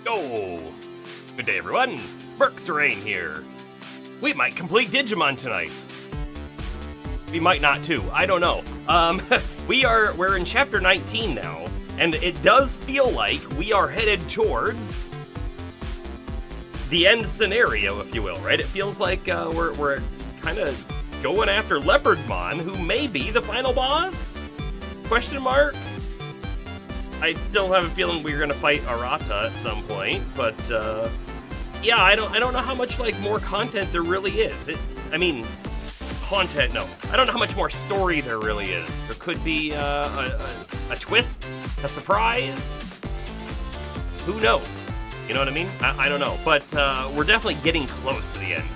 Oh, good day everyone, Merxerain here. We might complete Digimon tonight. We might not too, I don't know. We're in chapter 19 now, and it does feel like we are headed towards the end scenario, if you will, right? It feels like we're kind of going after Leopardmon, who may be the final boss? Question mark? I still have a feeling we're gonna fight Arata at some point, but yeah, I don't know how much like more content there really is. Content, no. I don't know how much more story there really is. There could be a twist, a surprise. Who knows? You know what I mean? I don't know, but we're definitely getting close to the end.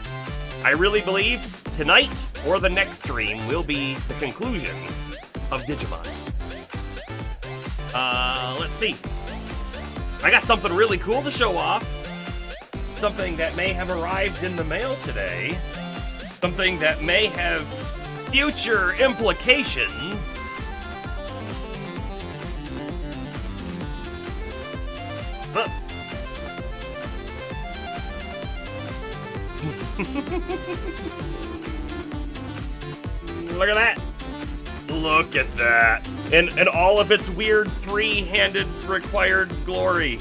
I really believe tonight or the next stream will be the conclusion of Digimon. Let's see. I got something really cool to show off. Something that may have arrived in the mail today. Something that may have future implications. Huh. Look at that. Look at that. And all of its weird three-handed required glory.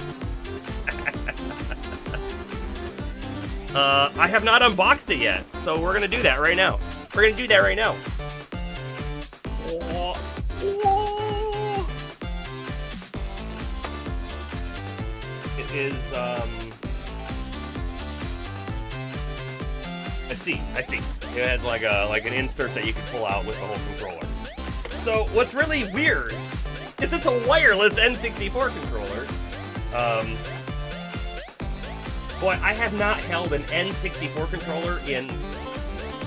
I have not unboxed it yet, so we're gonna do that right now. We're gonna do that right now. Oh, oh. It is, I see. It had like an insert that you could pull out with the whole controller. So what's really weird is it's a wireless N64 controller. Boy, I have not held an N64 controller in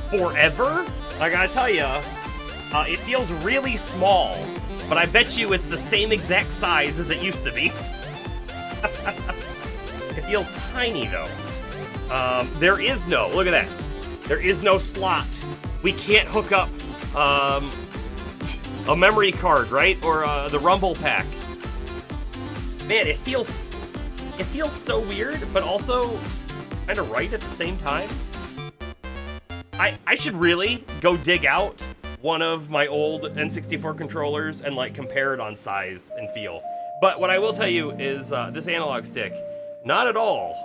forever. I gotta tell you, it feels really small, but I bet you it's the same exact size as it used to be. It feels tiny though. There is no, look at that. There is no slot. We can't hook up a memory card, right? Or the Rumble Pack. Man, it feels so weird, but also kind of right at the same time. I should really go dig out one of my old N64 controllers and like compare it on size and feel. But what I will tell you is this analog stick, not at all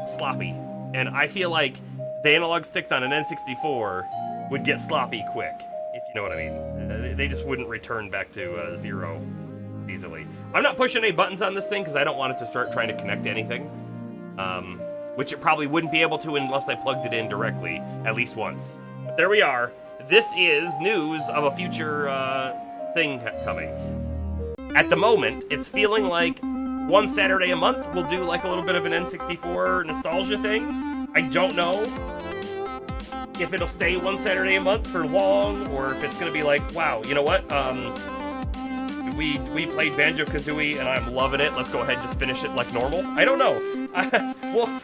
sloppy. And I feel like the analog sticks on an N64 would get sloppy quick, if you know what I mean. They just wouldn't return back to zero easily. I'm not pushing any buttons on this thing because I don't want it to start trying to connect to anything. Which it probably wouldn't be able to unless I plugged it in directly, at least once. But there we are. This is news of a future thing coming. At the moment, it's feeling like one Saturday a month we'll do like a little bit of an N64 nostalgia thing. I don't know if it'll stay one Saturday a month for long, or if it's gonna be like, wow, you know what? We played Banjo-Kazooie and I'm loving it. Let's go ahead and just finish it like normal. I don't know.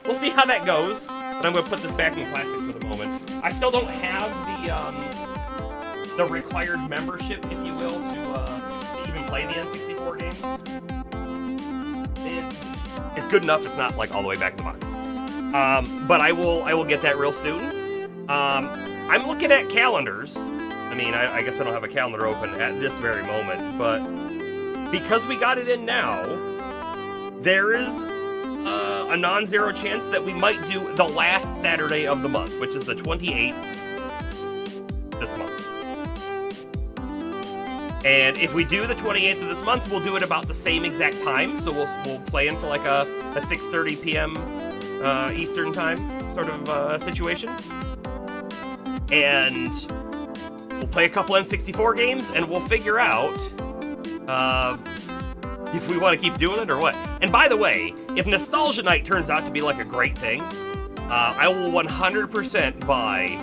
We'll see how that goes. But I'm gonna put this back in plastic for the moment. I still don't have the required membership, if you will, to even play the N64 games. It's good enough. It's not like all the way back in the box. But I will get that real soon. I'm looking at calendars. I mean, I guess I don't have a calendar open at this very moment, but because we got it in now, there is a non-zero chance that we might do the last Saturday of the month, which is the 28th this month. And if we do the 28th of this month, we'll do it about the same exact time, so we'll play in for like a 6:30 p.m. Eastern time sort of situation. And we'll play a couple N64 games, and we'll figure out if we want to keep doing it or what. And by the way, if Nostalgia Night turns out to be like a great thing, I will 100% buy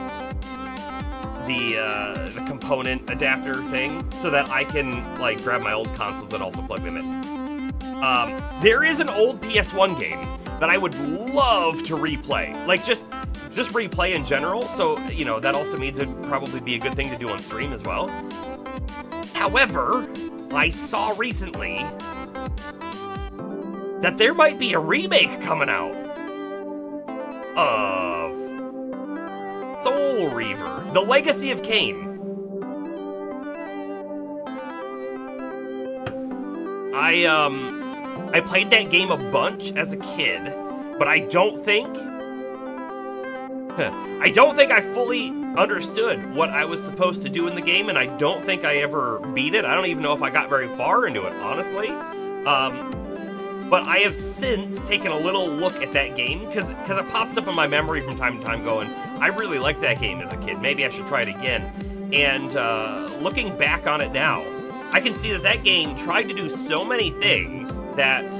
the component adapter thing so that I can like grab my old consoles and also plug them in. There is an old PS1 game that I would love to replay, like just replay in general. So you know that also means it'd probably be a good thing to do on stream as well. However, I saw recently that there might be a remake coming out of Soul Reaver, The Legacy of Kain. I played that game a bunch as a kid, but I don't think I fully understood what I was supposed to do in the game, and I don't think I ever beat it. I don't even know if I got very far into it, honestly. But I have since taken a little look at that game, because it pops up in my memory from time to time going, I really liked that game as a kid, maybe I should try it again. And looking back on it now, I can see that that game tried to do so many things that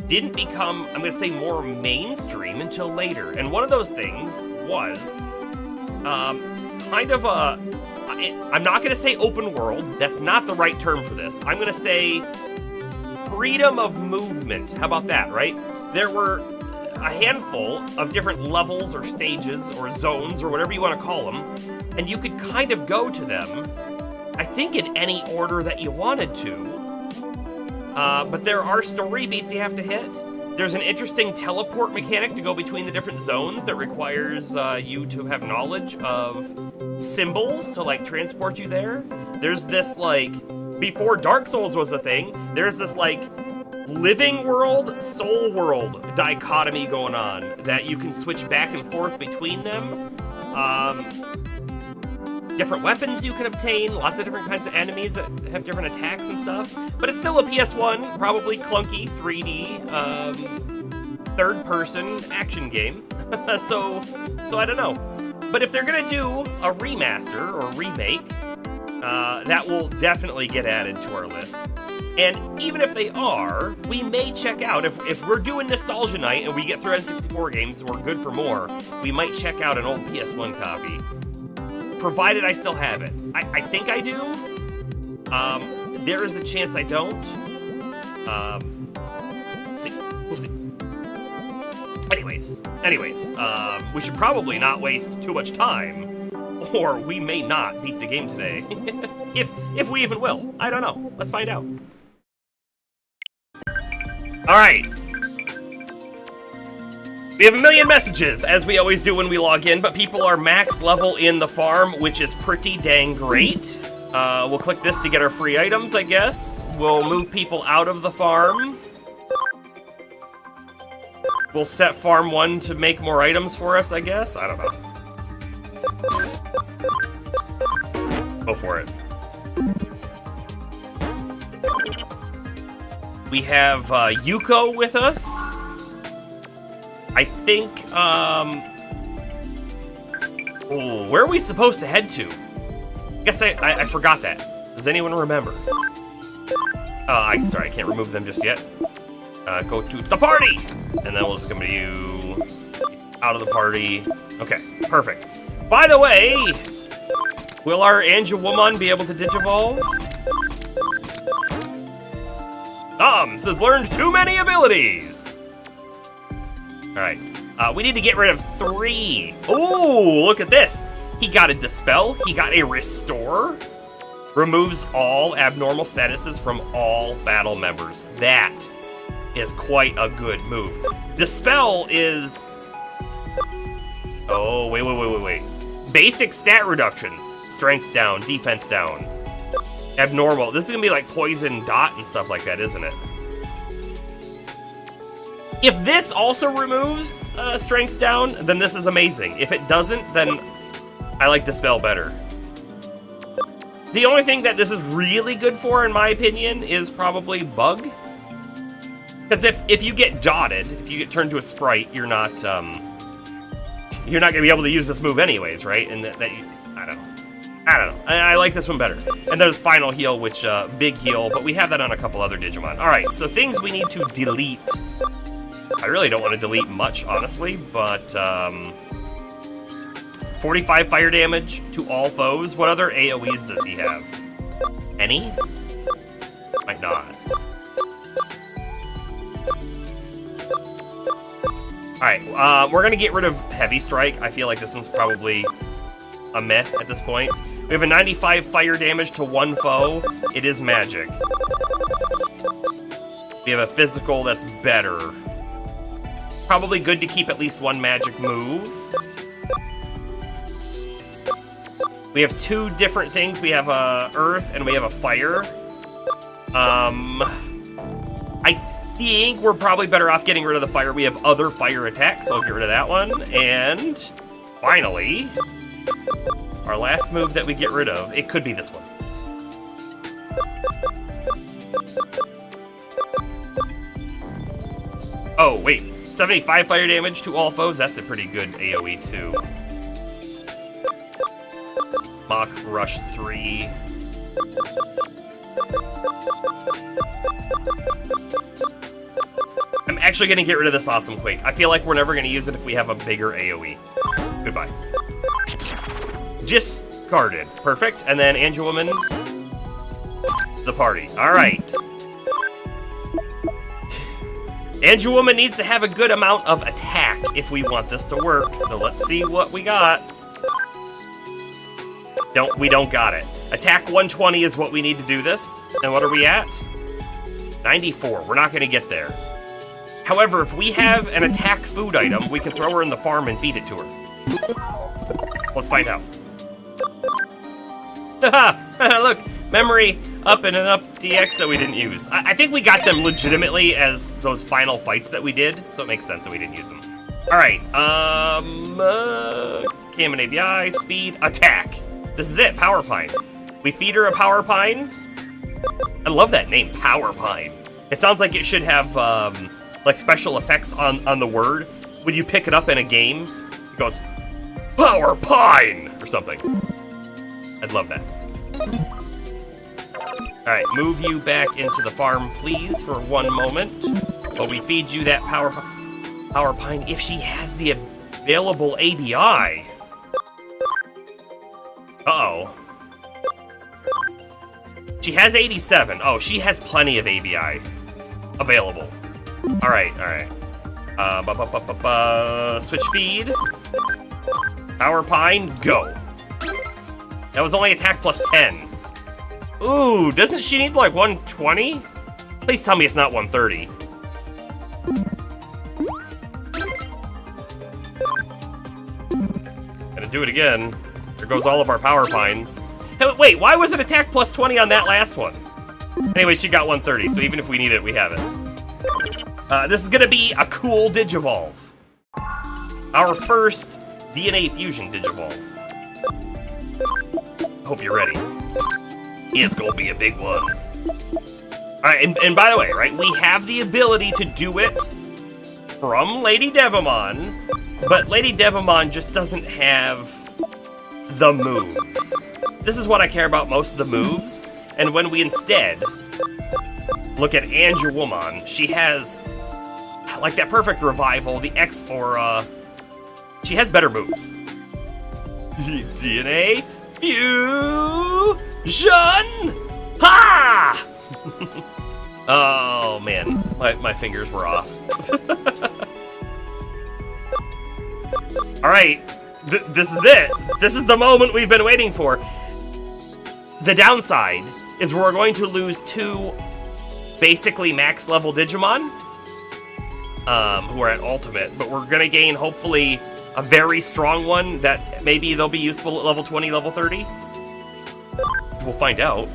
didn't become, I'm going to say, more mainstream until later. And one of those things was kind of a, I'm not going to say open world, that's not the right term for this. I'm going to say freedom of movement. How about that, right? There were a handful of different levels or stages or zones or whatever you want to call them, and you could kind of go to them, I think, in any order that you wanted to. But there are story beats you have to hit. There's an interesting teleport mechanic to go between the different zones that requires you to have knowledge of symbols to, like, transport you there. There's this, like, before Dark Souls was a thing, there's this, like, living world, soul world dichotomy going on that you can switch back and forth between them. Different weapons you can obtain, lots of different kinds of enemies that have different attacks and stuff. But it's still a PS1, probably clunky, 3D, third-person action game. so I don't know. But if they're gonna do a remaster or remake, that will definitely get added to our list. And even if they are, we may check out, if we're doing Nostalgia Night and we get through N64 games and we're good for more, we might check out an old PS1 copy. Provided I still have it. I think I do. There is a chance I don't. We'll see. Anyways, we should probably not waste too much time, or we may not beat the game today. if we even will. I don't know. Let's find out. Alright. We have a million messages, as we always do when we log in, but people are max level in the farm, which is pretty dang great. We'll click this to get our free items, I guess. We'll move people out of the farm. We'll set farm 1 to make more items for us, I guess. I don't know. Go for it. We have Yuko with us. I think, oh, where are we supposed to head to? I guess I forgot that. Does anyone remember? Sorry, I can't remove them just yet. Go to the party! And then we'll just come to you out of the party. Okay, perfect. By the way, will our Angelwoman be able to Digivolve? Says learned too many abilities. Alright, we need to get rid of 3. Ooh, look at this. He got a Dispel, he got a Restore. Removes all abnormal statuses from all battle members. That is quite a good move. Dispel is... Oh, wait. Basic stat reductions. Strength down, defense down. Abnormal. This is gonna be like Poison Dot and stuff like that, isn't it? If this also removes strength down, then this is amazing. If it doesn't, then I like Dispel better. The only thing that this is really good for, in my opinion, is probably Bug. Because if you get dotted, if you get turned to a sprite, you're not gonna be able to use this move anyways, right? And I don't know. I like this one better. And there's Final Heal, which big heal, but we have that on a couple other Digimon. All right, so things we need to delete. I really don't want to delete much, honestly, but 45 fire damage to all foes. What other AoEs does he have? Any? Might not. Alright, we're gonna get rid of Heavy Strike. I feel like this one's probably a meh at this point. We have a 95 fire damage to one foe. It is magic. We have a physical that's better. Probably good to keep at least one magic move. We have two different things. We have a earth and we have a fire. I think we're probably better off getting rid of the fire. We have other fire attacks, so I'll get rid of that one. And finally, our last move that we get rid of, it could be this one. Oh, wait. 75 fire damage to all foes? That's a pretty good AoE, too. Mach Rush 3. I'm actually going to get rid of this Awesome Quake. I feel like we're never going to use it if we have a bigger AoE. Goodbye. Discarded. Perfect. And then Angelwoman, the party. All right. Angelwoman needs to have a good amount of attack if we want this to work. So let's see what we got. We don't got it. Attack 120 is what we need to do this. And what are we at? 94. We're not going to get there. However, if we have an attack food item, we can throw her in the farm and feed it to her. Let's find out. Haha! Look, memory up and an up DX that we didn't use. I think we got them legitimately as those final fights that we did, so it makes sense that we didn't use them. All right, Cam and ABI, speed, attack. This is it, Power Pine. We feed her a Power Pine. I love that name, Power Pine. It sounds like it should have like special effects on the word. When you pick it up in a game, it goes, Power Pine, or something. I'd love that. All right, move you back into the farm, please, for one moment. While we feed you that Power Pine, if she has the available ABI. Uh-oh. She has 87. Oh, she has plenty of ABI available. All right. Switch feed. Power Pine, go. That was only attack plus 10. Ooh, doesn't she need like 120? Please tell me it's not 130. Gonna do it again. There goes all of our Power Pines. Hey, wait, why was it attack plus 20 on that last one? Anyway, she got 130, so even if we need it, we have it. This is gonna be a cool Digivolve. Our first DNA Fusion Digivolve. Hope you're ready. It's gonna be a big one. Alright, and by the way, right, we have the ability to do it from Lady Devimon, but Lady Devimon just doesn't have the moves. This is what I care about most, the moves. And when we instead look at Angelwoman, she has like that perfect revival, the X Aura. She has better moves. DNA Fusion! Ha! Oh man, my fingers were off. All right, this is it. This is the moment we've been waiting for. The downside is we're going to lose two basically max level Digimon who are at ultimate, but we're gonna gain hopefully a very strong one that maybe they'll be useful at level 20, level 30. We'll find out.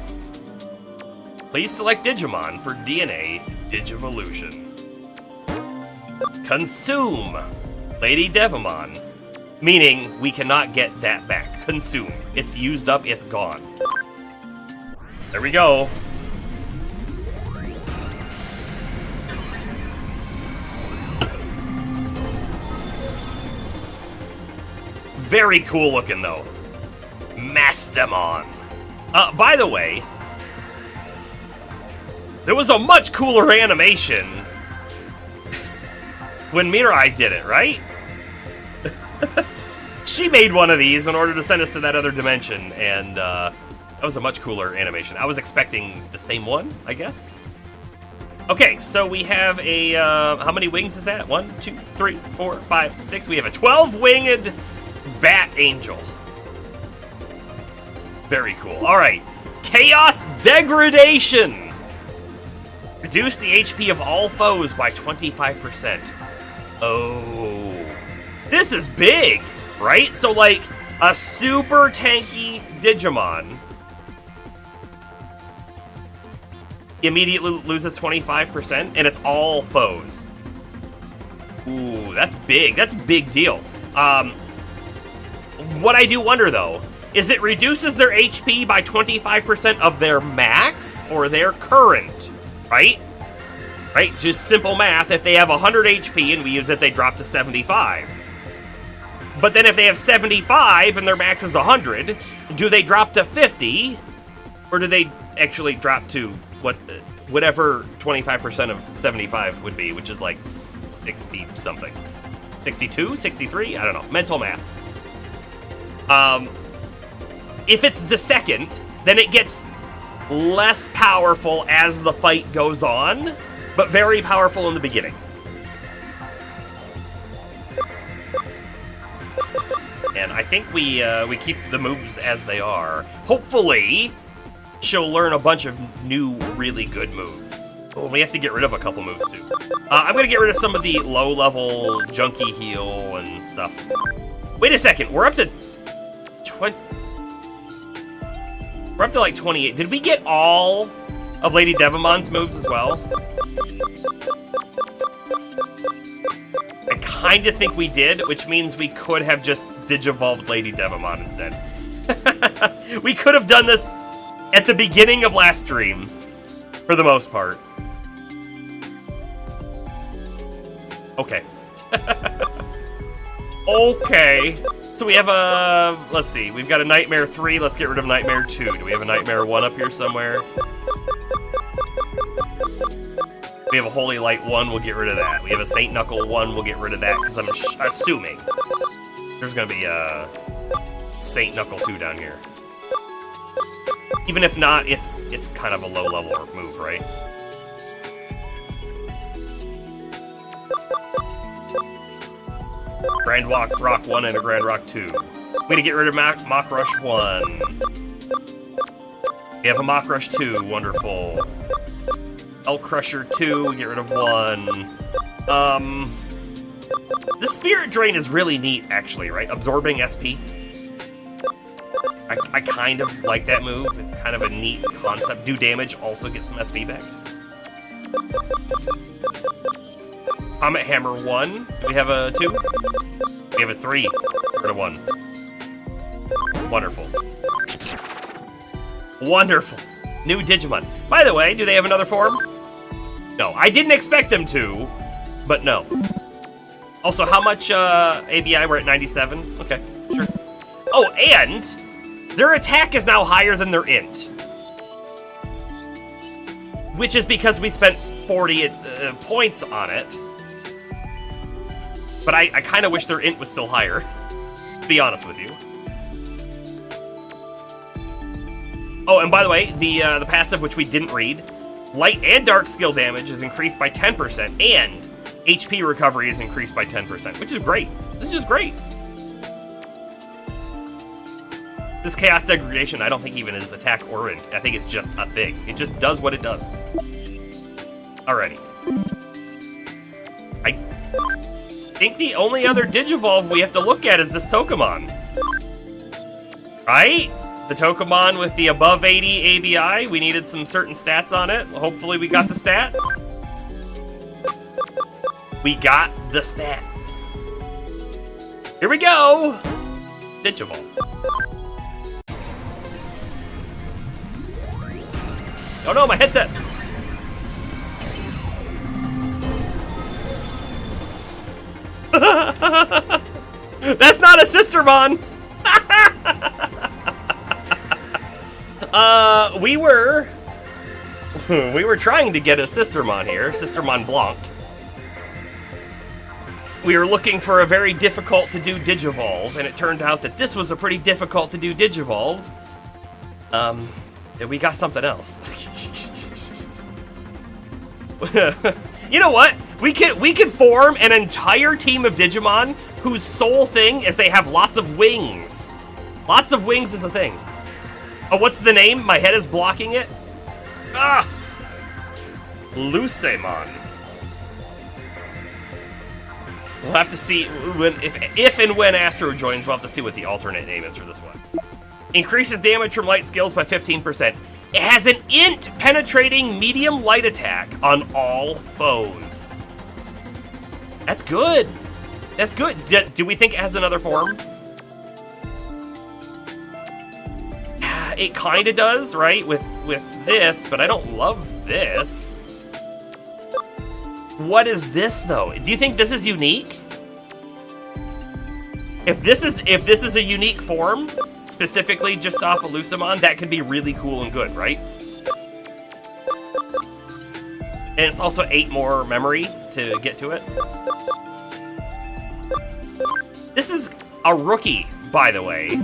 Please select Digimon for DNA Digivolution. Consume Lady Devimon, meaning we cannot get that back. Consume. It's used up, it's gone. There we go. Very cool looking though. Mastemon. By the way, there was a much cooler animation when Mirai did it, right? She made one of these in order to send us to that other dimension, and that was a much cooler animation. I was expecting the same one, I guess. Okay, so we have a, how many wings is that? 1, 2, 3, 4, 5, 6. We have a 12-winged Bat Angel. Very cool. All right, Chaos Degradation. Reduce the HP of all foes by 25%. Oh. This is big, right? So, like, a super tanky Digimon immediately loses 25%, and it's all foes. Ooh, that's big. That's a big deal. What I do wonder, though, is it reduces their HP by 25% of their max or their current, right? Right? Just simple math. If they have 100 HP and we use it, they drop to 75. But then if they have 75 and their max is 100, do they drop to 50? Or do they actually drop to whatever 25% of 75 would be, which is like 60-something. 62? 63? I don't know. Mental math. If it's the second, then it gets less powerful as the fight goes on, but very powerful in the beginning. And I think we keep the moves as they are. Hopefully, she'll learn a bunch of new, really good moves. Oh, we have to get rid of a couple moves, too. I'm going to get rid of some of the low-level junkie heal and stuff. Wait a second. We're up to... We're up to, like, 28. Did we get all of Lady Devimon's moves as well? I kind of think we did, which means we could have just Digivolved Lady Devimon instead. We could have done this at the beginning of last stream, for the most part. Okay. Okay. So we have a... Let's see. We've got a Nightmare 3. Let's get rid of Nightmare 2. Do we have a Nightmare 1 up here somewhere? We have a Holy Light 1. We'll get rid of that. We have a Saint Knuckle 1. We'll get rid of that, because I'm assuming there's going to be a Saint Knuckle 2 down here. Even if not, it's kind of a low-level move, right? Grand Rock 1 and a Grand Rock 2. We're gonna get rid of Mach Rush 1. We have a Mach Rush 2, wonderful. El Crusher 2, get rid of 1. The Spirit Drain is really neat, actually, right? Absorbing SP. I kind of like that move. It's kind of a neat concept. Do damage, also get some SP back. Comet Hammer 1. Do we have a 2? We have a 3. Get rid of 1. Wonderful. Wonderful. New Digimon. By the way, do they have another form? No. I didn't expect them to, but no. Also, how much ABI? We're at 97. Okay, sure. Oh, and their attack is now higher than their int. Which is because we spent 40 points on it. But I kind of wish their int was still higher, to be honest with you. Oh, and by the way, the passive, which we didn't read, light and dark skill damage is increased by 10%, and HP recovery is increased by 10%, which is great. This is just great. This Chaos Degradation, I don't think even is attack or int. I think it's just a thing. It just does what it does. Alrighty. I think the only other Digivolve we have to look at is this Tokamon. Right? The Tokamon with the above 80 ABI. We needed some certain stats on it. Hopefully we got the stats. We got the stats. Here we go! Digivolve. Oh no, my headset! That's not a Sistermon! we were trying to get a Sistermon here, Sistermon Blanc. We were looking for a very difficult to do Digivolve, and it turned out that this was a pretty difficult to do Digivolve. We got something else. You know what? We could form an entire team of Digimon whose sole thing is they have lots of wings. Lots of wings is a thing. Oh, what's the name? My head is blocking it. Ah! Lucemon. We'll have to see if and when Astro joins. We'll have to see what the alternate name is for this one. Increases damage from light skills by 15%. It has an int penetrating medium light attack on all foes. That's good. That's good. Do we think it has another form? It kind of does, right? With this, but I don't love this. What is this though? Do you think this is unique? If this is a unique form, specifically just off of Lucemon, that could be really cool and good, right? And it's also 8 more memory to get to it. This is a rookie, by the way.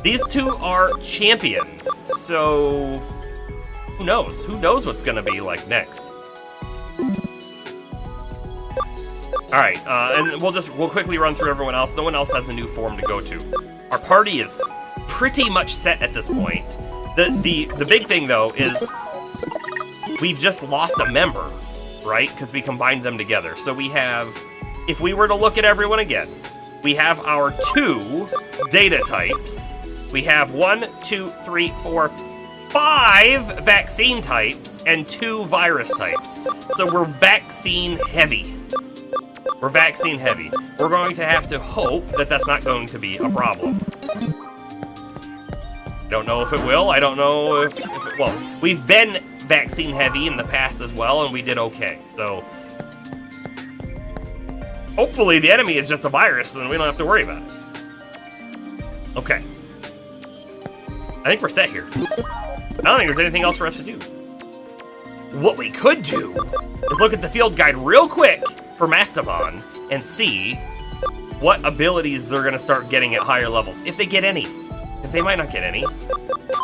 These two are champions, so who knows? Who knows what's gonna be like next? All right, and we'll quickly run through everyone else. No one else has a new form to go to. Our party is pretty much set at this point. The big thing though is we've just lost a member, right? Because we combined them together. So we have, if we were to look at everyone again, we have our 2 data types. We have 1, 2, 3, 4, 5 vaccine types and 2 virus types. So we're vaccine heavy. We're vaccine heavy. We're going to have to hope that that's not going to be a problem. Don't know if it will. I don't know if it, well, we've been vaccine heavy in the past as well, and we did okay. So hopefully the enemy is just a virus, and we don't have to worry about it. Okay. I think we're set here. I don't think there's anything else for us to do. What we could do is look at the field guide real quick for Mastamon and see what abilities they're going to start getting at higher levels, if they get any. Because they might not get any.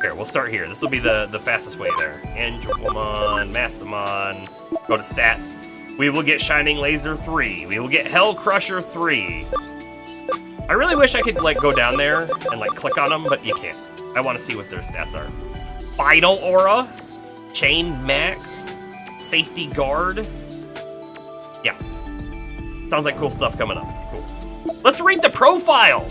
Here, we'll start here. This will be the fastest way there. Angelmon, Mastamon, go to stats. We will get Shining Laser 3. We will get Hell Crusher 3. I really wish I could like go down there and like click on them, but you can't. I want to see what their stats are. Final Aura, Chain Max, Safety Guard. Yeah. Sounds like cool stuff coming up. Cool. Let's read the profile.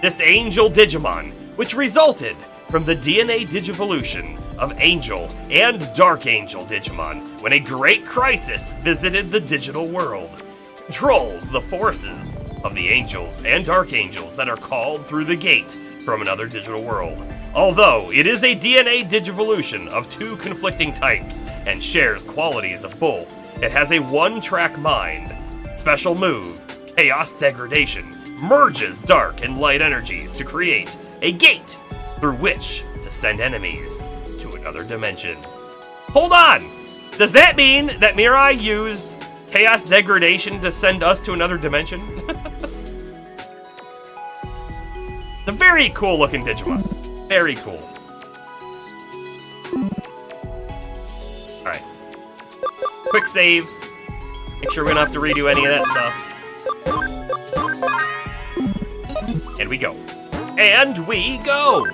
This Angel Digimon, which resulted from the DNA digivolution of Angel and Dark Angel Digimon when a great crisis visited the digital world, controls the forces of the angels and dark angels that are called through the gate from another digital world. Although it is a DNA digivolution of 2 conflicting types and shares qualities of both, it has a one-track mind. Special move, Chaos Degradation, merges dark and light energies to create a gate through which to send enemies to another dimension. Hold on! Does that mean that Mirai used Chaos Degradation to send us to another dimension? It's a very cool looking Digimon. Very cool. Alright. Quick save. Make sure we don't have to redo any of that stuff. And we go. And we go!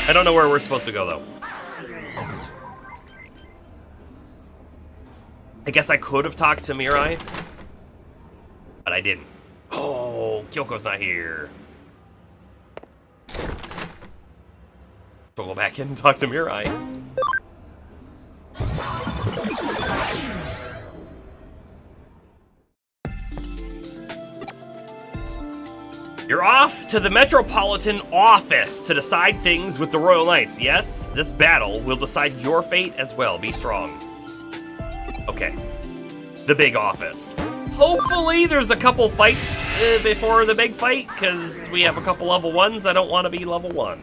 I don't know where we're supposed to go, though. I guess I could have talked to Mirai, but I didn't. Oh, Kyoko's not here. So we'll go back in and talk to Mirai. You're off to the Metropolitan Office to decide things with the Royal Knights. Yes, this battle will decide your fate as well. Be strong. Okay. The big office. Hopefully there's a couple fights before the big fight, because we have a couple level 1s. I don't want to be level 1.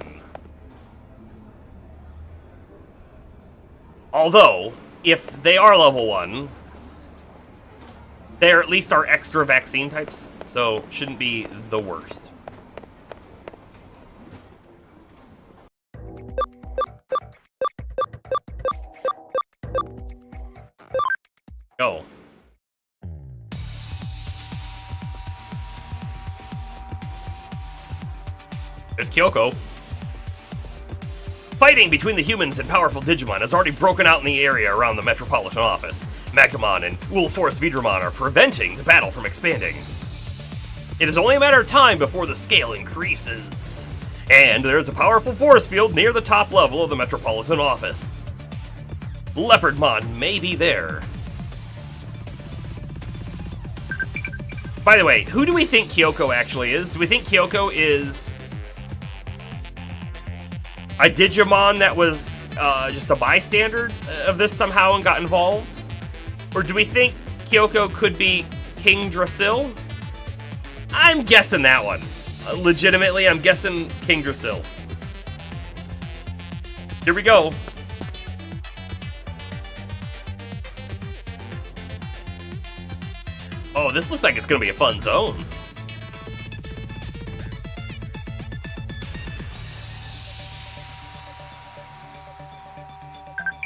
Although, if they are level 1, they're at least our extra vaccine types, so shouldn't be the worst. Go. There's Kyoko. Fighting between the humans and powerful Digimon has already broken out in the area around the Metropolitan Office. Magnemon and Ulforce Vidramon are preventing the battle from expanding. It is only a matter of time before the scale increases. And there is a powerful force field near the top level of the Metropolitan Office. Leopardmon may be there. By the way, who do we think Kyoko actually is? Do we think Kyoko is a Digimon that was just a bystander of this somehow and got involved? Or do we think Kyoko could be King Drasil? I'm guessing that one. Legitimately, I'm guessing King Drasil. Here we go. Oh, this looks like it's gonna be a fun zone.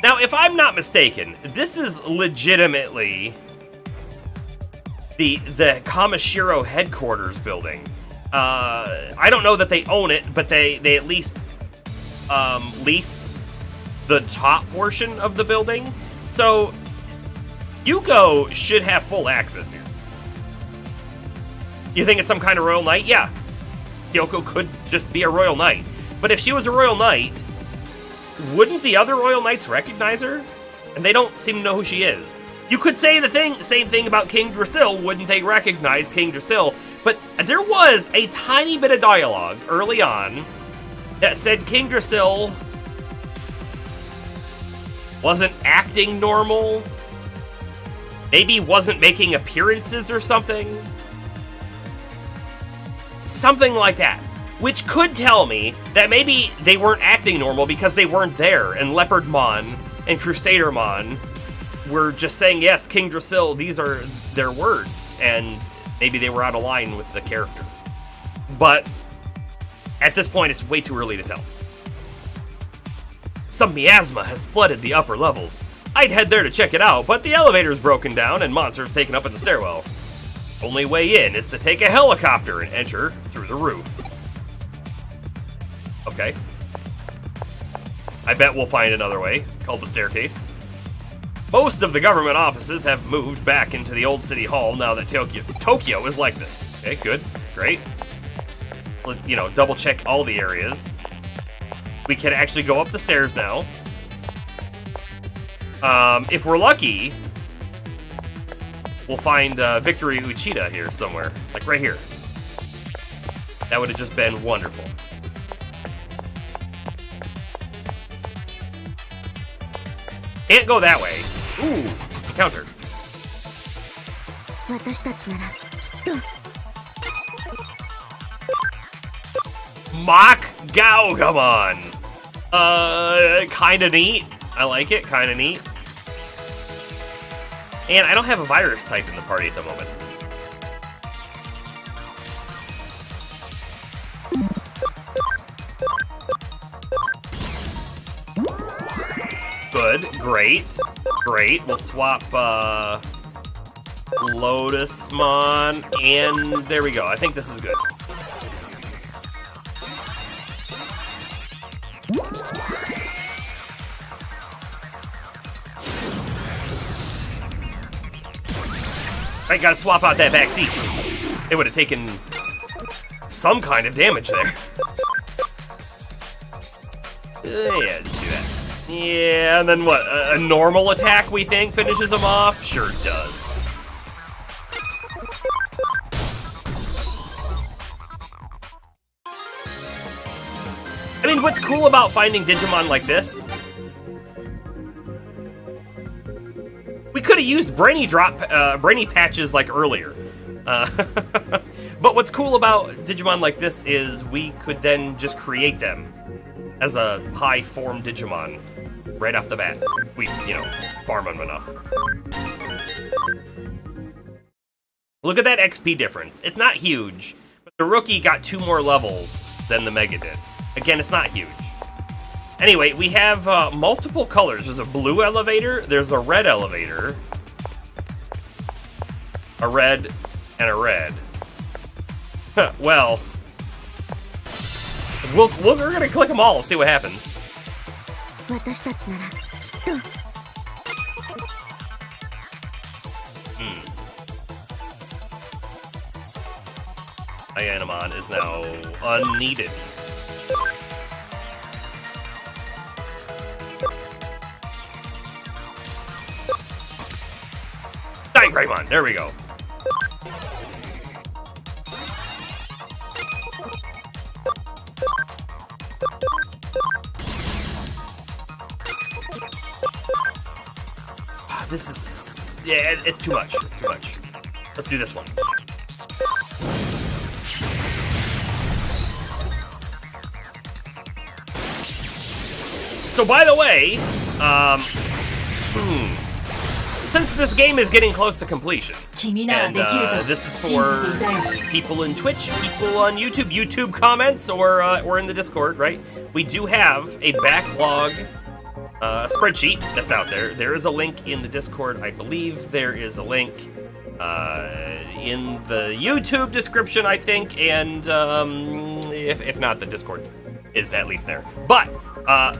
Now, if I'm not mistaken, this is legitimately the Kamishiro headquarters building. I don't know that they own it, but they at least lease the top portion of the building. So Yuko should have full access here. You think it's some kind of royal knight? Yeah. Kyoko could just be a royal knight. But if she was a royal knight, wouldn't the other royal knights recognize her? And they don't seem to know who she is. You could say the same thing about King Drasil. Wouldn't they recognize King Drasil? But there was a tiny bit of dialogue early on that said King Drasil wasn't acting normal. Maybe wasn't making appearances or something. Something like that. Which could tell me that maybe they weren't acting normal because they weren't there, and Leopardmon and Crusadermon were just saying, yes, King Drasil, these are their words, and maybe they were out of line with the character. But at this point, it's way too early to tell. Some miasma has flooded the upper levels. I'd head there to check it out, but the elevator's broken down and monsters taken up in the stairwell. Only way in is to take a helicopter and enter through the roof. Okay. I bet we'll find another way, called the staircase. Most of the government offices have moved back into the old city hall now that Tokyo is like this. Okay, good, great. You know, double check all the areas. We can actually go up the stairs now. If we're lucky, we'll find Victory Uchida here somewhere, like right here. That would have just been wonderful. Can't go that way. Ooh, encounter. Mock Gaogamon. Kinda neat. I like it, kinda neat. And I don't have a virus type in the party at the moment. Good, great, great. We'll swap Lotusmon, and there we go. I think this is good. I gotta swap out that back seat. It would have taken some kind of damage there. Yeah, just do that. Yeah, and then what? A normal attack, we think, finishes him off? Sure does. I mean, what's cool about finding Digimon like this? We could have used brainy patches like earlier. But what's cool about Digimon like this is we could then just create them as a high form Digimon right off the bat. If we, you know, farm them enough. Look at that XP difference. It's not huge, but the rookie got 2 more levels than the Mega did. Again, it's not huge. Anyway, we have multiple colors. There's a blue elevator, there's a red elevator, a red, and a red. Well, we're gonna click them all, see what happens. 私たちならきっと。Digimon is now unneeded. Digimon, there we go. This is... yeah, it's too much. It's too much. Let's do this one. So, by the way, since this game is getting close to completion, and this is for people in Twitch, people on YouTube, YouTube comments, or in the Discord, right? We do have a backlog spreadsheet that's out there. There is a link in the Discord. I believe there is a link in the YouTube description, I think, and if not, the Discord is at least there. But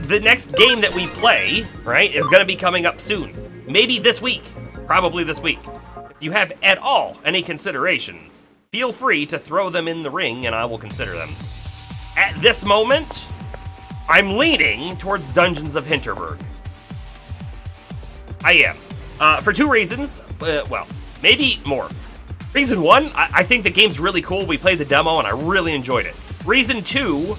the next game that we play, right, is going to be coming up soon. Maybe this week. Probably this week. If you have at all any considerations, feel free to throw them in the ring and I will consider them. At this moment, I'm leaning towards Dungeons of Hinterberg. I am. For two reasons. Well, maybe more. Reason one, I think the game's really cool. We played the demo and I really enjoyed it. Reason two,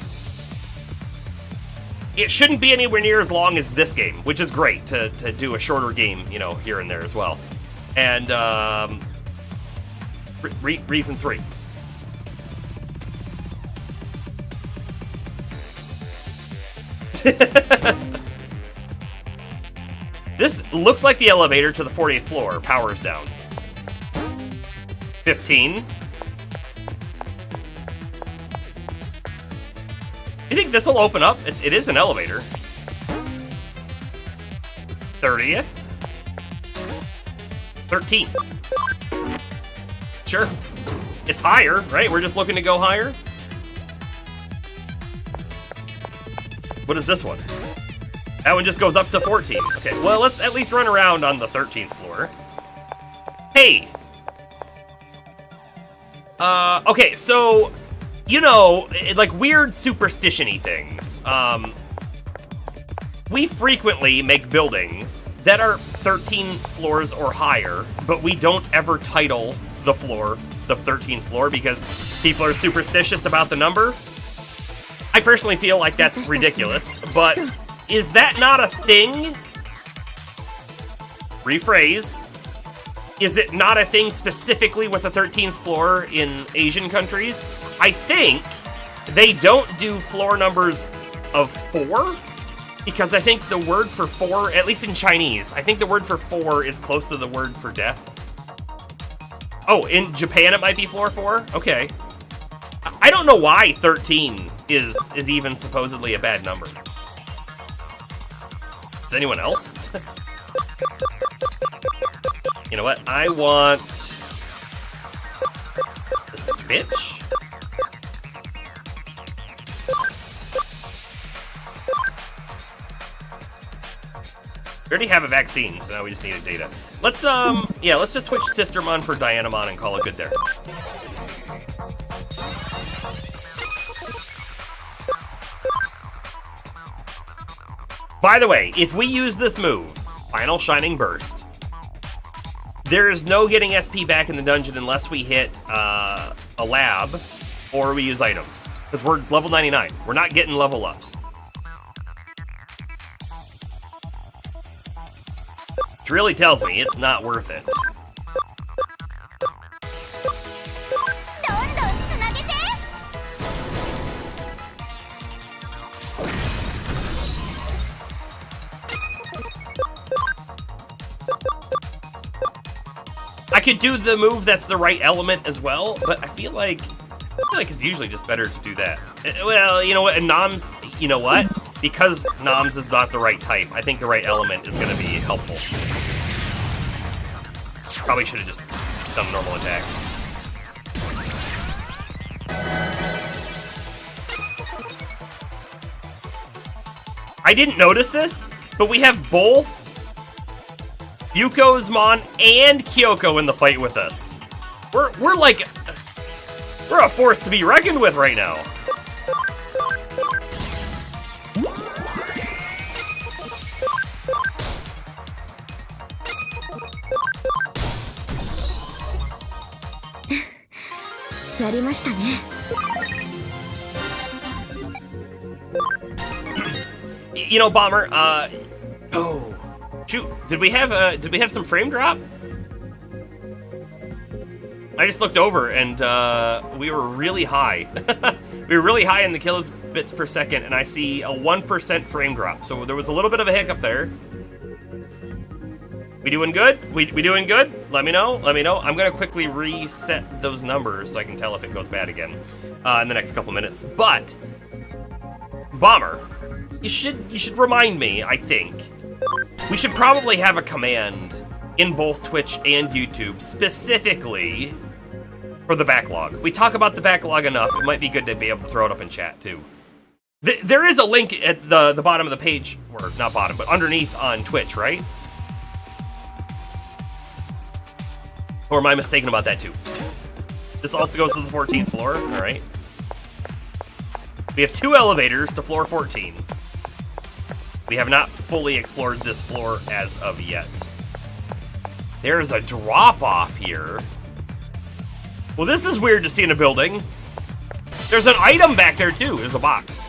it shouldn't be anywhere near as long as this game, which is great to do a shorter game, you know, here and there as well. And reason three. This looks like the elevator to the 48th floor. Power's down. 15. You think this will open up? It is an elevator. 30th. 13th. Sure. It's higher, right? We're just looking to go higher. What is this one? That one just goes up to 14. Okay, well, let's at least run around on the 13th floor. Hey! Okay, so... you know, like weird superstition-y things. We frequently make buildings that are 13 floors or higher, but we don't ever title the floor the 13th floor because people are superstitious about the number. I personally feel like that's ridiculous, but is that not a thing? Rephrase. Is it not a thing specifically with the 13th floor in Asian countries? I think they don't do floor numbers of 4, because I think the word for 4, at least in Chinese, I think the word for 4 is close to the word for death. Oh, in Japan it might be floor 4? Okay. I don't know why 13 is even supposedly a bad number. Is anyone else? You know what? I want the switch. We already have a vaccine, so now we just need a data. Let's yeah, let's just switch Sistermon for Dianamon and call it good there. By the way, if we use this move, Final Shining Burst, there is no getting SP back in the dungeon unless we hit a lab or we use items. Because we're level 99. We're not getting level ups. Which really tells me it's not worth it. I could do the move that's the right element as well, but I feel like it's usually just better to do that. Well, you know what, and Noms, you know what? Because Noms is not the right type, I think the right element is going to be helpful. Probably should have just done normal attack. I didn't notice this, but we have both Yuko's Mon and Kyoko in the fight with us. We're a force to be reckoned with right now. You know, Bomber, oh, shoot, did we have some frame drop? I just looked over and we were really high. We were really high in the kilobits per second, and I see a 1% frame drop. So there was a little bit of a hiccup there. We doing good? We doing good? Let me know. Let me know. I'm gonna quickly reset those numbers so I can tell if it goes bad again in the next couple minutes. But Bomber, you should remind me. I think we should probably have a command in both Twitch and YouTube specifically for the backlog. We talk about the backlog enough. It might be good to be able to throw it up in chat too. There is a link at the bottom of the page, or not bottom, but underneath on Twitch, right? Or am I mistaken about that too? This also goes to the 14th floor, all right. We have 2 elevators to floor 14. We have not fully explored this floor as of yet. There's a drop-off here. Well, this is weird to see in a building. There's an item back there too. There's a box.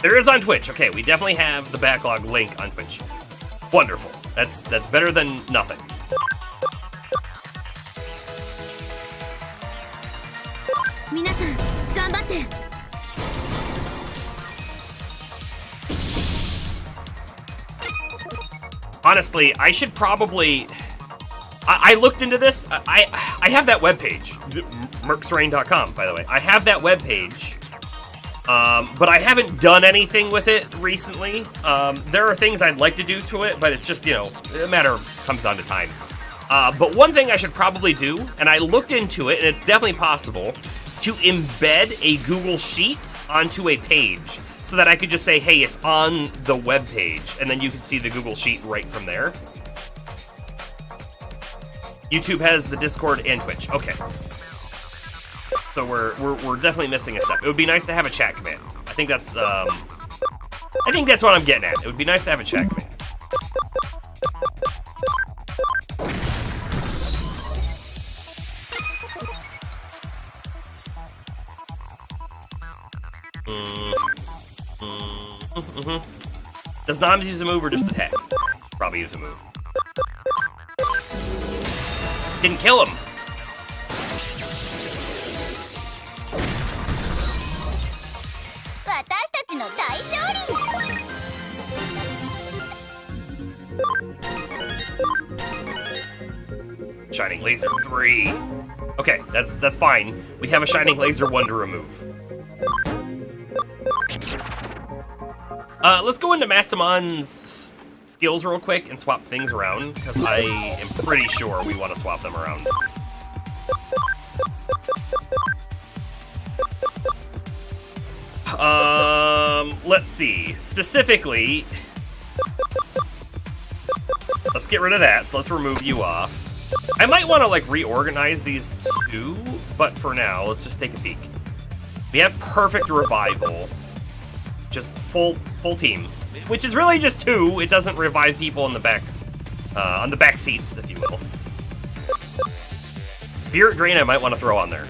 There is on Twitch. Okay, we definitely have the backlog link on Twitch. Wonderful. That's better than nothing. Honestly, I should probably... I looked into this. I have that webpage, mercsrain.com, by the way. I have that webpage, but I haven't done anything with it recently. There are things I'd like to do to it, but it's just, you know, a matter comes down to time. But one thing I should probably do, and I looked into it, and it's definitely possible, to embed a Google Sheet onto a page so that I could just say, hey, it's on the web page, and then you can see the Google Sheet right from there. YouTube has the Discord and Twitch. Okay. So we're definitely missing a step. It would be nice to have a chat command. I think that's what I'm getting at. It would be nice to have a chat command. Does Noms use a move or just attack? Probably use a move. Didn't kill him. Shining Laser 3. Okay, that's fine. We have a Shining Laser 1 to remove. Let's go into Mastamon's skills real quick and swap things around, because I am pretty sure we want to swap them around. Let's see. Specifically, let's get rid of that, so let's remove you off. I might want to, like, reorganize these two, but for now, let's just take a peek. We have Perfect Revival. Just full team, which is really just 2. It doesn't revive people in the back, on the back seats, if you will. Spirit Drain I might want to throw on there.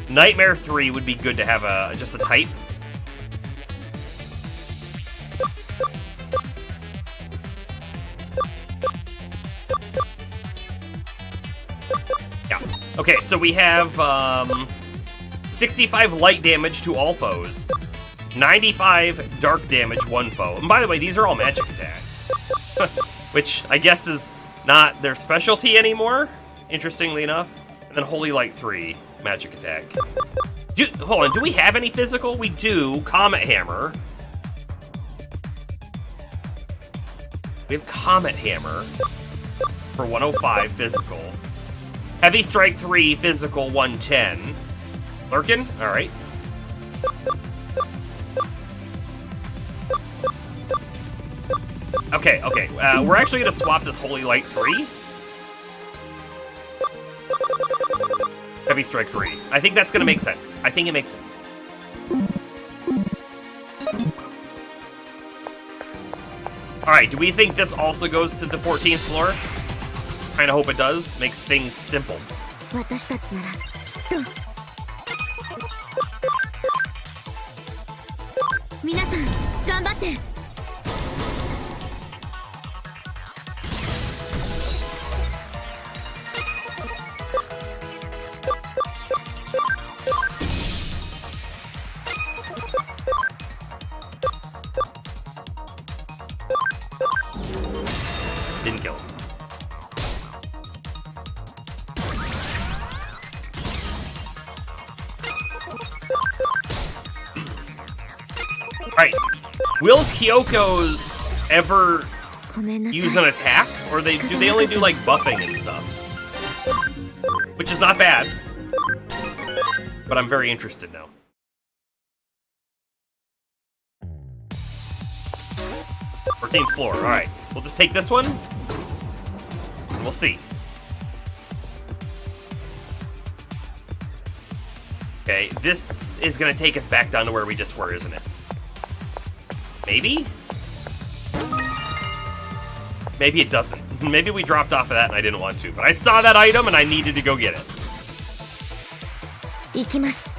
Nightmare 3 would be good to have just a type. Okay, so we have 65 light damage to all foes, 95 dark damage one foe. And by the way, these are all magic attacks, which I guess is not their specialty anymore, interestingly enough. And then Holy Light 3, magic attack. Hold on, do we have any physical? We do. Comet Hammer. We have Comet Hammer for 105 physical. Heavy Strike 3, physical 110. Lurkin? Alright. Okay, okay. We're actually going to swap this Holy Light 3. Heavy Strike 3. I think that's going to make sense. I think it makes sense. Alright, do we think this also goes to the 14th floor? Kinda hope it does. Makes things simple. 私たちならきっと皆さん頑張って Didn't kill him. Alright. Will Kyoko ever ごめんなさい use an attack? Or do they only do like buffing and stuff? Which is not bad. But I'm very interested now. Fourteenth floor, alright. We'll just take this one. And we'll see. Okay, this is gonna take us back down to where we just were, isn't it? Maybe? Maybe it doesn't. Maybe we dropped off of that and I didn't want to. But I saw that item and I needed to go get it. 行きます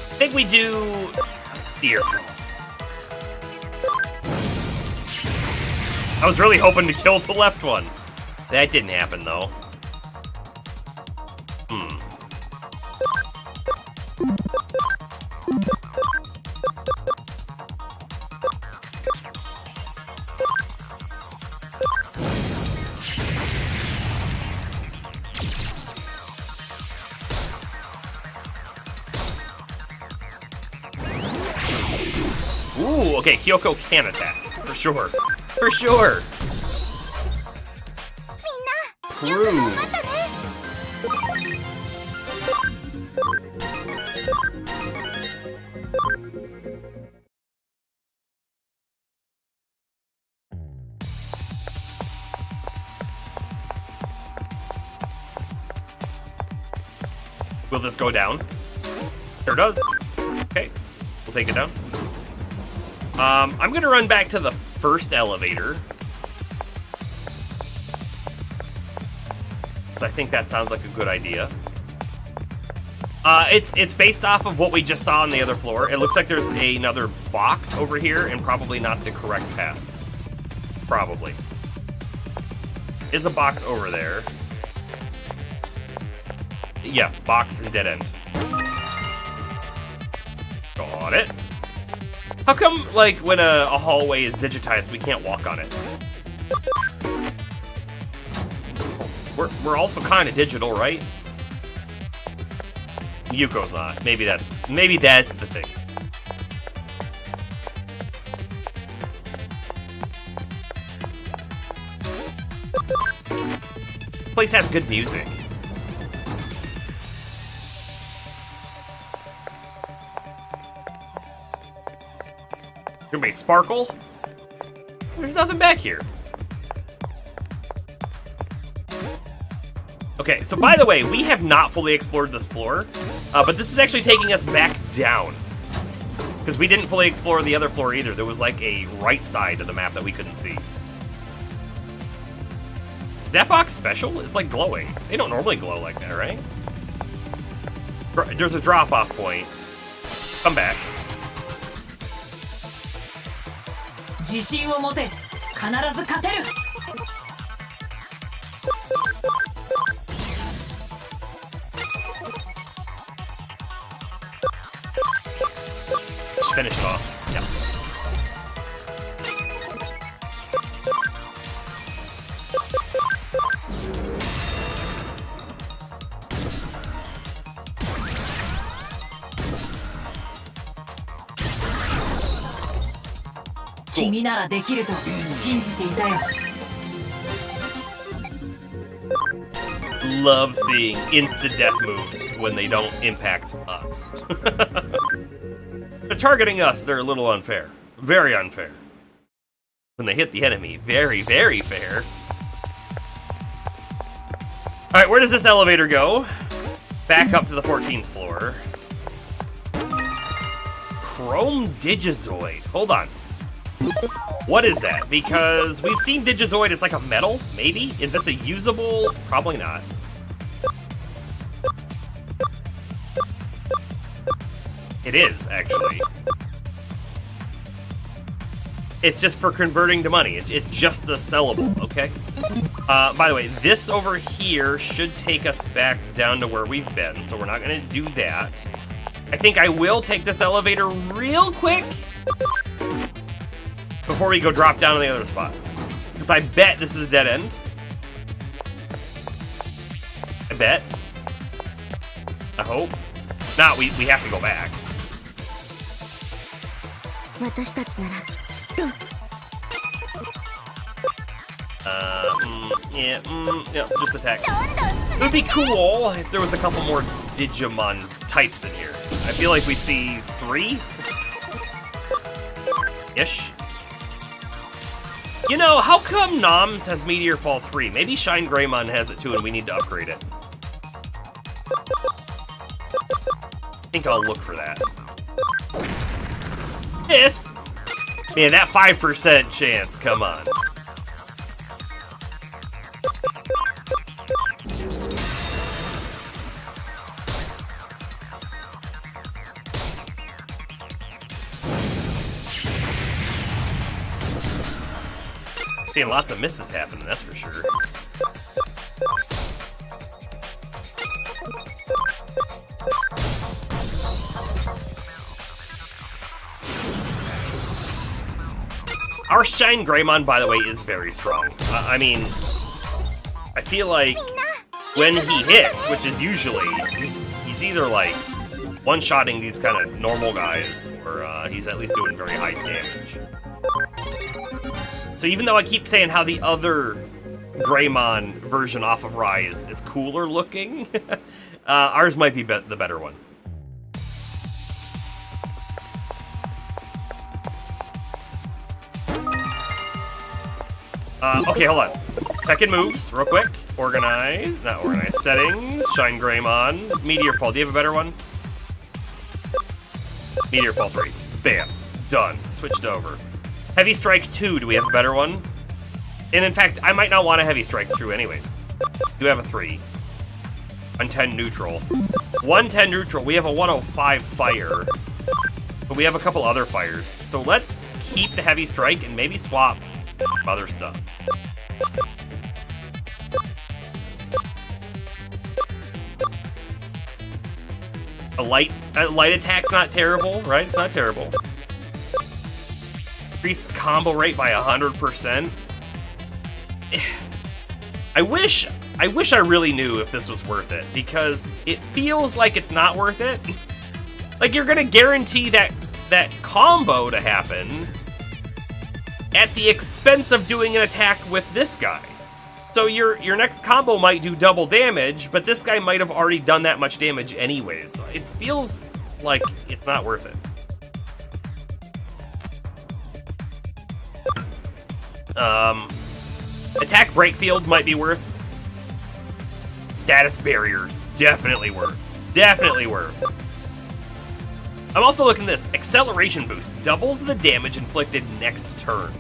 I think we do the earful. I was really hoping to kill the left one. That didn't happen though. Ooh, okay, Kyoko can attack. For sure. For sure. みんなよく頑張 Prove. ったね Will this go down? Sure does. Okay, we'll take it down. I'm gonna run back to the first elevator. So I think that sounds like a good idea. It's based off of what we just saw on the other floor. It looks like there's another box over here and probably not the correct path. Probably. Is a box over there. Yeah, box and dead end. Got it. How come, like, when a hallway is digitized, we can't walk on it? We're also kind of digital, right? Yuko's not. Maybe that's the thing. This place has good music. Gonna be sparkle? There's nothing back here. Okay, so by the way, we have not fully explored this floor, but this is actually taking us back down. Because we didn't fully explore the other floor either. There was like a right side of the map that we couldn't see. Is that box special? It's like glowing. They don't normally glow like that, right? There's a drop-off point. Come back. 自信を持て。必ず勝てる。 Just finish it off. Yeah. 君ならできると信じていたよ。 Love seeing insta-death moves when they don't impact us. They're targeting us, they're a little unfair. Very unfair. When they hit the enemy, very, very fair. Alright, where does this elevator go? Back up to the 14th floor. Chrome Digizoid. Hold on. What is that? Because we've seen Digizoid as like a metal, maybe? Is this a usable? Probably not. It is, actually. It's just for converting to money. It's just a sellable, okay? By the way, this over here should take us back down to where we've been, so we're not gonna do that. I think I will take this elevator real quick before we go drop down to the other spot. Because I bet this is a dead end. I bet. I hope. No, we have to go back. 私たちならきっと Yeah, just attack. It would be cool if there was a couple more Digimon types in here. I feel like we see 3-ish. You know, how come Noms has Meteor Fall 3? Maybe Shine Greymon has it too and we need to upgrade it. I think I'll look for that. This? Man, that 5% chance, come on. Seeing lots of misses happening, that's for sure. Our Shine Greymon, by the way, is very strong. I mean, I feel like when he hits, which is usually, he's either like one-shotting these kind of normal guys, or he's at least doing very high damage. So even though I keep saying how the other Greymon version off of Rise is cooler looking, ours might be the better one. Okay, hold on. Check-in moves, real quick. Organize, not organize. Settings, Shine Greymon. Meteor Fall, do you have a better one? Meteor Fall 3. Bam. Done. Switched over. Heavy Strike 2, do we have a better one? And in fact, I might not want a Heavy Strike 2 anyways. Do have a 3. 110 neutral. 110 neutral, we have a 105 fire. But we have a couple other fires. So let's keep the Heavy Strike and maybe swap other stuff. A light attack's not terrible, right? It's not terrible. Increase the combo rate by 100%. I wish I really knew if this was worth it, because it feels like it's not worth it. Like you're gonna guarantee that combo to happen at the expense of doing an attack with this guy. So your next combo might do double damage, but this guy might have already done that much damage anyways. So it feels like it's not worth it. Attack break field might be worth. Status barrier, definitely worth. Definitely worth. I'm also looking at this. Acceleration boost doubles the damage inflicted next turn.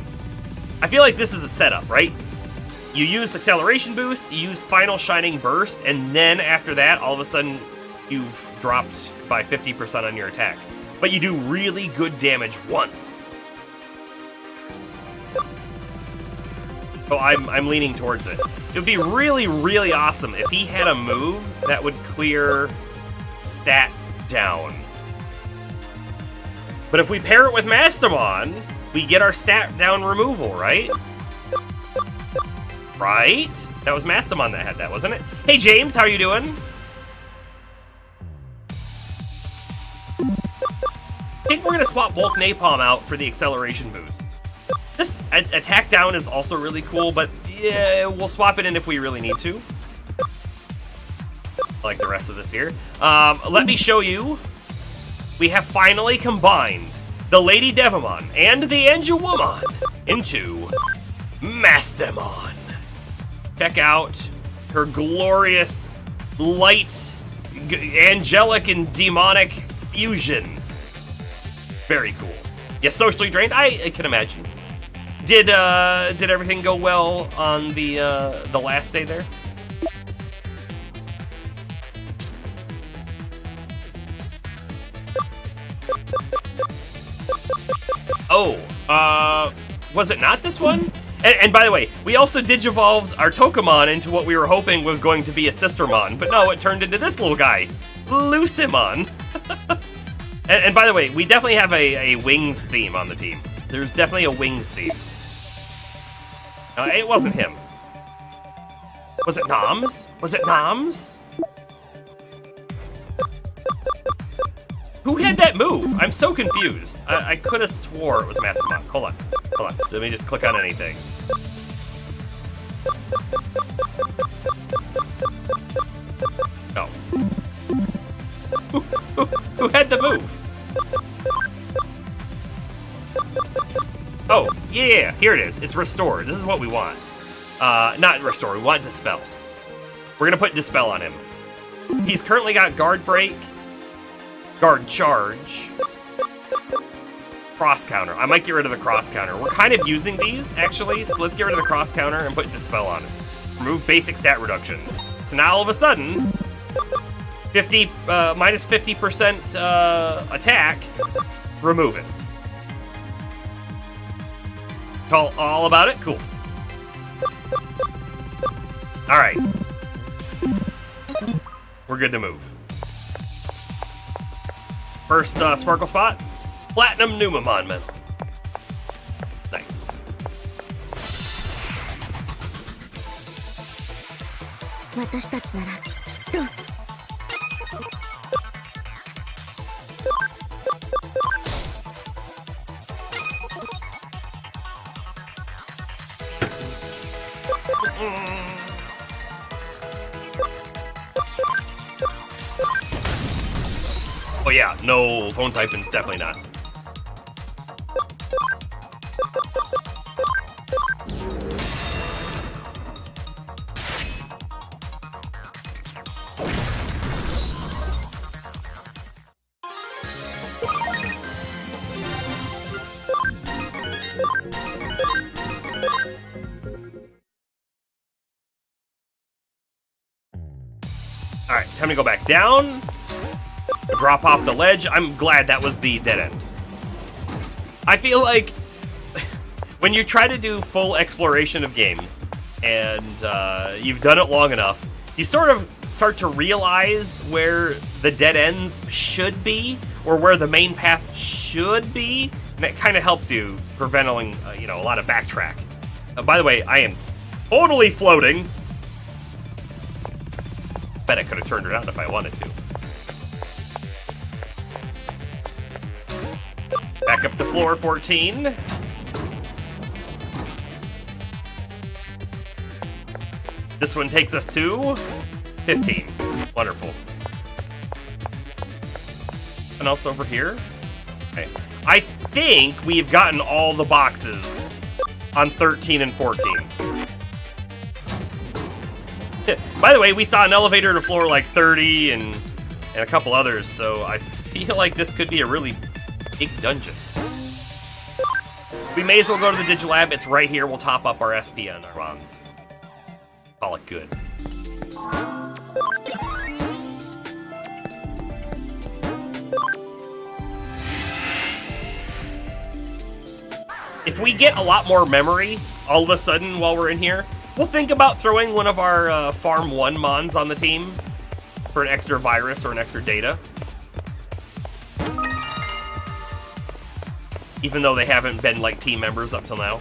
I feel like this is a setup, right? You use acceleration boost, you use final shining burst, and then after that, all of a sudden, you've dropped by 50% on your attack. But you do really good damage once. So I'm leaning towards it. It would be really, really awesome if he had a move that would clear stat down. But if we pair it with Mastamon, we get our stat down removal, right? Right? That was Mastamon that had that, wasn't it? Hey James, how are you doing? I think we're gonna swap Bulk Napalm out for the acceleration boost. This attack down is also really cool, but yeah, we'll swap it in if we really need to. Like the rest of this here. Let me show you. We have finally combined the Lady Devimon and the Angewomon into Mastemon. Check out her glorious, light, angelic, and demonic fusion. Very cool. Yeah, socially drained. I can imagine. Did everything go well on the last day there? Oh, was it not this one? And by the way, we also digivolved our Tokamon into what we were hoping was going to be a Sistermon, but no, it turned into this little guy, Lucimon. and by the way, we definitely have a Wings theme on the team. There's definitely a Wings theme. It wasn't him. Was it Noms? Was it Noms? Who had that move? I'm so confused. I could have swore it was Mastemon. Hold on. Let me just click on anything. No. Who had the move? Oh, yeah, here it is. It's Restore. This is what we want. Not Restore, we want Dispel. We're gonna put Dispel on him. He's currently got Guard Break, Guard Charge, Cross Counter. I might get rid of the Cross Counter. We're kind of using these, actually, so let's get rid of the Cross Counter and put Dispel on him. Remove basic stat reduction. So now all of a sudden, minus 50% attack, remove it. All about it? Cool. Alright. We're good to move. First Sparkle Spot, Platinum Numamon Medal. Nice. Oh yeah, no, phone typing's definitely not. Alright, time to go back down. Drop off the ledge. I'm glad that was the dead end. I feel like when you try to do full exploration of games and you've done it long enough, you sort of start to realize where the dead ends should be or where the main path should be, and it kind of helps you preventing a lot of backtrack. By the way, I am totally floating. Bet I could have turned it on if I wanted to. Back up to floor 14. This one takes us to 15. Wonderful. And also over here. Okay. I think we've gotten all the boxes on 13 and 14. By the way, we saw an elevator to floor like 30 and a couple others, so I feel like this could be a really big dungeon. We may as well go to the Digilab. It's right here. We'll top up our SP on our bonds. Call it good. If we get a lot more memory all of a sudden while we're in here, we'll think about throwing one of our Farm 1 Mons on the team for an extra virus or an extra data. Even though they haven't been, like, team members up till now.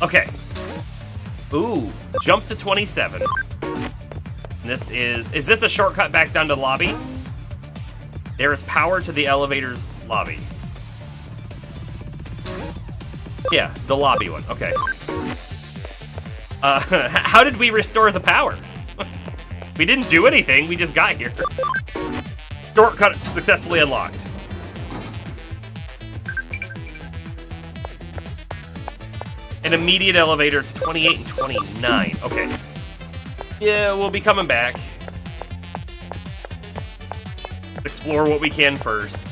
Okay. Ooh, jump to 27. And this is this a shortcut back down to the lobby? There is power to the elevator's lobby. Yeah, the lobby one. Okay. How did we restore the power? We didn't do anything. We just got here. Shortcut successfully unlocked. An immediate elevator to 28 and 29. Okay. Yeah, we'll be coming back. Explore what we can first.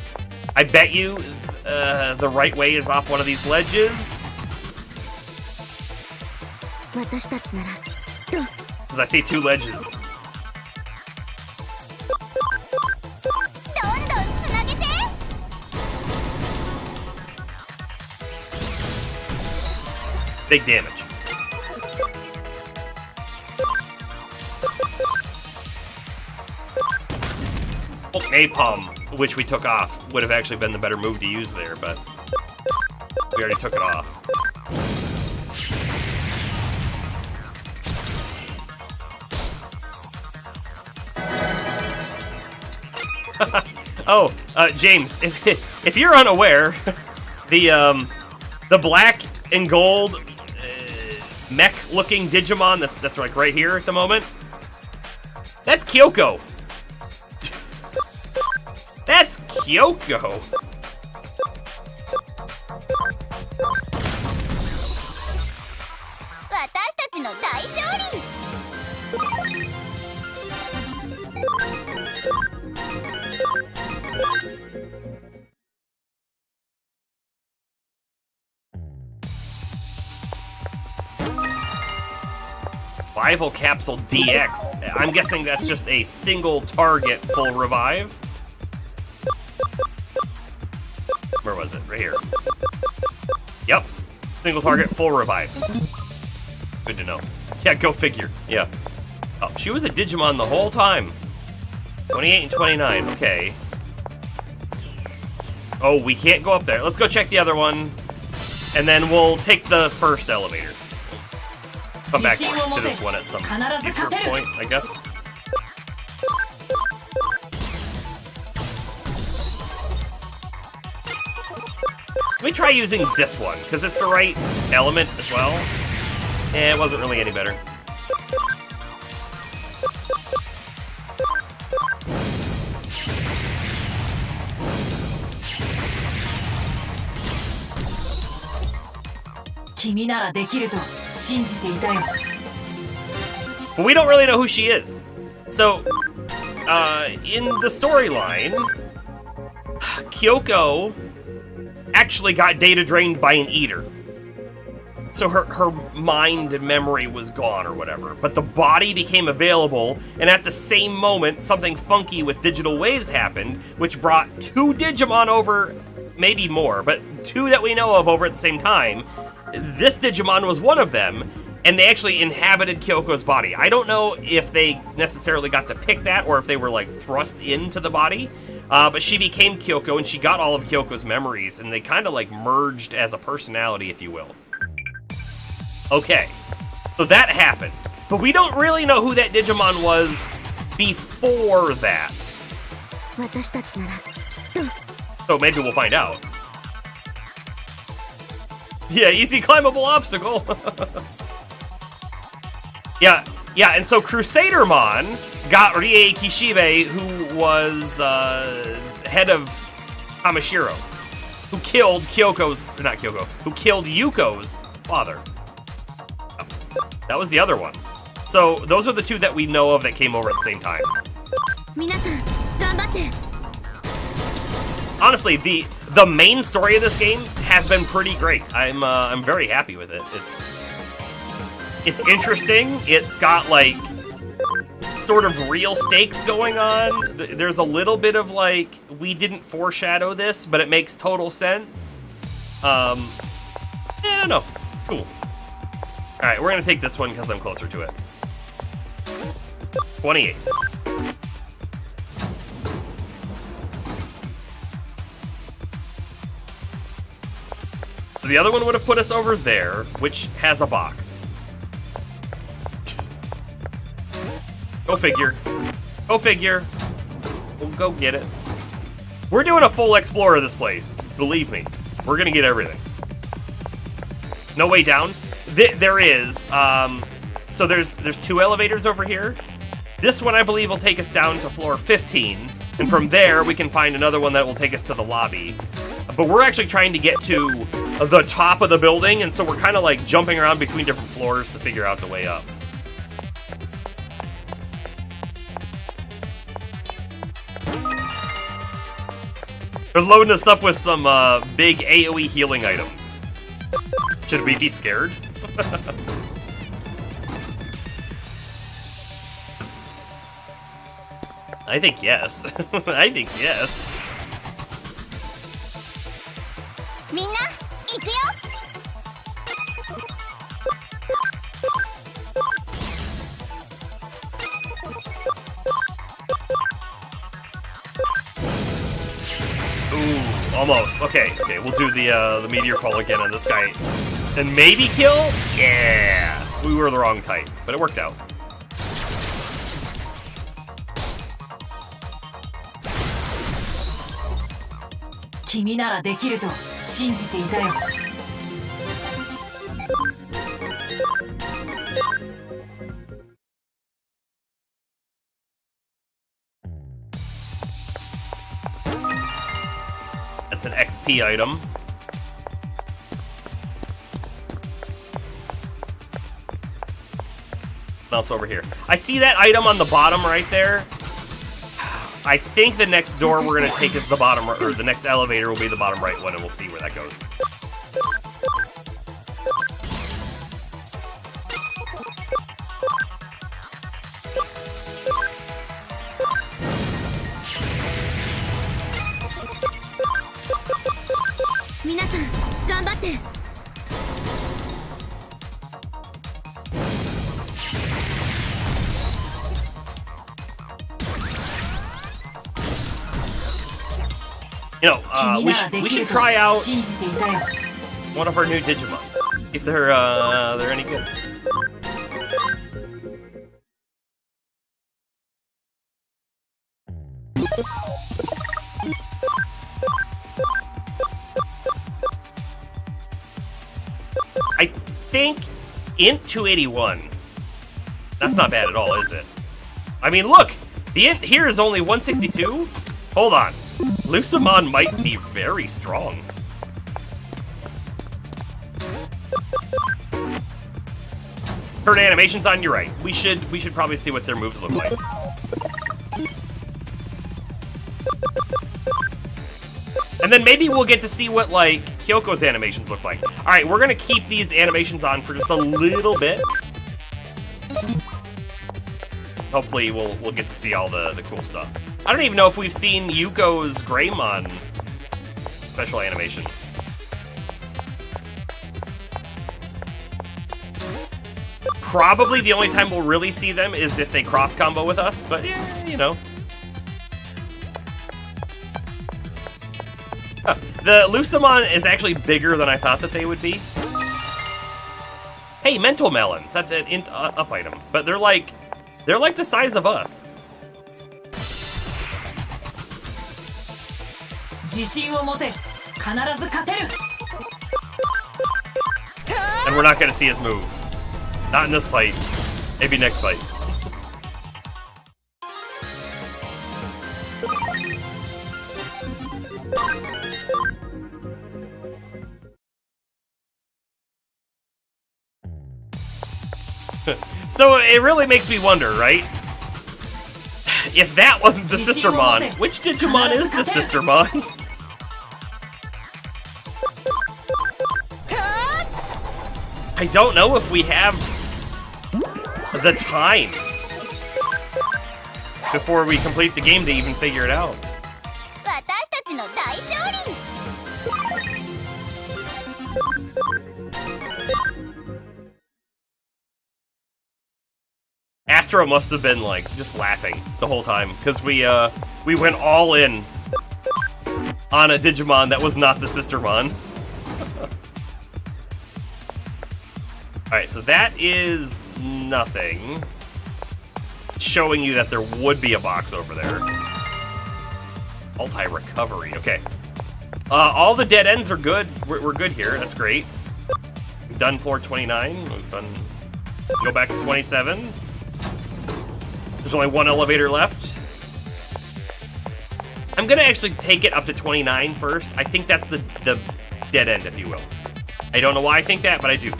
I bet you the right way is off one of these ledges. 私たちならきっと Because I see 2 ledges. どんどんつなげて Big damage. Oh, napalm, which we took off, would have actually been the better move to use there, but we already took it off. Oh, James, if you're unaware, the black and gold mech-looking Digimon that's like right here at the moment, that's Kyoko. That's Kyoko. Revival Capsule DX. I'm guessing that's just a single target full revive. Where was it? Right here. Yep. Single target full revive. Good to know. Yeah, go figure. Yeah. Oh, she was a Digimon the whole time. 28 and 29. Okay. Oh, we can't go up there. Let's go check the other one. And then we'll take the first elevator. Come back to this one at some future point, I guess. Let me try using this one, because it's the right element as well. It wasn't really any better. But we don't really know who she is. So, in the storyline, Kyoko actually got data drained by an eater. So her mind and memory was gone or whatever. But the body became available, and at the same moment, something funky with digital waves happened, which brought 2 Digimon over, maybe more, but 2 that we know of over at the same time. This Digimon was one of them, and they actually inhabited Kyoko's body. I don't know if they necessarily got to pick that or if they were like thrust into the body, but she became Kyoko and she got all of Kyoko's memories, and they kind of like merged as a personality, if you will. Okay, so that happened, but we don't really know who that Digimon was before that. 私たちならきっと So maybe we'll find out. Yeah, easy climbable obstacle. Yeah, and so Crusadermon got Rie Kishibe, who was head of Hamashiro, who killed who killed Yuko's father. That was the other one. So those are the 2 that we know of that came over at the same time. 皆さん頑張って Honestly, the main story of this game has been pretty great. I'm very happy with it. It's interesting. It's got like sort of real stakes going on. There's a little bit of like, we didn't foreshadow this, but it makes total sense. I don't know. It's cool. All right, we're gonna take this one because I'm closer to it. 28. The other one would have put us over there, which has a box. Go figure. Go figure. We'll go get it. We're doing a full explore of this place. Believe me. We're gonna get everything. No way down? There is. So there's 2 elevators over here. This one, I believe, will take us down to floor 15. And from there, we can find another one that will take us to the lobby. But we're actually trying to get to the top of the building, and so we're kind of like jumping around between different floors to figure out the way up. They're loading us up with some big AoE healing items. Should we be scared? I think yes. I think yes. みんな行くよ Ooh, almost. Okay, we'll do the meteor fall again on this guy. And maybe kill? Yeah! We were the wrong type, but it worked out. Kimi ならできると信じていたよ。That's an XP item. What else over here? I see that item on the bottom right there. I think the next door we're gonna take is the bottom, or the next elevator will be the bottom right one, and we'll see where that goes. You know, we should try out one of our new Digimon, if they're any good. I think int 281. That's not bad at all, is it? I mean, look, the int here is only 162. Hold on. Lucamon might be very strong. Heard animations on, you're right. We should probably see what their moves look like. And then maybe we'll get to see what, like, Kyoko's animations look like. Alright, we're gonna keep these animations on for just a little bit. Hopefully we'll get to see all the cool stuff. I don't even know if we've seen Yuko's Greymon special animation. Probably the only time we'll really see them is if they cross combo with us, but yeah, you know. Huh. The Lucamon is actually bigger than I thought that they would be. Hey, mental melons. That's an int up item, but they're like the size of us. And we're not gonna see his move. Not in this fight. Maybe next fight. So it really makes me wonder, right? If that wasn't the Sistermon, which Digimon is the Sistermon? I don't know if we have the time before we complete the game to even figure it out. Astro must have been like just laughing the whole time because we went all in on a Digimon that was not the Sistermon. Alright, so that is nothing. Showing you that there would be a box over there. Multi-recovery, okay. All the dead ends are good. We're good here, that's great. We've done floor 29. We've done... Go back to 27. There's only one elevator left. I'm gonna actually take it up to 29 first. I think that's the dead end, if you will. I don't know why I think that, but I do.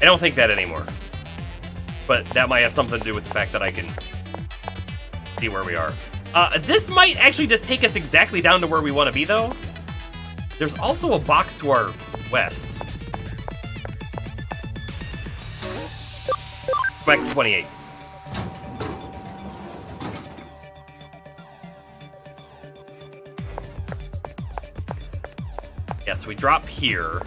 I don't think that anymore. But that might have something to do with the fact that I can see where we are. This might actually just take us exactly down to where we want to be, though. There's also a box to our west. Back to 28. Yeah, so we drop here.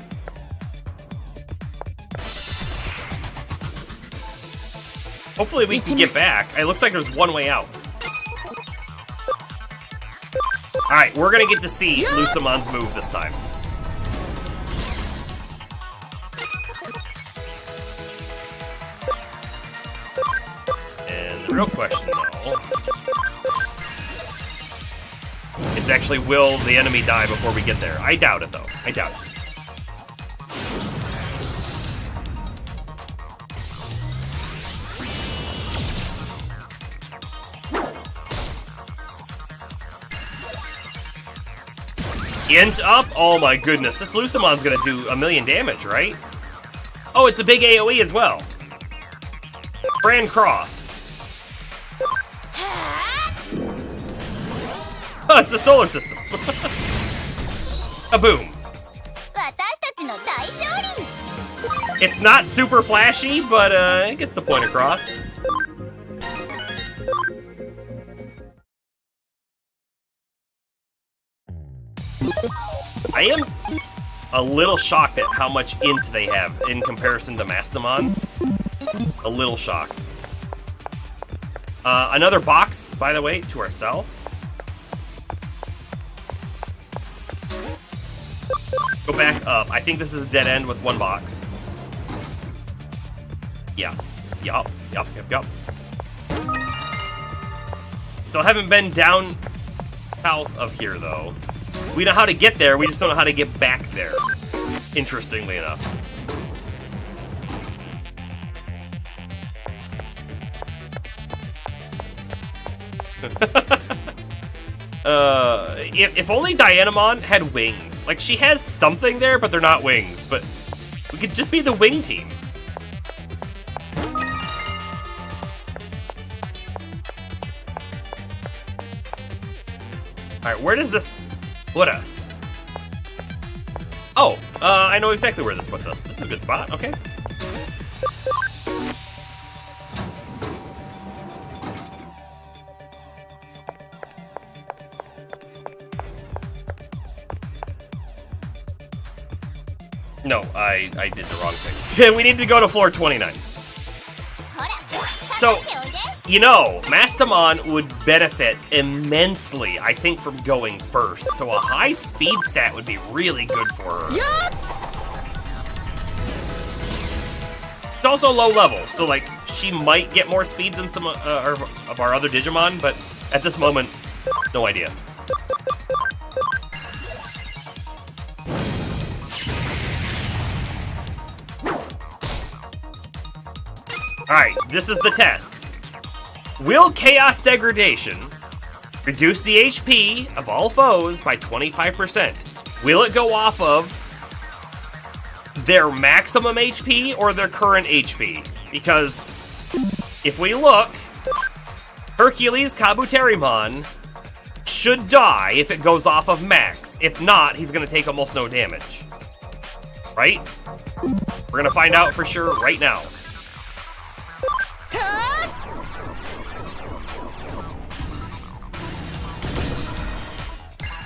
Hopefully we can get back. It looks like there's one way out. Alright, we're gonna get to see Lucimon's move this time. And the real question, though, is actually, will the enemy die before we get there? I doubt it, though. I doubt it. Int up? Oh my goodness. This Lucimon's gonna do a million damage, right? Oh, it's a big AoE as well. Fran Cross. Oh, it's the solar system. A boom. It's not super flashy, but it gets the point across. I am a little shocked at how much int they have in comparison to Mastamon. A little shocked. Another box, by the way, to our south. Go back up. I think this is a dead end with one box. Yes. Yup. Still haven't been down south of here, though. We know how to get there, we just don't know how to get back there. Interestingly enough. If only Dianamon had wings. Like, she has something there, but they're not wings. But we could just be the wing team. Alright, where does this put us? Oh, I know exactly where this puts us. This is a good spot, okay. No, I did the wrong thing. We need to go to floor 29. So, you know, Mastamon would benefit immensely, I think, from going first. So a high speed stat would be really good for her. It's also low level, so like she might get more speed than some of our other Digimon, but at this moment, no idea. Alright, this is the test. Will Chaos Degradation reduce the HP of all foes by 25%? Will it go off of their maximum HP or their current HP? Because if we look, Hercules Kabuterimon should die if it goes off of max. If not, he's going to take almost no damage. Right? We're going to find out for sure right now.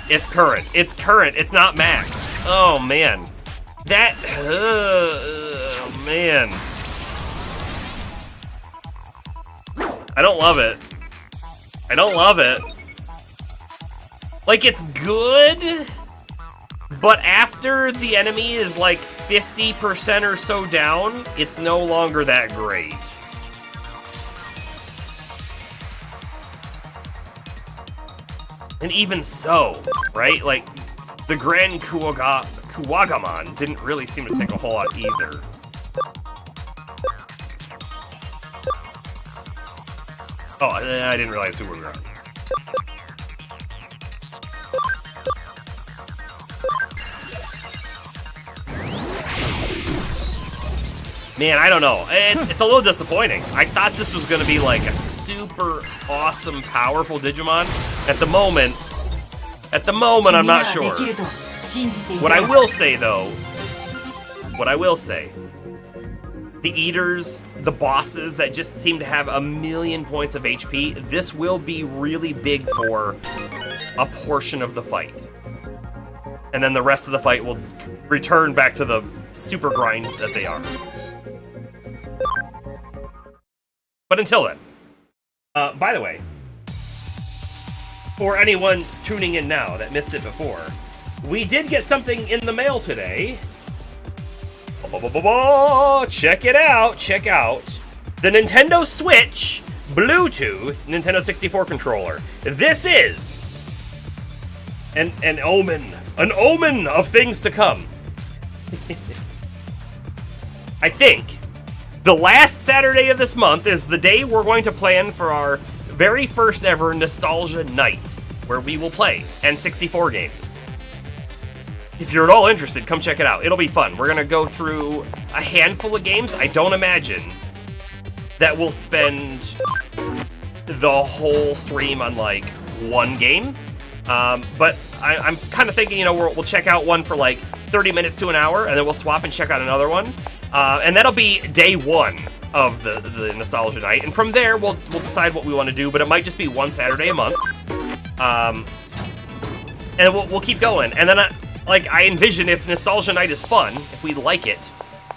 It's current. It's current. It's not max. Oh, man. That... oh, man. I don't love it. I don't love it. Like, it's good, but after the enemy is like 50% or so down, it's no longer that great. And even so, right? Like, the Grand Kuwagamon didn't really seem to take a whole lot either. Oh, I didn't realize who we were on. Man, I don't know. It's a little disappointing. I thought this was going to be like a super awesome, powerful Digimon. At the moment, I'm not sure. What I will say, though, the Eaters, the bosses that just seem to have a million points of HP, this will be really big for a portion of the fight. And then the rest of the fight will return back to the super grind that they are. But until then, by the way, for anyone tuning in now that missed it before, we did get something in the mail today. Check it out, check out the Nintendo Switch Bluetooth Nintendo 64 controller. This is an omen of things to come. I think the last Saturday of this month is the day we're going to plan for our very first ever Nostalgia Night, where we will play N64 games. If you're at all interested, come check it out. It'll be fun. We're going to go through a handful of games. I don't imagine that we'll spend the whole stream on, like, one game. But I'm kind of thinking, you know, we'll check out one for, like, 30 minutes to an hour, and then we'll swap and check out another one. And that'll be day one of the Nostalgia Night. And from there, we'll decide what we want to do, but it might just be one Saturday a month. And we'll keep going. And then I envision if Nostalgia Night is fun, if we like it,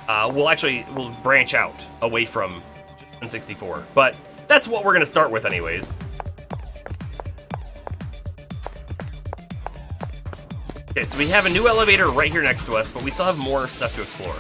we'll branch out away from N64. But that's what we're gonna start with anyways. Okay, so we have a new elevator right here next to us, but we still have more stuff to explore.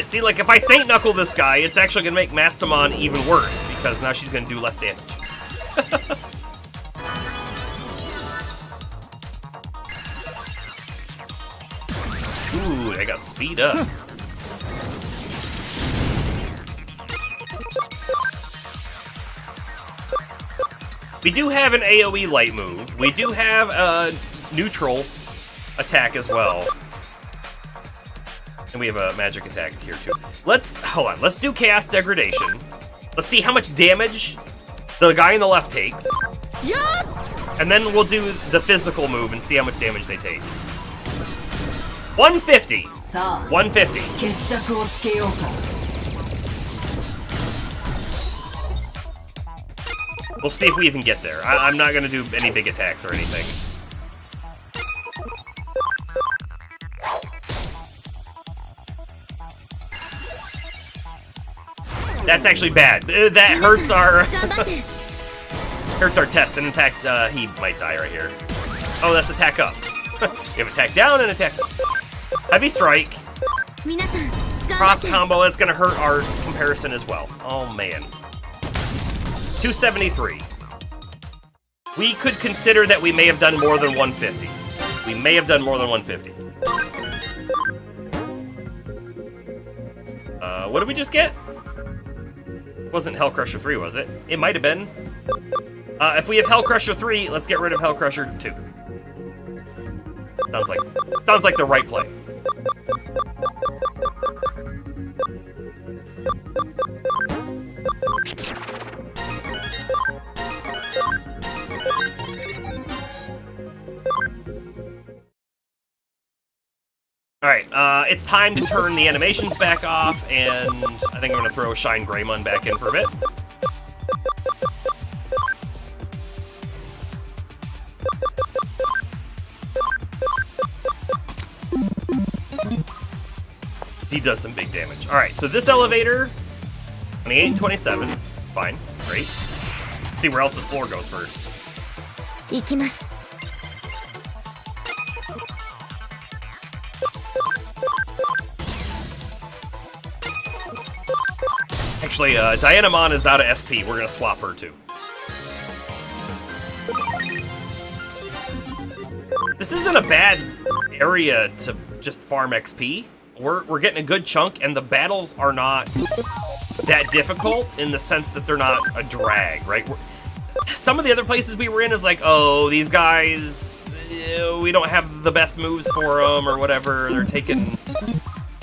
See, like, if I Saint Knuckle this guy, it's actually gonna make Mastamon even worse, because now she's gonna do less damage. Ooh, I got speed up. We do have an AoE light move. We do have a neutral attack as well. And we have a magic attack here too. Hold on, let's do Chaos Degradation. Let's see how much damage the guy on the left takes. And then we'll do the physical move and see how much damage they take. 150. 150. We'll see if we even get there. I'm not gonna do any big attacks or anything. That's actually bad. That hurts our hurts our test, and in fact, he might die right here. Oh, that's attack up. We have attack down and attack up. Heavy strike. Cross combo. That's gonna hurt our comparison as well. Oh man. 273. We could consider that we may have done more than 150. We may have done more than 150. What did we just get? It wasn't Hellcrusher 3, was it? It might have been. If we have Hellcrusher 3, let's get rid of Hellcrusher 2. Sounds like the right play. Alright, it's time to turn the animations back off, and I think I'm going to throw Shine Greymon back in for a bit. He does some big damage. Alright, so this elevator, 28 and 27. Fine. Great. Let's see where else this floor goes first. 行きます。 Actually, Dianamon is out of SP. We're gonna swap her too. This isn't a bad area to just farm XP. We're getting a good chunk, and the battles are not that difficult in the sense that they're not a drag, right? Some of the other places we were in is like, oh, these guys, we don't have the best moves for them or whatever. They're taking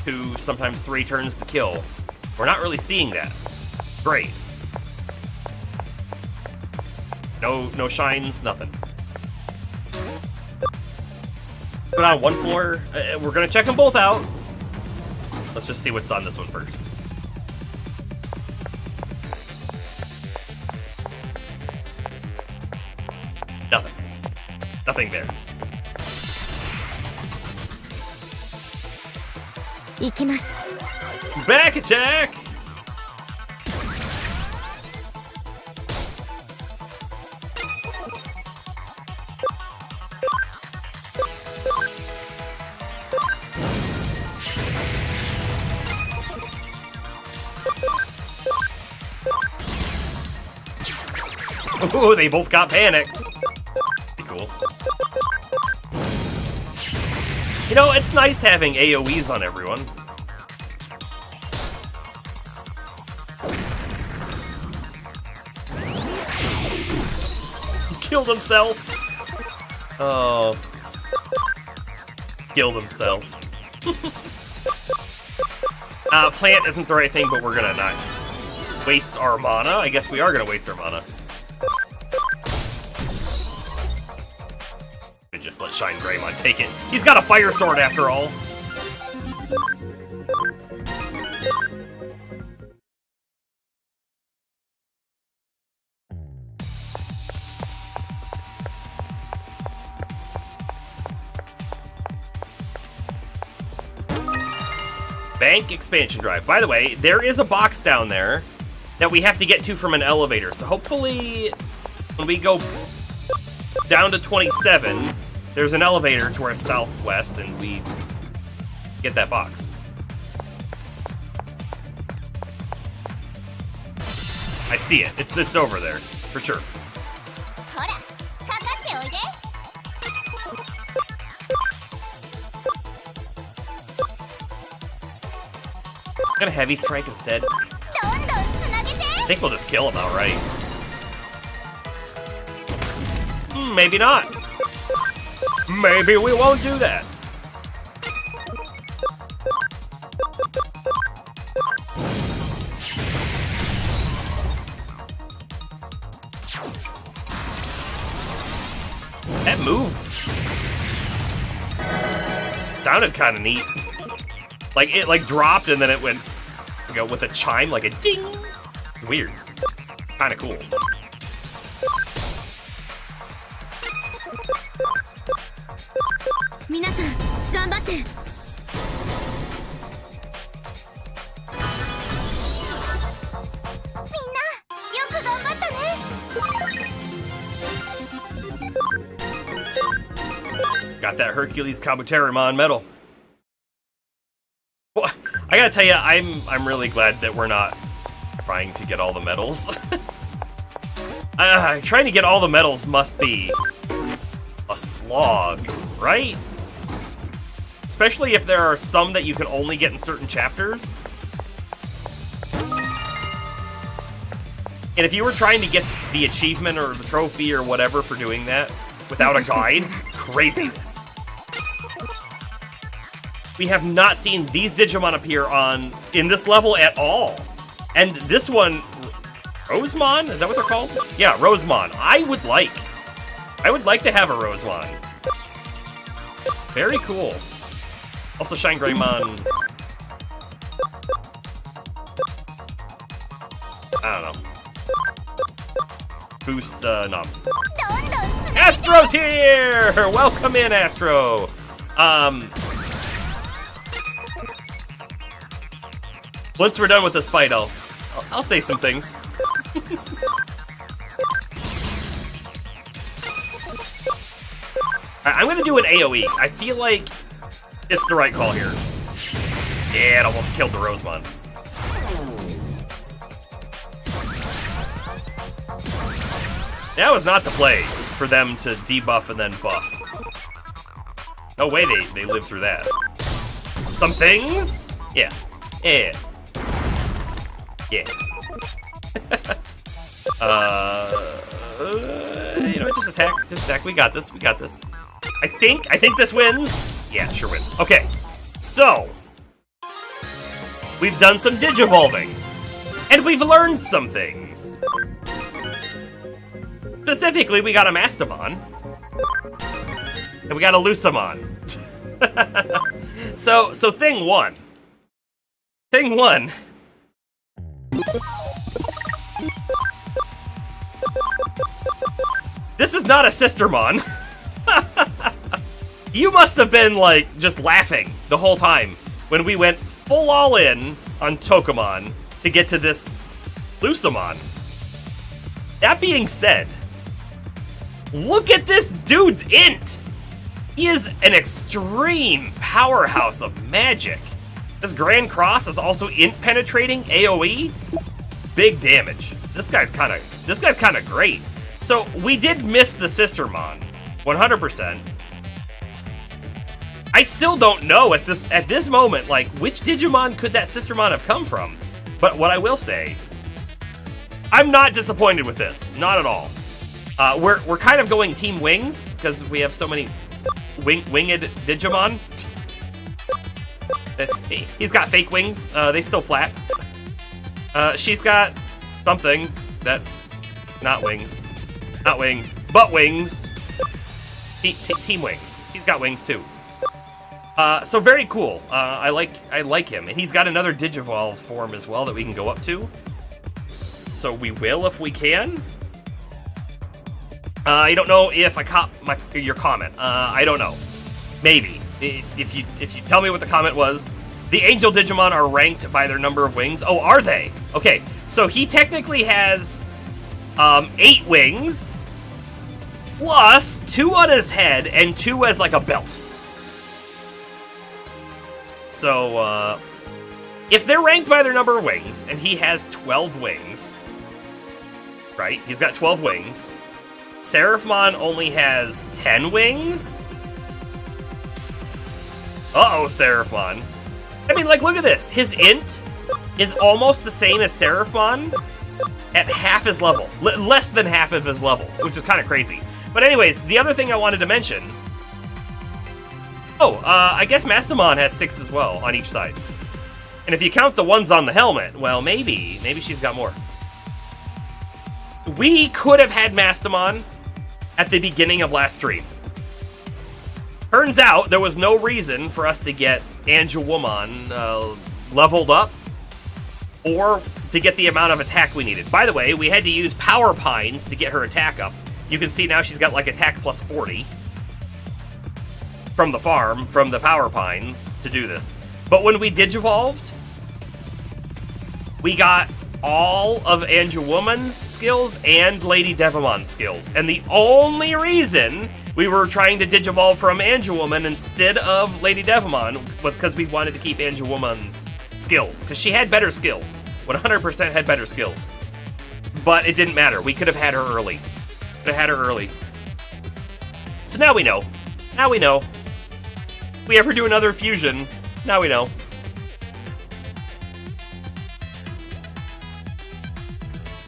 2, sometimes 3 turns to kill. We're not really seeing that. Great. No shines, nothing. Put on one floor. We're gonna check them both out. Let's just see what's on this one first. Nothing. Nothing there. 行きます。 Back attack! Ooh, they both got panicked. Pretty cool. You know, it's nice having AoEs on everyone. Killed himself. Oh. Killed himself. Plant isn't the right thing, but we're gonna not waste our mana. I guess we are gonna waste our mana. Just let Shine Greymon take it. He's got a fire sword after all. Bank expansion drive. By the way, there is a box down there that we have to get to from an elevator. So hopefully when we go down to 27, there's an elevator to our southwest and we get that box. I see it. It's over there, for sure. I'm gonna heavy strike instead. I think we'll just kill him outright. Maybe not. Maybe we won't do that. That move sounded kind of neat. Like it dropped and then it went, you know, with a chime, like a ding. Weird. Kind of cool. Got that Hercules Kabuterimon medal. Well, I gotta tell you, I'm really glad that we're not trying to get all the medals. Trying to get all the medals must be a slog, right? Especially if there are some that you can only get in certain chapters. And if you were trying to get the achievement or the trophy or whatever for doing that without a guide, craziness. We have not seen these Digimon appear in this level at all. And this one, Rosemon? Is that what they're called? Yeah, Rosemon. I would like to have a Rosemon. Very cool. Also, Shine Greymon. I don't know. Boost knobs. Astro's here! Welcome in, Astro. Once we're done with this fight, I'll say some things. I'm gonna do an AoE. I feel like it's the right call here. Yeah, it almost killed the Rosemon. That was not the play for them to debuff and then buff. No way they lived through that. Some things? Yeah. Yeah. Yeah. You know what, just attack. Just attack. We got this. We got this. I think this wins. Yeah, sure wins. Okay. So, we've done some digivolving. And we've learned some things. Specifically, we got a Mastamon. And we got a Lucamon. So thing one. Thing one. This is not a Sistermon. You must have been, like, just laughing the whole time when we went full all in on Tokamon to get to this Lucamon. That being said, look at this dude's int! He is an extreme powerhouse of magic. This Grand Cross is also int penetrating AoE. Big damage. This guy's kind of great. So we did miss the Sistermon, 100%. I still don't know at this moment, like, which Digimon could that Sistermon have come from? But what I will say, I'm not disappointed with this, not at all. We're kind of going Team Wings because we have so many winged Digimon. He's got fake wings. They still flap. She's got something that not wings, but wings. Team Wings. He's got wings too. So very cool. I like him, and he's got another Digivolve form as well that we can go up to. So we will if we can. I don't know if I caught your comment. I don't know. Maybe. If you tell me what the comment was. The Angel Digimon are ranked by their number of wings. Oh, are they? Okay, so he technically has 8 wings, plus 2 on his head and 2 as like a belt. So, if they're ranked by their number of wings, and he has 12 wings, right? He's got 12 wings. Seraphmon only has 10 wings? Uh-oh, Seraphmon. I mean, like, look at this. His int is almost the same as Seraphmon at half his level. Less than half of his level, which is kind of crazy. But anyways, the other thing I wanted to mention... Oh, I guess Mastamon has 6 as well on each side. And if you count the ones on the helmet, well, maybe she's got more. We could have had Mastamon at the beginning of last stream. Turns out there was no reason for us to get Angelwoman leveled up or to get the amount of attack we needed. By the way, we had to use Power Pines to get her attack up. You can see now she's got like attack plus 40 from the farm, from the Power Pines to do this. But when we Digivolved, we got all of Angelwoman's skills and Lady Devimon's skills. And the only reason we were trying to Digivolve from Angelwoman instead of Lady Devimon was because we wanted to keep Angelwoman's skills. Because she had better skills. 100% had better skills. But it didn't matter. We could have had her early. So now we know. Now we know. If we ever do another fusion, now we know.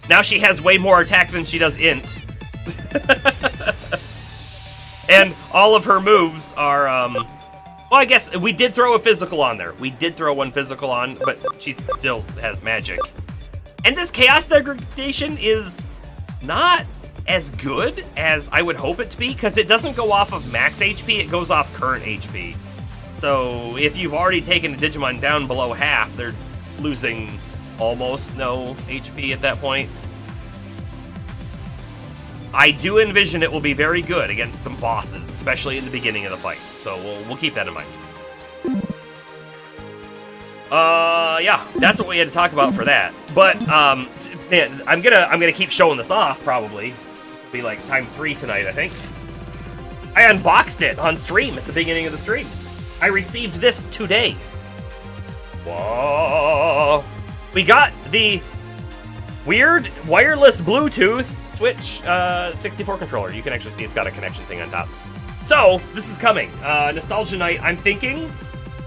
Now she has way more attack than she does int. And all of her moves are, well, I guess we did throw a physical on there. We did throw one physical on, but she still has magic. And this Chaos Degradation is not as good as I would hope it to be, because it doesn't go off of max HP, it goes off current HP. So if you've already taken a Digimon down below half, they're losing almost no HP at that point. I do envision it will be very good against some bosses, especially in the beginning of the fight. So we'll keep that in mind. Yeah, that's what we had to talk about for that. But Man, I'm gonna keep showing this off, probably. It'll be like time 3 tonight, I think. I unboxed it on stream at the beginning of the stream. I received this today. Whoa. We got the weird wireless Bluetooth Switch 64 controller. You can actually see it's got a connection thing on top. So, this is coming. Nostalgia Night, I'm thinking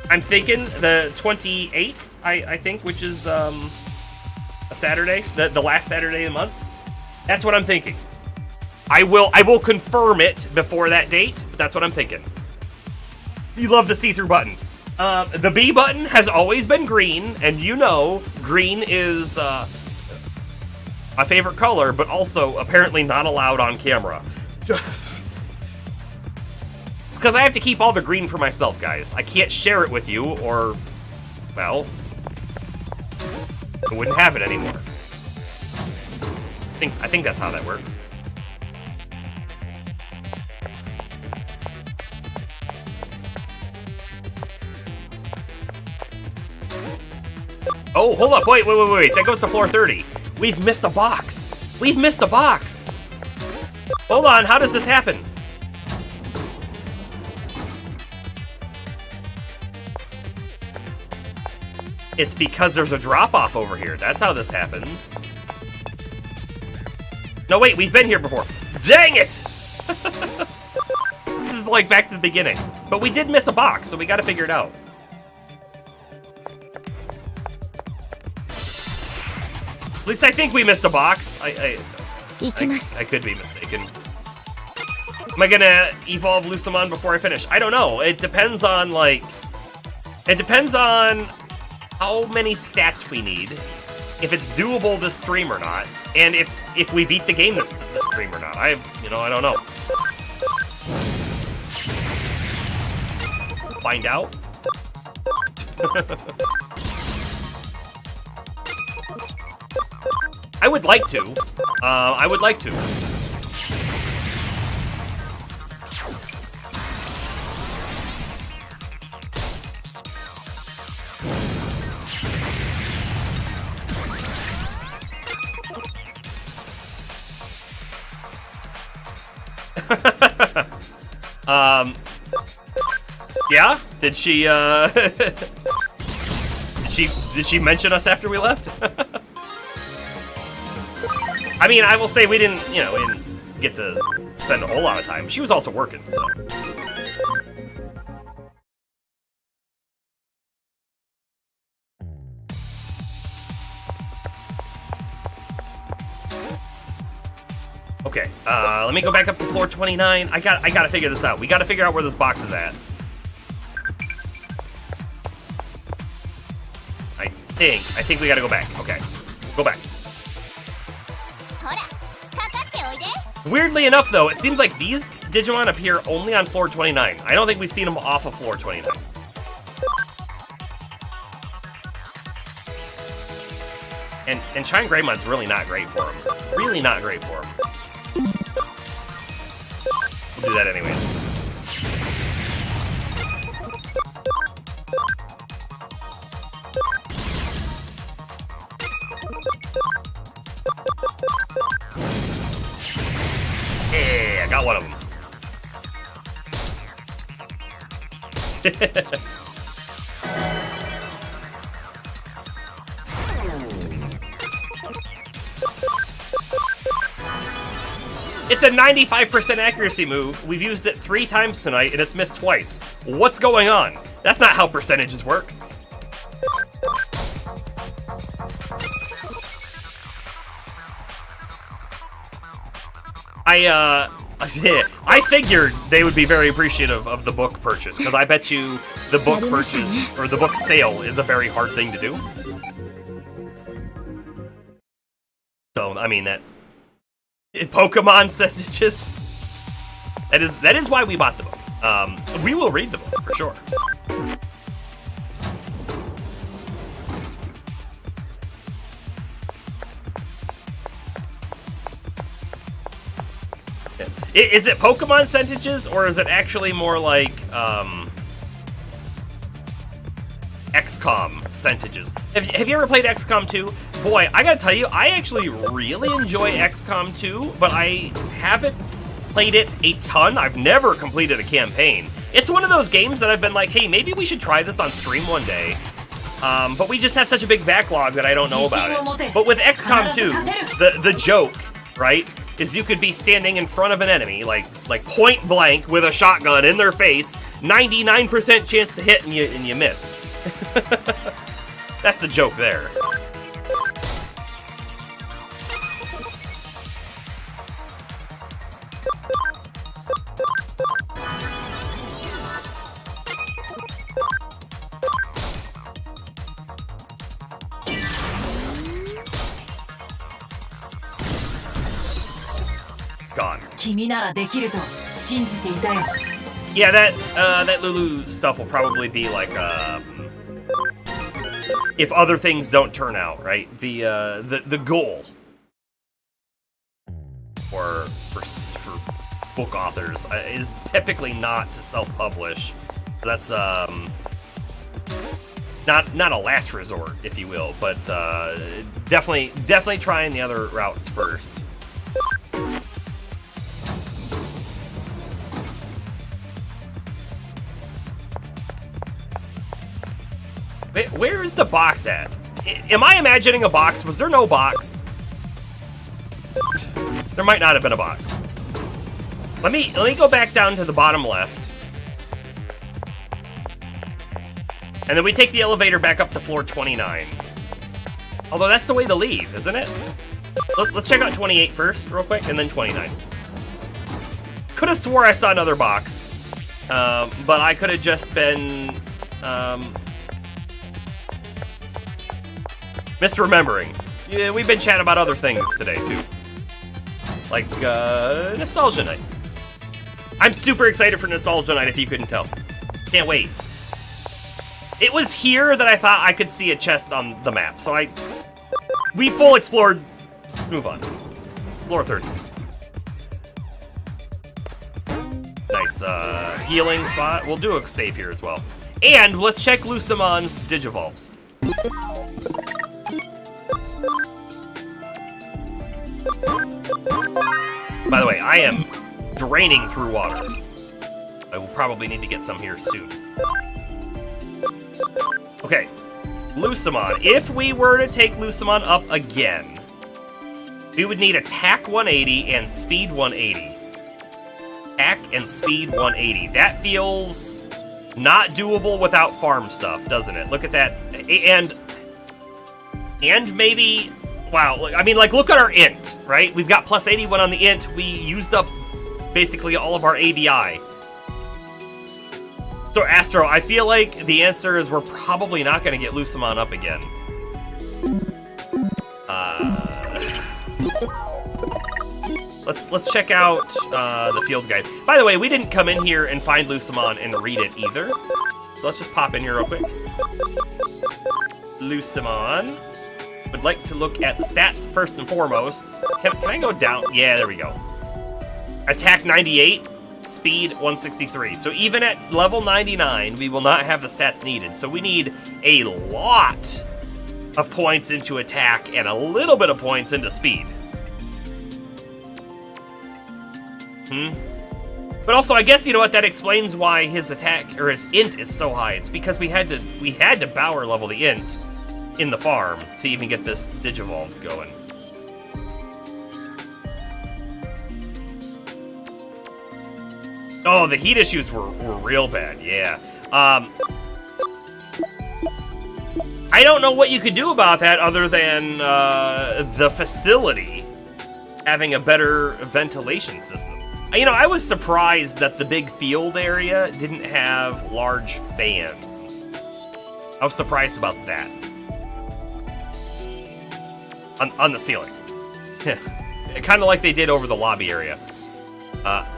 the 28th, I think, which is a Saturday, the last Saturday of the month. That's what I'm thinking. I will confirm it before that date, but that's what I'm thinking. You love the see-through button. The B button has always been green, and you know green is my favorite color, but also apparently not allowed on camera. It's because I have to keep all the green for myself, guys. I can't share it with you, or, well, I wouldn't have it anymore. I think that's how that works. Oh, hold up, wait. That goes to floor 30. We've missed a box. We've missed a box. Hold on, how does this happen? It's because there's a drop-off over here. That's how this happens. No, wait, we've been here before. Dang it! This is like back to the beginning. But we did miss a box, so we gotta figure it out. At least I think we missed a box. I could be mistaken. Am I gonna evolve Lucamon before I finish? I don't know. It depends on, like... It depends on how many stats we need, if it's doable this stream or not, and if we beat the game this stream or not. I don't know. Find out. I would like to. I would like to. Yeah? Did she, did she mention us after we left? I mean, I will say we didn't get to spend a whole lot of time. She was also working, so. Okay, let me go back up to floor 29. I gotta figure this out. We gotta figure out where this box is at. I think we gotta go back. Okay, go back. Weirdly enough, though, it seems like these Digimon appear only on floor 29. I don't think we've seen them off of floor 29. And Shine Greymon's really not great for him. Really not great for him. We'll do that anyways. Hey, I got one of them. It's a 95% accuracy move. We've used it 3 times tonight, and it's missed twice. What's going on? That's not how percentages work. I figured they would be very appreciative of the book purchase, because I bet you the book purchase, or the book sale, is a very hard thing to do. So, I mean, that... Pokemon percentages. That is why we bought the book. We will read the book, for sure. Is it Pokemon percentages, or is it actually more like XCOM percentages? Have you ever played XCOM 2? boy, I gotta tell you, I actually really enjoy XCOM 2, but I haven't played it a ton. I've never completed a campaign. It's one of those games that I've been like, hey, maybe we should try this on stream one day. But we just have such a big backlog that I don't know about it. But with XCOM 2, the joke, right, is you could be standing in front of an enemy, like point blank with a shotgun in their face, 99% chance to hit and you miss. That's the joke there. Gone. Yeah, that Lulu stuff will probably be like if other things don't turn out, right? The goal for book authors is typically not to self-publish. So that's not a last resort, if you will, but definitely trying the other routes first. Where is the box at? Am I imagining a box? Was there no box? There might not have been a box. Let me go back down to the bottom left. And then we take the elevator back up to floor 29. Although that's the way to leave, isn't it? Let's check out 28 first, real quick, and then 29. Could have swore I saw another box. But I could have just been... misremembering. Yeah, we've been chatting about other things today, too. Like, Nostalgia Night. I'm super excited for Nostalgia Night, if you couldn't tell. Can't wait. It was here that I thought I could see a chest on the map, so we full explored. Move on. Floor 30. Nice, healing spot. We'll do a save here as well. And let's check Lucimon's Digivolves. By the way, I am draining through water. I will probably need to get some here soon. Okay, Lucimon. If we were to take Lucimon up again, we would need attack 180 and speed 180. Attack and speed 180. That feels not doable without farm stuff, doesn't it? Look at that. And maybe... Wow, I mean, like, look at our int, right? We've got plus 81 on the int. We used up basically all of our ABI. So, Astro, I feel like the answer is we're probably not going to get Lucimon up again. Let's check out the field guide. By the way, we didn't come in here and find Lucimon and read it either. So let's just pop in here real quick. Lucimon. Would like to look at the stats first and foremost. Can I go down? Yeah, there we go. Attack 98, speed 163. So even at level 99, we will not have the stats needed. So we need a lot of points into attack and a little bit of points into speed. But also, I guess, you know what, that explains why his attack, or his int is so high. It's because we had to power level the int in the farm to even get this Digivolve going. Oh, the heat issues were real bad, yeah. I don't know what you could do about that other than the facility having a better ventilation system. You know, I was surprised that the big field area didn't have large fans. I was surprised about that. On the ceiling. Kind of like they did over the lobby area.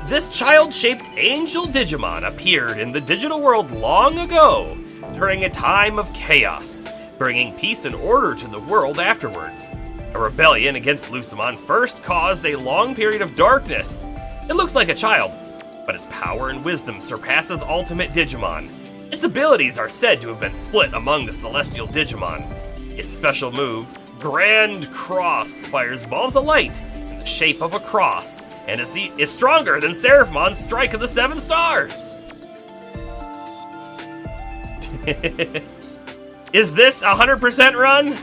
This child-shaped angel Digimon appeared in the digital world long ago, during a time of chaos, bringing peace and order to the world afterwards. A rebellion against Lucimon first caused a long period of darkness. It looks like a child, but its power and wisdom surpasses Ultimate Digimon. Its abilities are said to have been split among the Celestial Digimon. Its special move, Grand Cross fires balls of light in the shape of a cross and is stronger than Seraphimon's Strike of the 7 Stars. Is this a 100% run?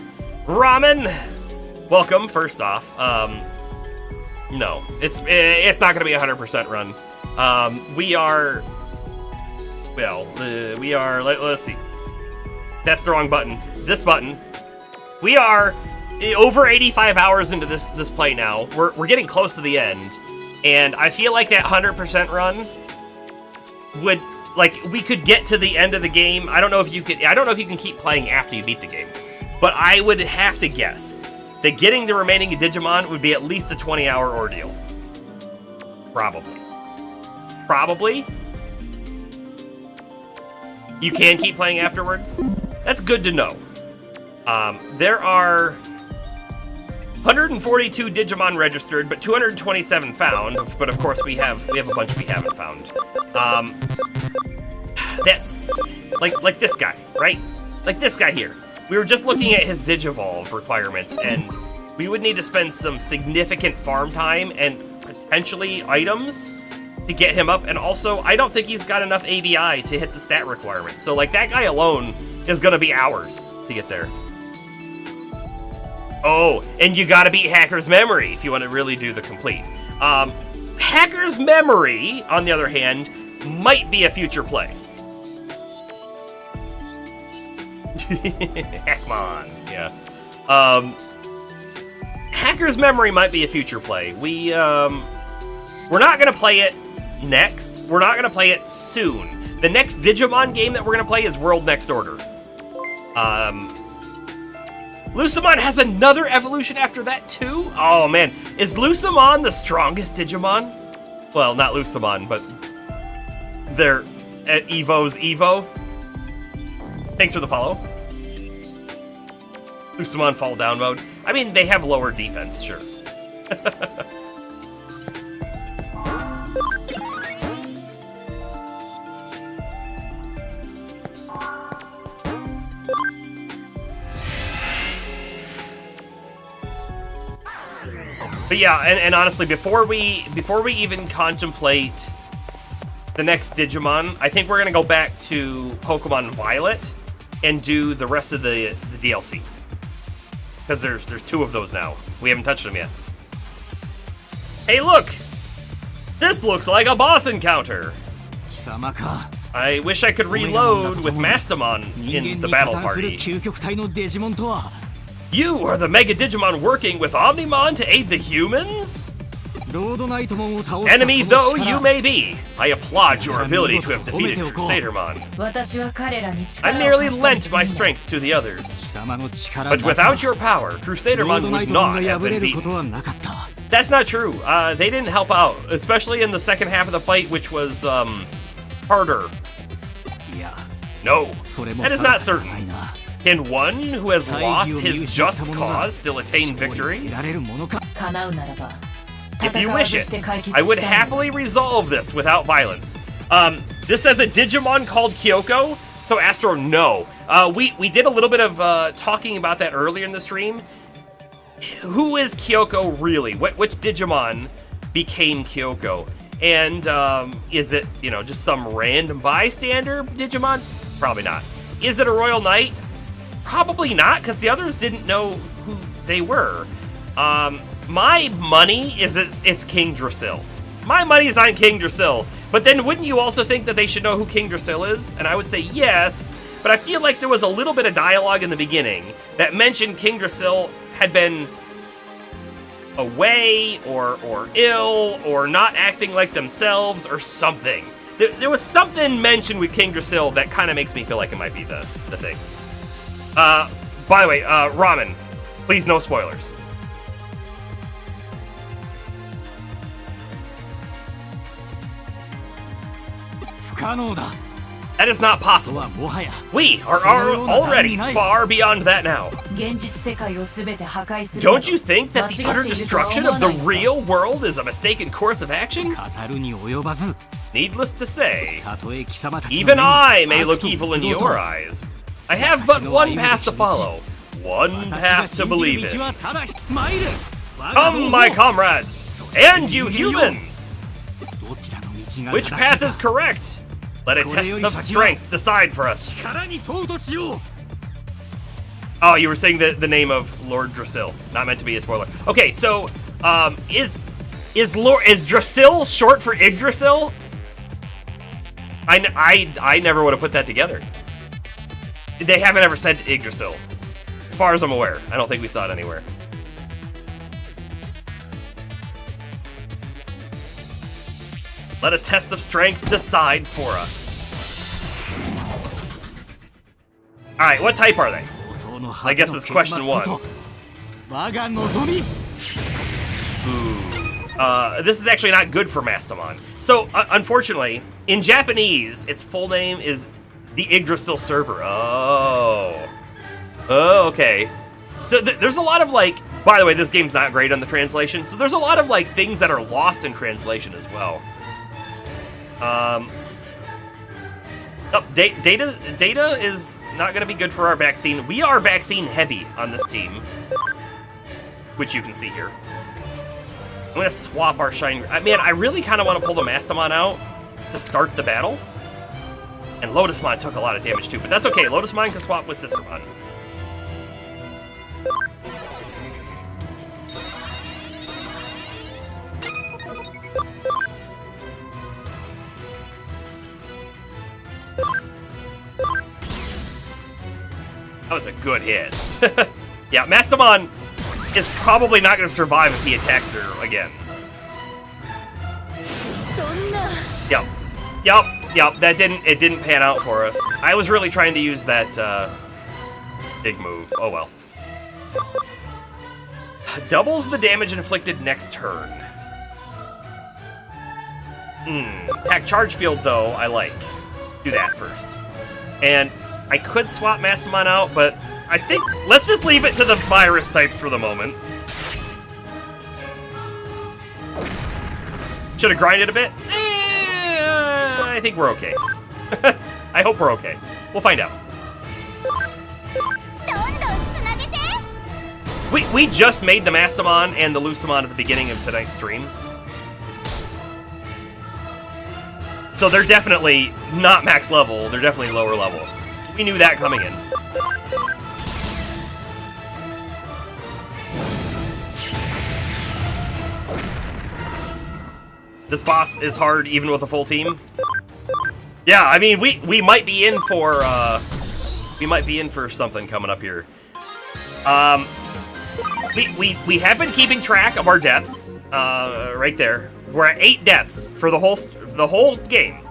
Ramen? Welcome, first off. No, it's not going to be a 100% run. We are, let's see. That's the wrong button. This button. We are over 85 hours into this play now. We're getting close to the end. And I feel like that 100% run would, like, we could get to the end of the game. I don't know if you can keep playing after you beat the game. But I would have to guess that getting the remaining Digimon would be at least a 20-hour ordeal. Probably. You can keep playing afterwards. That's good to know. There are 142 Digimon registered, but 227 found. But of course, we have a bunch we haven't found. That's like this guy, right? Like this guy here. We were just looking at his Digivolve requirements, and we would need to spend some significant farm time and potentially items to get him up. And also, I don't think he's got enough ABI to hit the stat requirements. So, like, that guy alone is going to be hours to get there. Oh, and you got to beat Hacker's Memory if you want to really do the complete. Hacker's Memory, on the other hand, might be a future play. Hackmon, yeah. Hacker's Memory might be a future play. We're not gonna play it next. We're not gonna play it soon. The next Digimon game that we're gonna play is World Next Order. Lucemon has another evolution after that too? Oh man, is Lucemon the strongest Digimon? Well, not Lucemon, but they're at Evo's Evo. Thanks for the follow. Lucemon fall down mode. I mean, they have lower defense, sure. But yeah, and honestly, before we even contemplate the next Digimon, I think we're gonna go back to Pokemon Violet and do the rest of the DLC. Because there's 2 of those now. We haven't touched them yet. Hey, look! This looks like a boss encounter! I wish I could reload with Mastamon in the battle party. You are the Mega Digimon working with Omnimon to aid the humans? Enemy though you may be, I applaud your ability to have defeated Crusadermon. I merely lent my strength to the others. But without your power, Crusadermon would not have been beaten. That's not true. They didn't help out, especially in the second half of the fight, which was harder. No, that is not certain. Can one who has lost his just cause still attain victory? If you wish it, I would happily resolve this without violence. This says a Digimon called Kyoko, so Astro, no. We did a little bit of talking about that earlier in the stream. Who is Kyoko really? Which Digimon became Kyoko? And is it, just some random bystander Digimon? Probably not. Is it a Royal Knight? Probably not, because the others didn't know who they were. My money is it's King Drasil. My money's on King Drasil. But then wouldn't you also think that they should know who King Drasil is? And I would say yes, but I feel like there was a little bit of dialogue in the beginning that mentioned King Drasil had been away or ill or not acting like themselves or something. There was something mentioned with King Drasil that kind of makes me feel like it might be the thing. By the way, Ramen, please no spoilers. That is not possible. We are already far beyond that now. Don't you think that the utter destruction of the real world is a mistaken course of action? Needless to say, even I may look evil in your eyes. I have but one path to follow, one path to believe in. Come, my comrades, and you humans! Which path is correct? Let a test of strength decide for us. Oh, you were saying the name of Lord Drasil. Not meant to be a spoiler. Okay, so is Drasil short for Yggdrasil? I never would have put that together. They haven't ever said Yggdrasil, as far as I'm aware. I don't think we saw it anywhere. Let a test of strength decide for us. All right, what type are they? I guess it's question 1. Ooh. This is actually not good for Mastamon. So, unfortunately, in Japanese, its full name is the Yggdrasil server. Oh. Oh, okay. So there's a lot of, like... By the way, this game's not great on the translation, so there's a lot of, like, things that are lost in translation as well. Data is not going to be good for our vaccine. We are vaccine heavy on this team, which you can see here. I'm going to swap our Shine... Man, I really kind of want to pull the Mastamon out to start the battle. And Lotusmon took a lot of damage too, but that's okay. Lotusmon can swap with Sistermon. That was a good hit. Yeah, Mastamon is probably not going to survive if he attacks her again. Yep, that didn't pan out for us. I was really trying to use that big move. Oh well. Doubles the damage inflicted next turn. Attack charge field though, I like. Do that first. And I could swap Mastamon out, but I think let's just leave it to the virus types for the moment. Should have grinded a bit. I think we're okay. I hope we're okay. We'll find out. We just made the Mastamon and the Lucamon at the beginning of tonight's stream. So they're definitely not max level, they're definitely lower level. We knew that coming in. This boss is hard even with a full team. Yeah, I mean we might be in for something coming up here. We have been keeping track of our deaths. Right there. We're at 8 deaths for the whole game.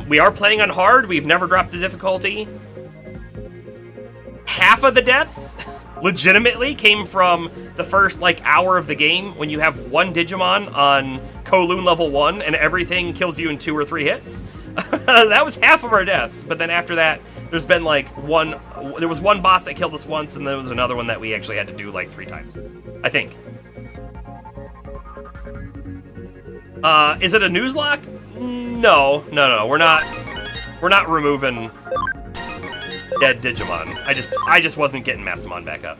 We are playing on hard. We've never dropped the difficulty. Half of the deaths legitimately came from the first hour of the game when you have 1 Digimon on Kowloon level 1 and everything kills you in 2 or 3 hits. That was half of our deaths, but then after that there's been there was one boss that killed us once and there was another one that we actually had to do 3 times, I think. Is it a news lock? No, we're not removing dead Digimon. I just wasn't getting Mastamon back up.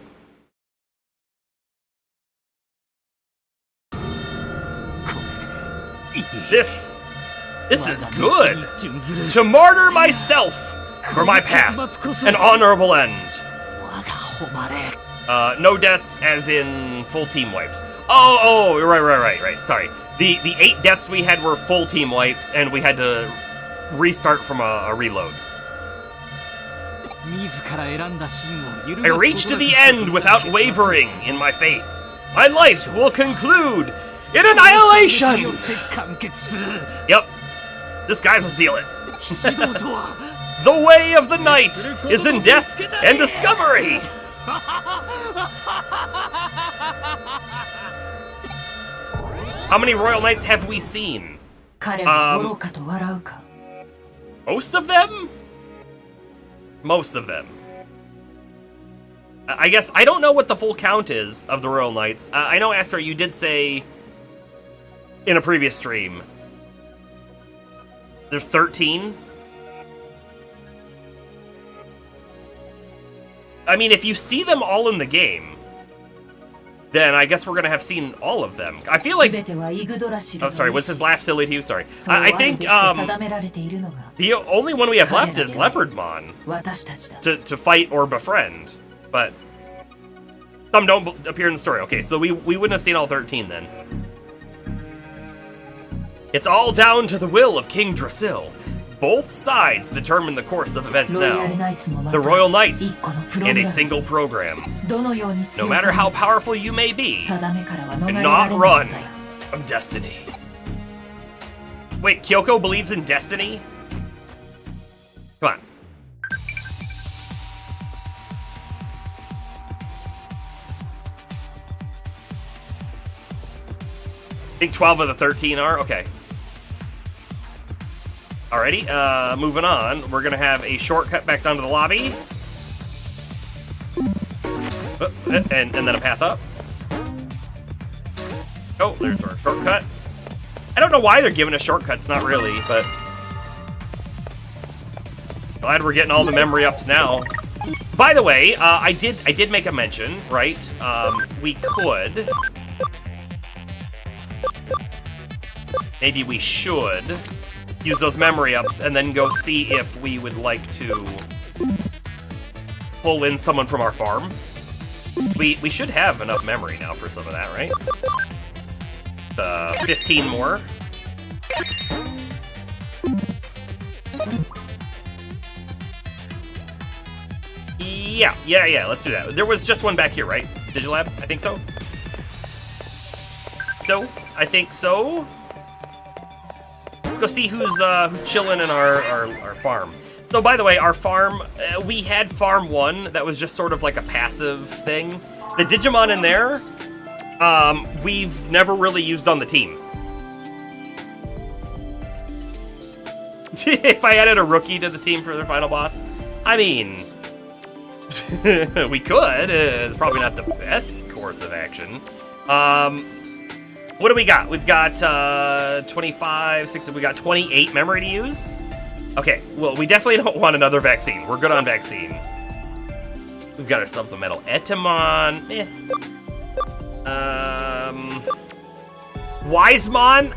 This is good. To martyr myself for my path, an honorable end. No deaths as in full team wipes. Oh, right. Sorry. The 8 deaths we had were full team wipes, and we had to restart from a reload. I reach to the end without wavering in my faith. My life will conclude in annihilation! Yep, this guy's a zealot. The way of the knight is in death and discovery! How many Royal Knights have we seen? Most of them? Most of them. I guess, I don't know what the full count is of the Royal Knights. I know, Astra, you did say in a previous stream there's 13. I mean, if you see them all in the game, then I guess we're gonna have seen all of them. I feel like... Oh, sorry, was his laugh silly to you? Sorry. I think, the only one we have left is Leopardmon to fight or befriend, but some don't appear in the story. Okay, so we wouldn't have seen all 13 then. It's all down to the will of King Drasil. Both sides determine the course of events now. The Royal Knights and a single program. No matter how powerful you may be, and not run from destiny. Wait, Kyoko believes in destiny? Come on. I think 12 of the 13 are? Okay. Alrighty, moving on. We're gonna have a shortcut back down to the lobby. And then a path up. Oh, there's our shortcut. I don't know why they're giving us shortcuts, not really, but... Glad we're getting all the memory ups now. By the way, I did make a mention, right? We could... Maybe we should use those memory ups and then go see if we would like to pull in someone from our farm. We should have enough memory now for some of that, right? 15 more. Yeah, let's do that. There was just one back here, right? Digilab? I think so. I think so. Let's go see who's chilling in our farm. So, by the way, our farm, we had Farm 1 that was just sort of like a passive thing. The Digimon in there, we've never really used on the team. If I added a rookie to the team for their final boss, I mean, we could. It's probably not the best course of action. What do we got? We've got 25, 60, we got 28 memory to use. Okay, well, we definitely don't want another vaccine. We're good on vaccine. We've got ourselves a Metal Etemon. Wisemon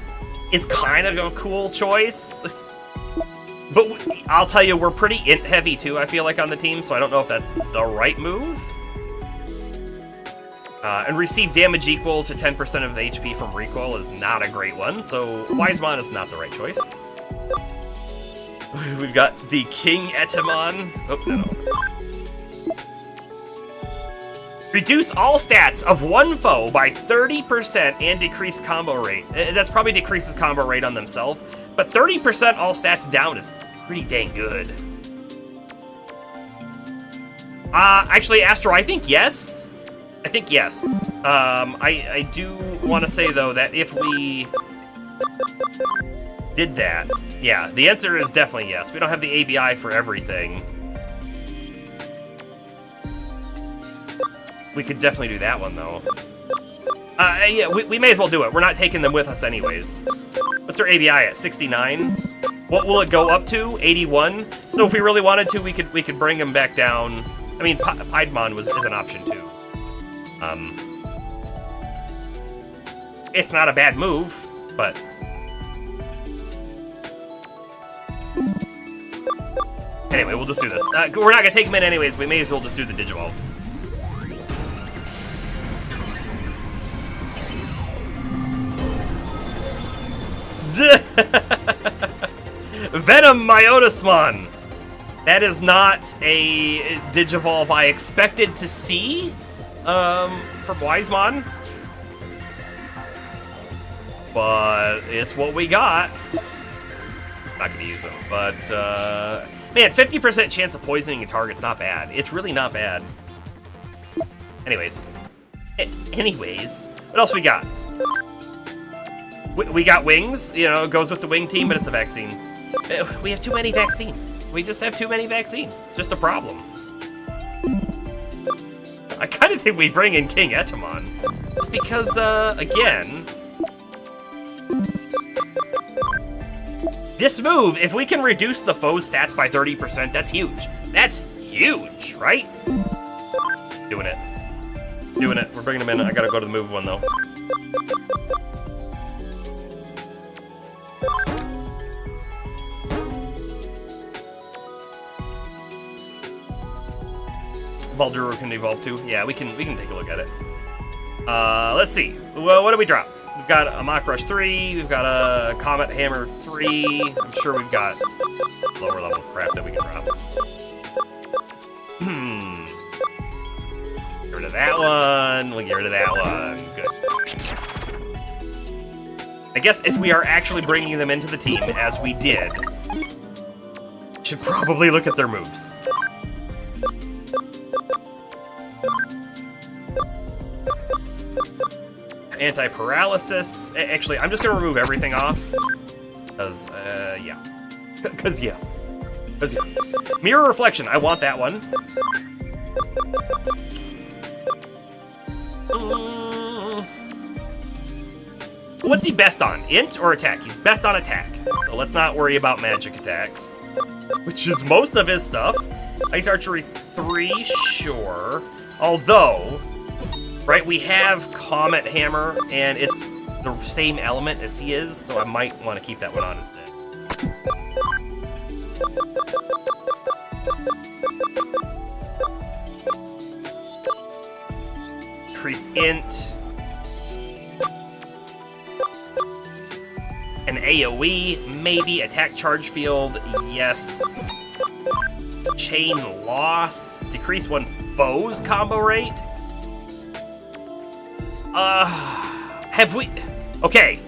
is kind of a cool choice. But I'll tell you, we're pretty int heavy too, I feel like, on the team, so I don't know if that's the right move. And receive damage equal to 10% of the HP from recoil is not a great one, so Wisemon is not the right choice. We've got the King Etemon. Oh, no. Reduce all stats of one foe by 30% and decrease combo rate. That's probably decreases combo rate on themselves, but 30% all stats down is pretty dang good. Actually, Astro, I think yes. I think yes. I do want to say, though, that if we did that, yeah, the answer is definitely yes. We don't have the ABI for everything. We could definitely do that one, though. Yeah, we may as well do it. We're not taking them with us anyways. What's our ABI at? 69? What will it go up to? 81? So if we really wanted to, we could bring them back down. I mean, Piedmon is an option, too. It's not a bad move, but... Anyway, we'll just do this. We're not gonna take them in anyways, we may as well just do the Digivolve. Venom Myotismon! That is not a Digivolve I expected to see from Wisemon. But it's what we got. Not gonna use them, but man, 50% chance of poisoning a target's not bad. It's really not bad. Anyways, what else we got? We got wings. You know, it goes with the wing team, but it's a vaccine. We have too many vaccine. We just have too many vaccine. It's just a problem. I kind of think we bring in King Etemon, just because, again. This move, if we can reduce the foe's stats by 30%, that's huge. That's huge, right? doing it. Doing it. We're bringing him in. I gotta go to the move one, though. Valduro can evolve too. Yeah, we can take a look at it. Let's see. Well, what do we drop? We've got a Mach Rush 3. We've got a Comet Hammer 3. I'm sure we've got lower level crap that we can drop. Get rid of that one. We'll get rid of that one. Good. I guess if we are actually bringing them into the team, as we did, should probably look at their moves. Anti-paralysis. Actually, I'm just gonna remove everything off. Because, yeah. Because, yeah. Mirror Reflection. I want that one. What's he best on? Int or attack? He's best on attack. So let's not worry about magic attacks. Which is most of his stuff. Ice Archery 3, sure. Although, right, we have Comet Hammer, and it's the same element as he is, so I might want to keep that one on instead. Increase Int. An AoE, maybe. Attack Charge Field, yes. Chain Loss. Decrease one foe's combo rate. Have we... Okay.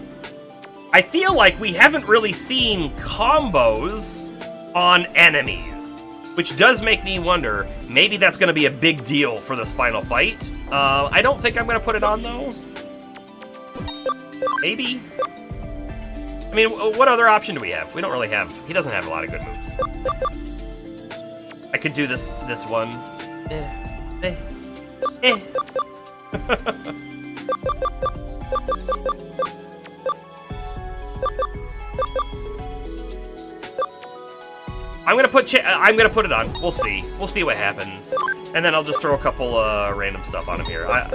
I feel like we haven't really seen combos on enemies, which does make me wonder, maybe that's going to be a big deal for this final fight. I don't think I'm going to put it on, though. Maybe. I mean, what other option do we have? We don't really have... He doesn't have a lot of good moves. I could do this one. I'm gonna put it on. We'll see. We'll see what happens, and then I'll just throw a couple random stuff on him here. I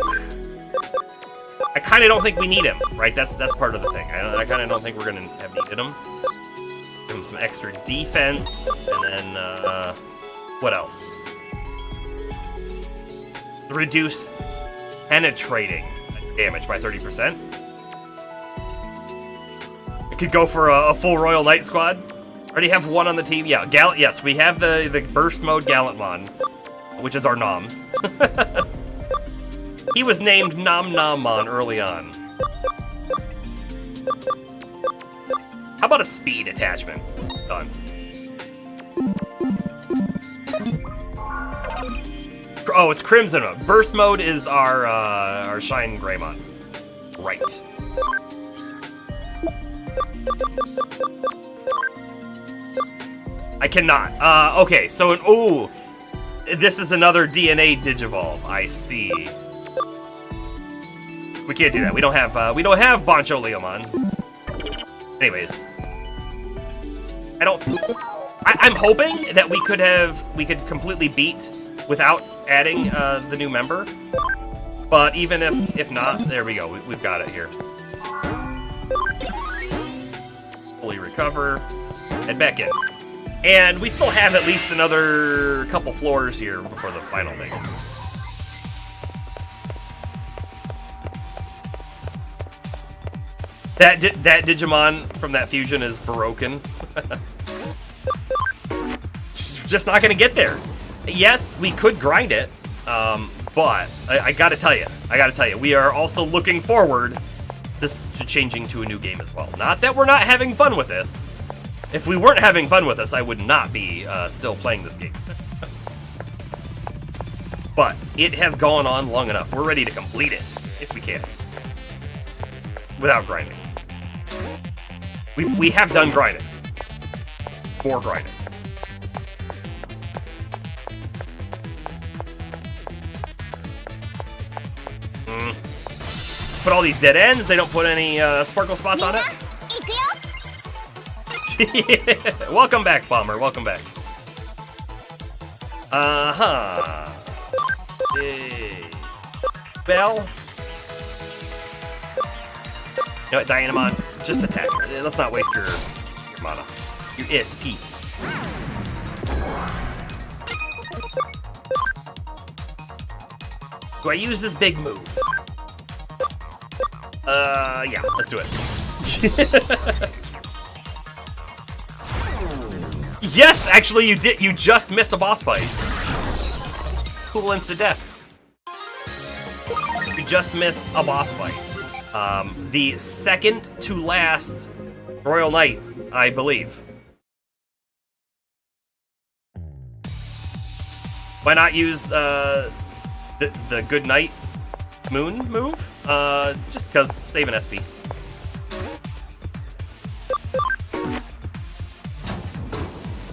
kind of don't think we need him, right? That's part of the thing. I kind of don't think we're gonna have needed him. Give him some extra defense, and then what else? Reduce penetrating damage by 30%. We could go for a full Royal Knight squad. Already have one on the team. Yeah, yes, we have the burst mode Gallantmon, which is our Noms. He was named Nom Nommon early on. How about a speed attachment? Done. Oh, it's Crimson mode. Burst mode is our Shine Greymon. Right. I cannot. Okay, so ooh, this is another DNA Digivolve. I see. We can't do that. We don't have Boncho Leomon. Anyways, I'm hoping that we could completely beat without adding the new member. But even if not, there we go. We've got it here. Fully recover. Head back in. And we still have at least another couple floors here before the final thing. That Digimon from that fusion is broken. Just not gonna get there. Yes, we could grind it, but I gotta tell you, we are also looking forward to changing to a new game as well. Not that we're not having fun with this. If we weren't having fun with this, I would not be still playing this game. But it has gone on long enough. We're ready to complete it, if we can. Without grinding. We have done grinding. More grinding. Put all these dead ends. They don't put any sparkle spots on it. Yeah. Welcome back, Bomber. Welcome back. Uh-huh. Yeah. Well... You know what, Dynamon? Just attack. Let's not waste your mana. Your SP. Do I use this big move? Yeah, let's do it. Yes, actually you did. You just missed a boss fight. Cool insta death. You just missed a boss fight. The second to last Royal Knight, I believe. Why not use the Good Night Moon move? Just because save an SP.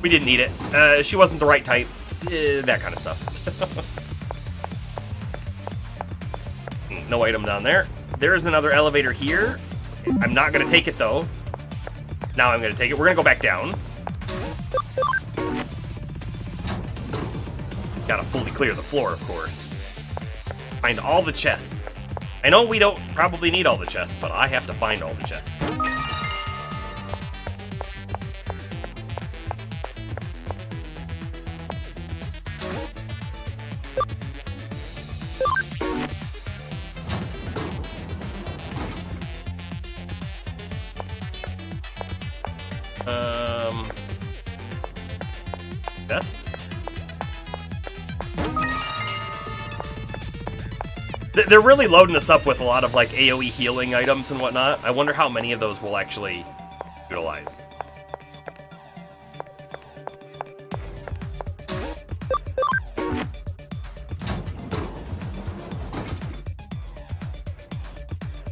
We didn't need it. She wasn't the right type. That kind of stuff. No item down there. There's another elevator here. I'm not gonna take it though. Now I'm gonna take it. We're gonna go back down. Gotta fully clear the floor, of course. Find all the chests. I know we don't probably need all the chests, but I have to find all the chests. Best. They're really loading us up with a lot of like AoE healing items and whatnot. I wonder how many of those we'll actually utilize.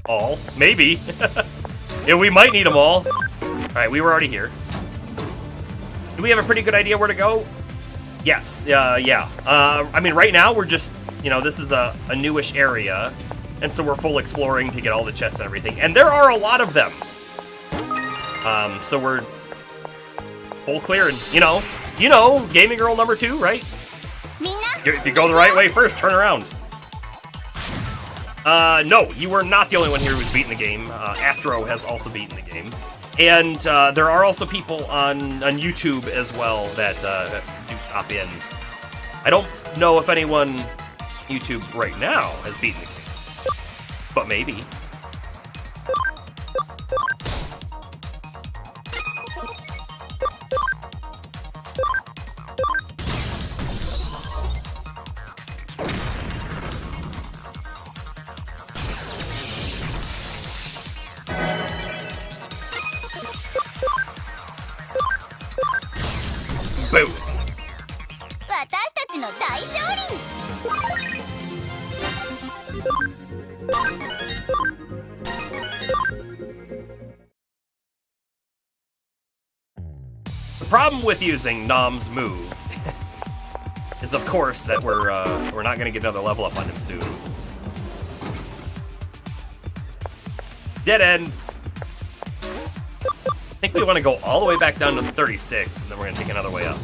All? Maybe. Yeah, we might need them all. Alright, we were already here. Do we have a pretty good idea where to go? Yes, yeah. I mean, right now we're just, you know, this is a newish area, and so we're full exploring to get all the chests and everything. And there are a lot of them. So we're full clear, and you know, gaming girl number 2, right? If you go the right way first, turn around. No, you were not the only one here who's beaten the game. Astro has also beaten the game. And there are also people on YouTube as well that do stop in. I don't know if anyone on YouTube right now has beaten the game, but maybe. Boom. The problem with using Nom's move is, of course, that we're not gonna get another level up on him soon. Dead end. I think we want to go all the way back down to 36, and then we're going to take another way up.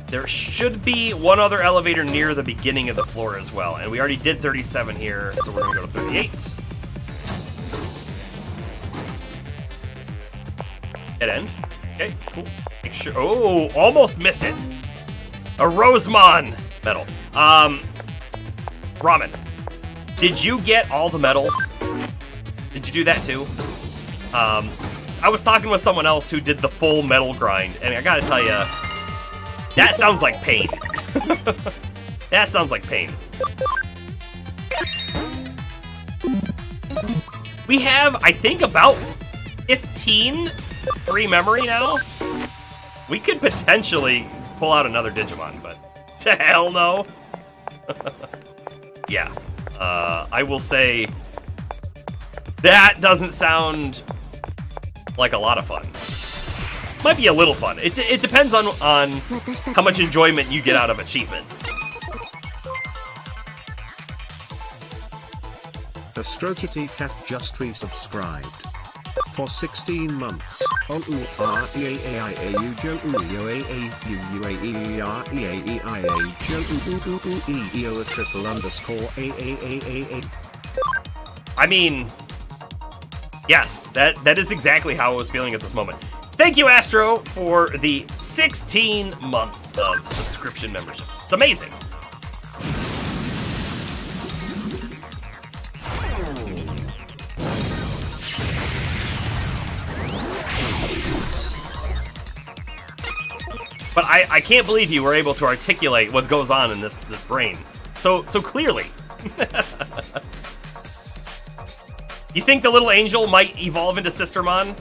There should be one other elevator near the beginning of the floor as well, and we already did 37 here, so we're going to go to 38. Dead end. Okay, cool. Make sure. Oh, almost missed it. A Rosemon medal. Ramen, did you get all the medals? Did you do that too? I was talking with someone else who did the full medal grind, and I gotta tell you, that sounds like pain. That sounds like pain. We have, I think, about 15 free memory now. We could potentially pull out another Digimon, but to hell no. Yeah, I will say that doesn't sound like a lot of fun. Might be a little fun. It depends on how much enjoyment you get out of achievements. Astrokitty Cat just resubscribed for 16 months. I mean, yes, that is exactly how I was feeling at this moment. Thank you, Astro, for the 16 months of subscription membership. It's amazing. But I can't believe you were able to articulate what goes on in this brain so clearly. You think the little angel might evolve into Sistermon?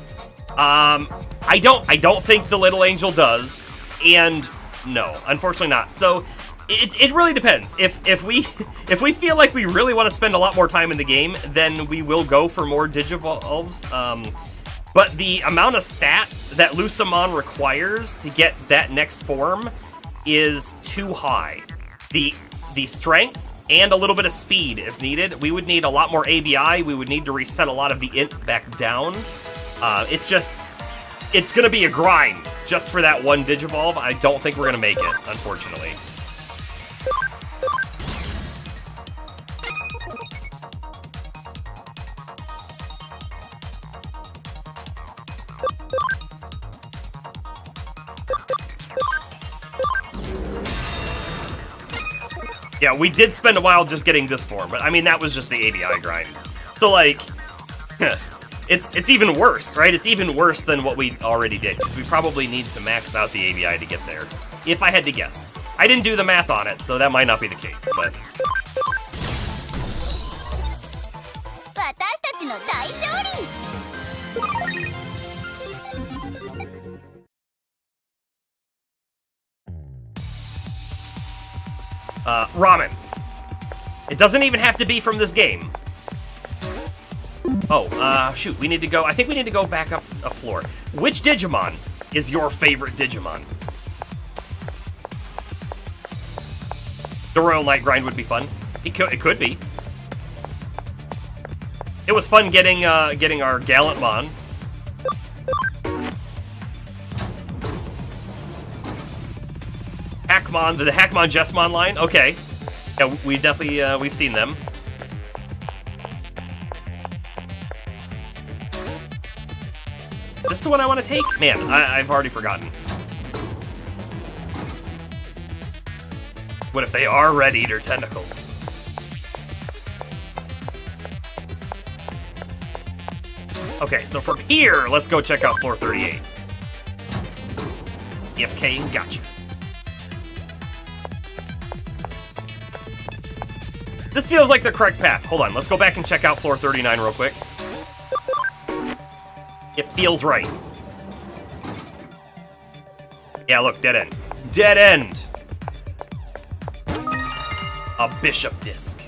I don't think the little angel does, and no, unfortunately not. So it really depends. If we feel like we really want to spend a lot more time in the game, then we will go for more Digivolves. But the amount of stats that Lucamon requires to get that next form is too high. The strength and a little bit of speed is needed. We would need a lot more ABI. We would need to reset a lot of the int back down. It's gonna be a grind just for that one Digivolve. I don't think we're gonna make it, unfortunately. Yeah, we did spend a while just getting this form, but I mean, that was just the ABI grind. So, like, it's even worse, right? It's even worse than what we already did, because we probably need to max out the ABI to get there, if I had to guess. I didn't do the math on it, so that might not be the case, but... ramen. It doesn't even have to be from this game. Oh, shoot, we need to go, I think we need to go back up a floor. Which Digimon is your favorite Digimon? The Royal Knight grind would be fun. It could be. It was fun getting our Gallantmon. Hackmon, the Hackmon Jessmon line. Okay, yeah, we definitely we've seen them. Is this the one I want to take? Man, I've already forgotten. What if they are Red Eater tentacles? Okay, so from here, let's go check out floor 38. EFK, gotcha. This feels like the correct path. Hold on, let's go back and check out floor 39 real quick. It feels right. Yeah, look, dead end. Dead end! A bishop disc.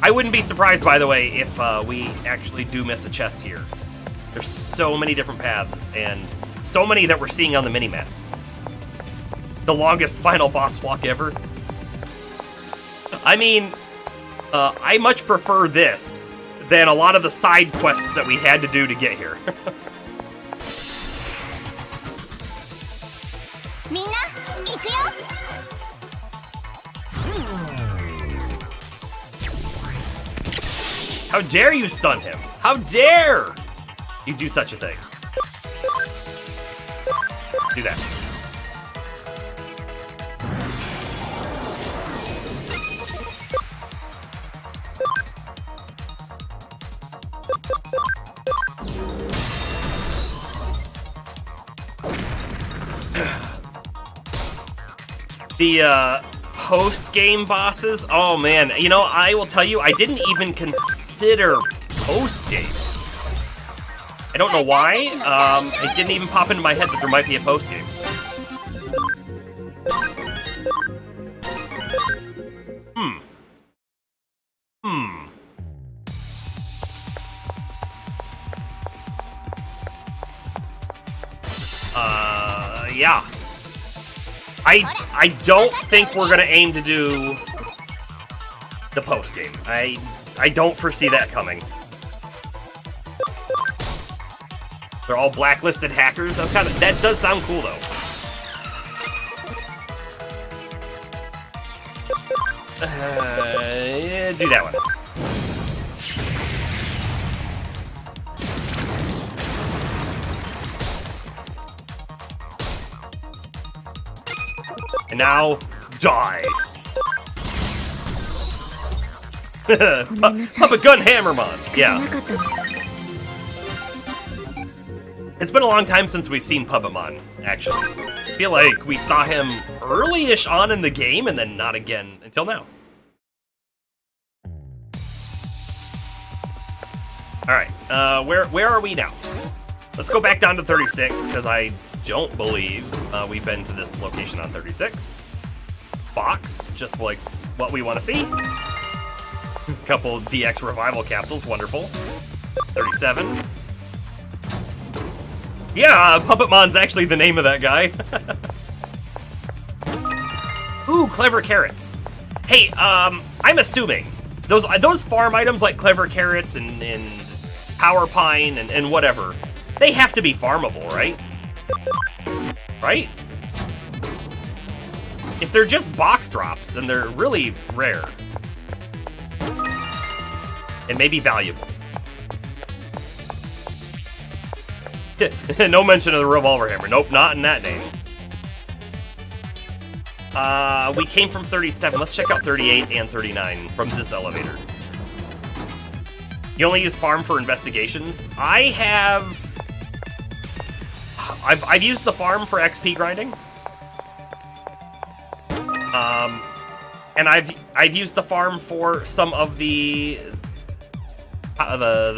I wouldn't be surprised, by the way, if we actually do miss a chest here. There's so many different paths, and so many that we're seeing on the minimap. The longest final boss walk ever. I mean, I much prefer this than a lot of the side quests that we had to do to get here. How dare you stun him? How dare you do such a thing? Do that. The post-game bosses, oh man, you know, I will tell you, I didn't even consider post-game. I don't know why, it didn't even pop into my head that there might be a post-game. Yeah. I don't think we're gonna aim to do the post game. I don't foresee that coming. They're all blacklisted hackers. That does sound cool though. Yeah, do that one. And now, die. Puppet Gun Hammermon. Yeah. It's been a long time since we've seen Puppetmon, actually. I feel like we saw him early-ish on in the game, and then not again until now. Alright, where are we now? Let's go back down to 36, because I don't believe we've been to this location on 36. Box, just like what we want to see. Couple DX revival capsules, wonderful. 37. Yeah, Puppetmon's actually the name of that guy. Ooh, clever carrots. Hey, I'm assuming those farm items like clever carrots and power pine and whatever, they have to be farmable, right? Right? If they're just box drops, then they're really rare. And maybe valuable. No mention of the revolver hammer. Nope, not in that name. We came from 37. Let's check out 38 and 39 from this elevator. You only use farm for investigations. I've used the farm for XP grinding. And I've used the farm for some of the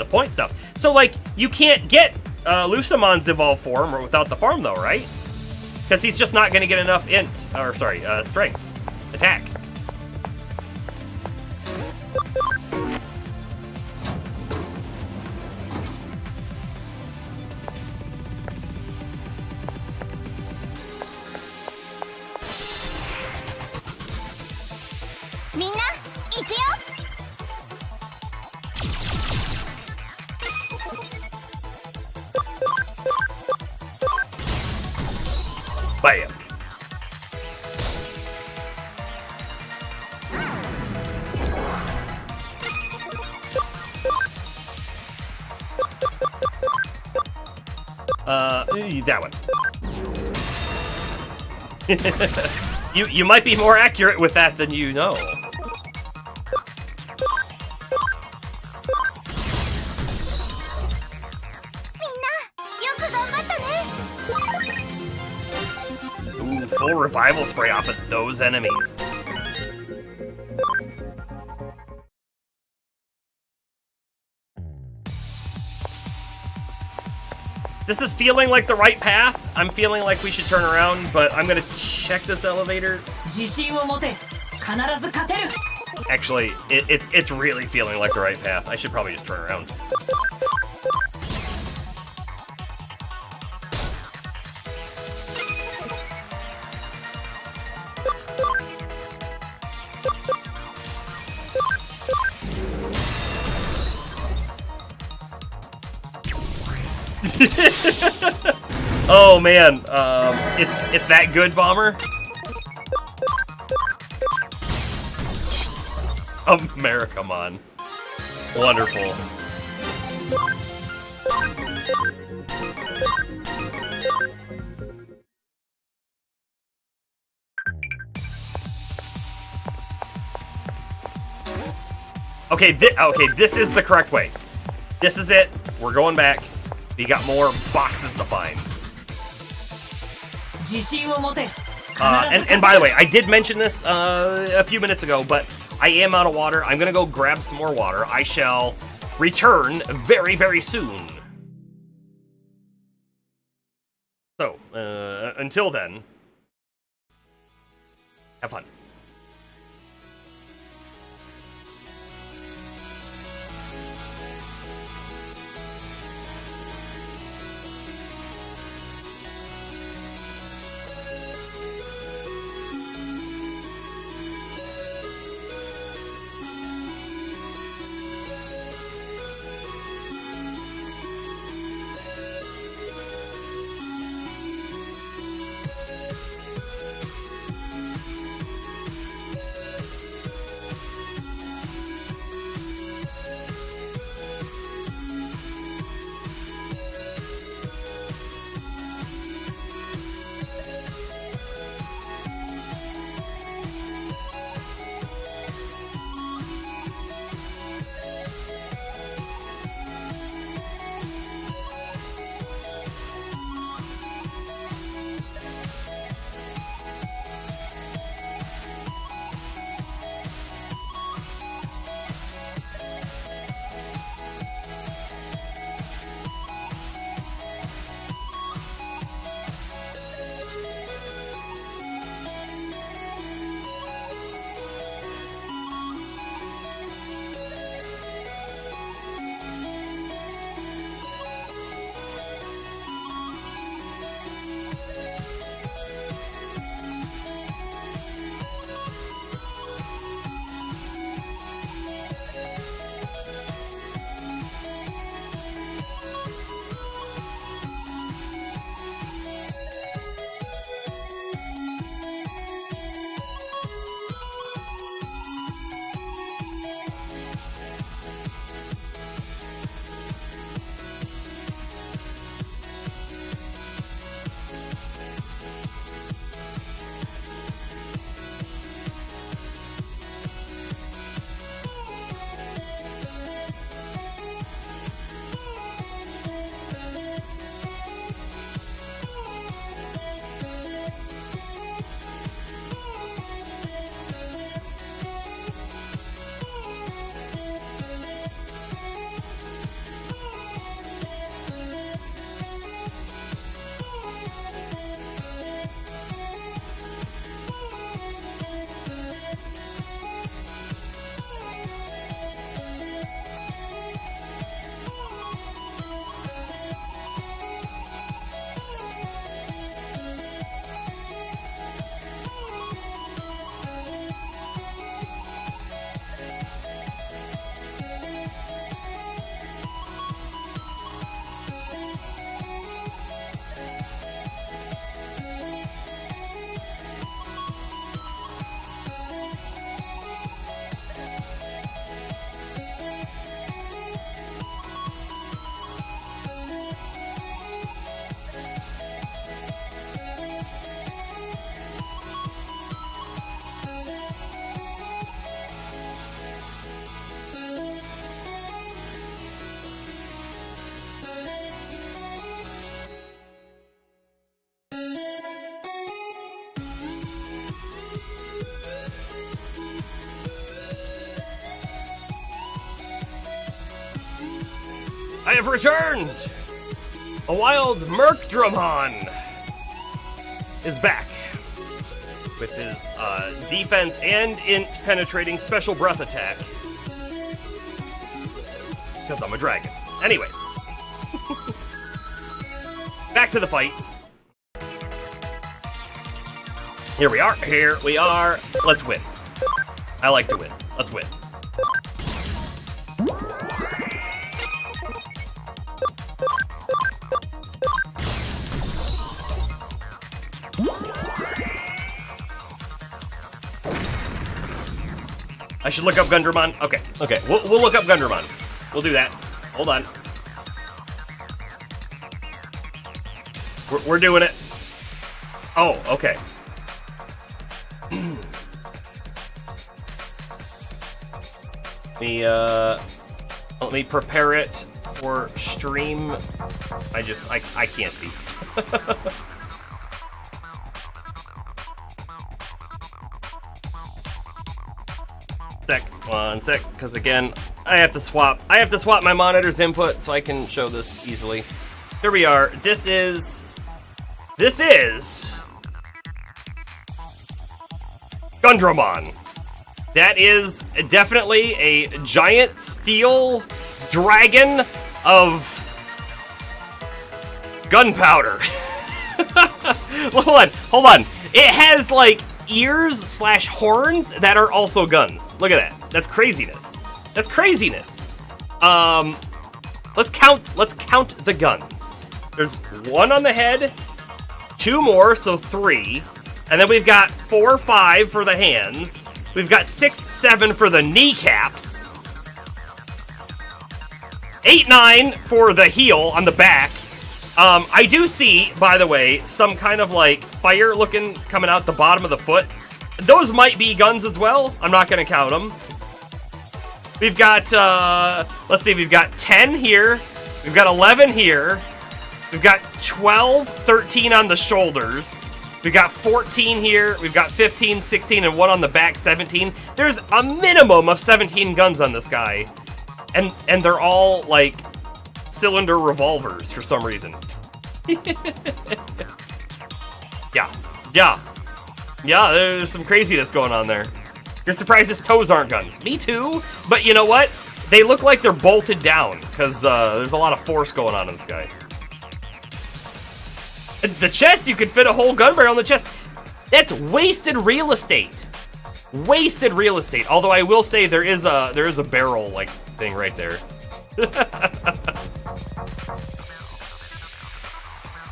point stuff. So like you can't get Lucimon's evolved form without the farm though, right? Because he's just not going to get enough strength, attack. Bam. That one. You might be more accurate with that than you know. Ooh, full revival spray off of those enemies. This is feeling like the right path. I'm feeling like we should turn around, but I'm gonna check this elevator. Actually, it's really feeling like the right path. I should probably just turn around. Oh man, it's that good, Bomber. Americamon, wonderful. Okay, this is the correct way. This is it. We're going back. We got more boxes to find. And by the way, I did mention this a few minutes ago, but I am out of water. I'm gonna go grab some more water. I shall return very, very soon. So, until then, have fun. I have returned! A wild Merkdramon is back with his defense and int penetrating special breath attack. Because I'm a dragon. Anyways. Back to the fight. Here we are. Here we are. Let's win. I like to win. Let's win. I should look up Gundramon. Okay, okay. We'll look up Gundramon. We'll do that. Hold on. We're doing it. Oh, okay. Let me prepare it for stream. I can't see. One sec, because again, I have to swap my monitor's input so I can show this easily. Here we are. This is Gundramon. That is definitely a giant steel dragon of gunpowder. Hold on. It has like ears / horns that are also guns. Look at that. That's craziness. That's craziness. Let's count the guns. There's one on the head, 2 more, so 3. And then we've got 4, 5 for the hands. We've got 6, 7 for the kneecaps. 8, 9 for the heel on the back. I do see, by the way, some kind of like fire looking coming out the bottom of the foot. Those might be guns as well. I'm not going to count them. We've got, let's see, we've got 10 here. We've got 11 here. We've got 12, 13 on the shoulders. We've got 14 here. We've got 15, 16, and 1 on the back, 17. There's a minimum of 17 guns on this guy. And they're all, like, cylinder revolvers for some reason. Yeah, there's some craziness going on there. You're surprised his toes aren't guns. Me too, but you know what? They look like they're bolted down, because there's a lot of force going on in this guy. The chest, you could fit a whole gun barrel in the chest. That's wasted real estate. Wasted real estate. Although I will say there is a barrel like thing right there.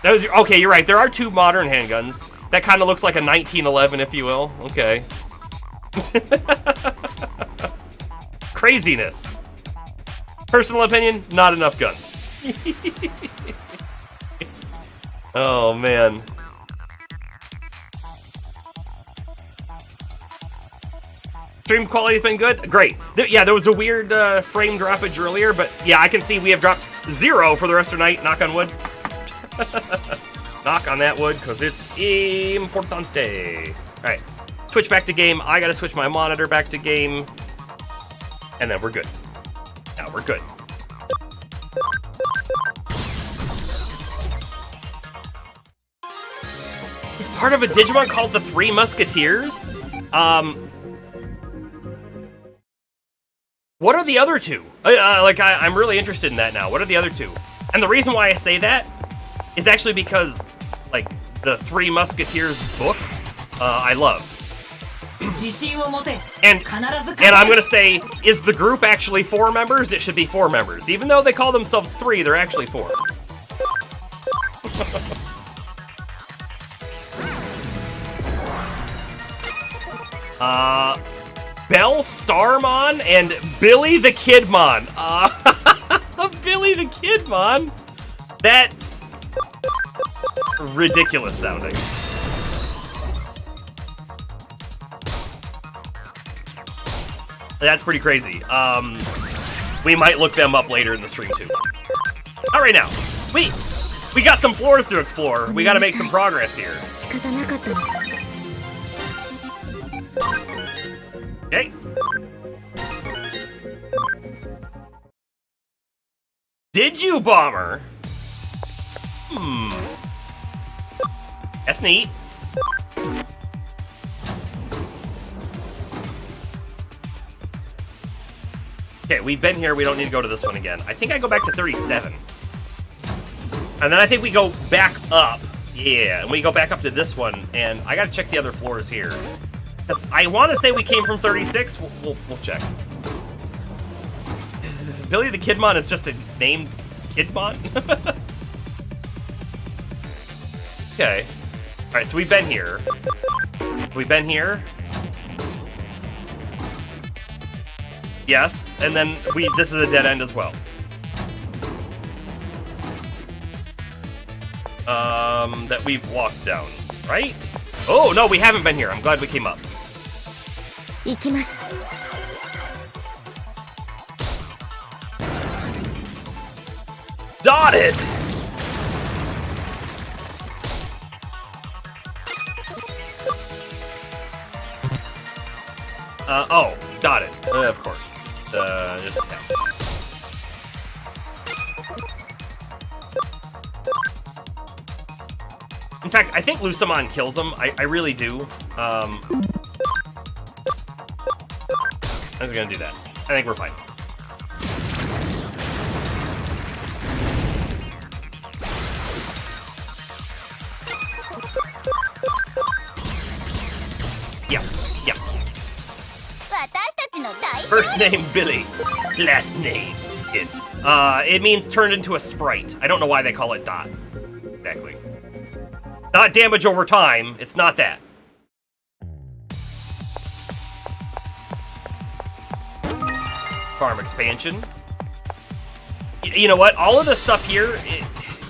Okay, you're right. There are 2 modern handguns. That kind of looks like a 1911, if you will. Okay. Craziness. Personal opinion, not enough guns. Oh, man. Stream quality's been good? Great. Yeah, there was a weird frame droppage earlier, but yeah, I can see we have dropped 0 for the rest of the night. Knock on wood. Knock on that wood, because it's importante. Alright, switch back to game. I gotta switch my monitor back to game. And then we're good. Now we're good. He's part of a Digimon called the Three Musketeers? What are the other 2? I'm really interested in that now. What are the other 2? And the reason why I say that is actually because, like, the Three Musketeers book, I love. And I'm gonna say, is the group actually 4 members? It should be 4 members. Even though they call themselves 3, they're actually 4. Bell Starmon and Billy the Kidmon. Billy the Kidmon? That's ridiculous sounding. That's pretty crazy. We might look them up later in the stream too. Not right now. We got some floors to explore. We gotta make some progress here. Okay. Did you, Bomber? That's neat. Okay, we've been here. We don't need to go to this one again. I think I go back to 37. And then I think we go back up. Yeah, and we go back up to this one. And I gotta check the other floors here. Because I want to say we came from 36. We'll check. Billy the Kidmon is just a named Kidmon? Okay. Alright, so we've been here. We've been here. Yes, and then this is a dead end as well. That we've walked down, right? Oh, no, we haven't been here. I'm glad we came up. 行きます Dotted! Oh, dotted. Of course. Just attack. In fact, I think Lusamon kills him. I really do. I'm just gonna do that. I think we're fine. Yeah, yeah. First name Billy, last name Kid. It means turned into a sprite. I don't know why they call it dot. Exactly. Not damage over time. It's not that. Farm expansion. You know what? All of this stuff here,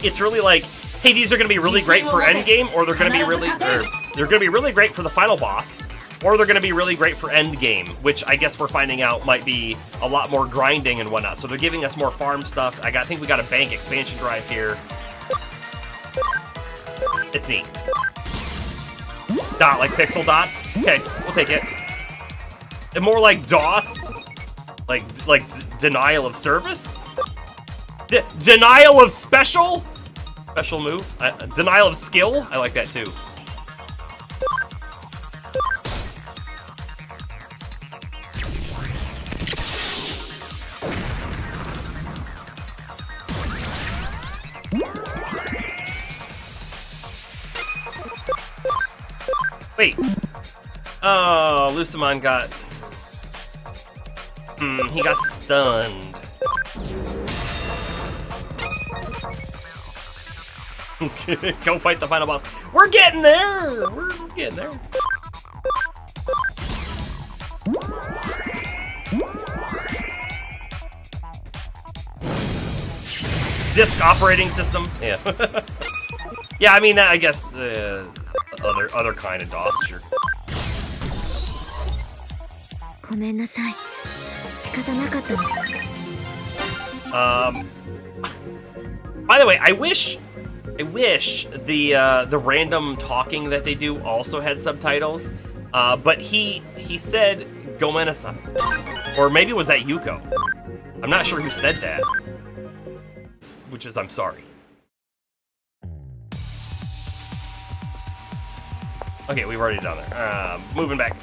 it's really like, hey, these are going to be really great for endgame, or they're going to be really, they're going to be really great for the final boss, or they're going to be really great for endgame, which I guess we're finding out might be a lot more grinding and whatnot. So they're giving us more farm stuff. I think we got a bank expansion drive here. It's neat. Dot, like pixel dots. Okay, we'll take it. And more like DOS. Like denial of service? Denial of special? Special move? Denial of skill? I like that too. Wait. Oh, Lusamon got... he got stunned. Go fight the final boss. We're getting there! We're getting there. Disk operating system? Yeah. Yeah, I mean, that, I guess, other kind of DOS, sure. ごめんなさい仕方なかったの By the way, I wish the random talking that they do also had subtitles. But he said Gomenasai. Or maybe it was that Yuko. I'm not sure who said that. Which is, I'm sorry. Okay, we've already done there. Moving back.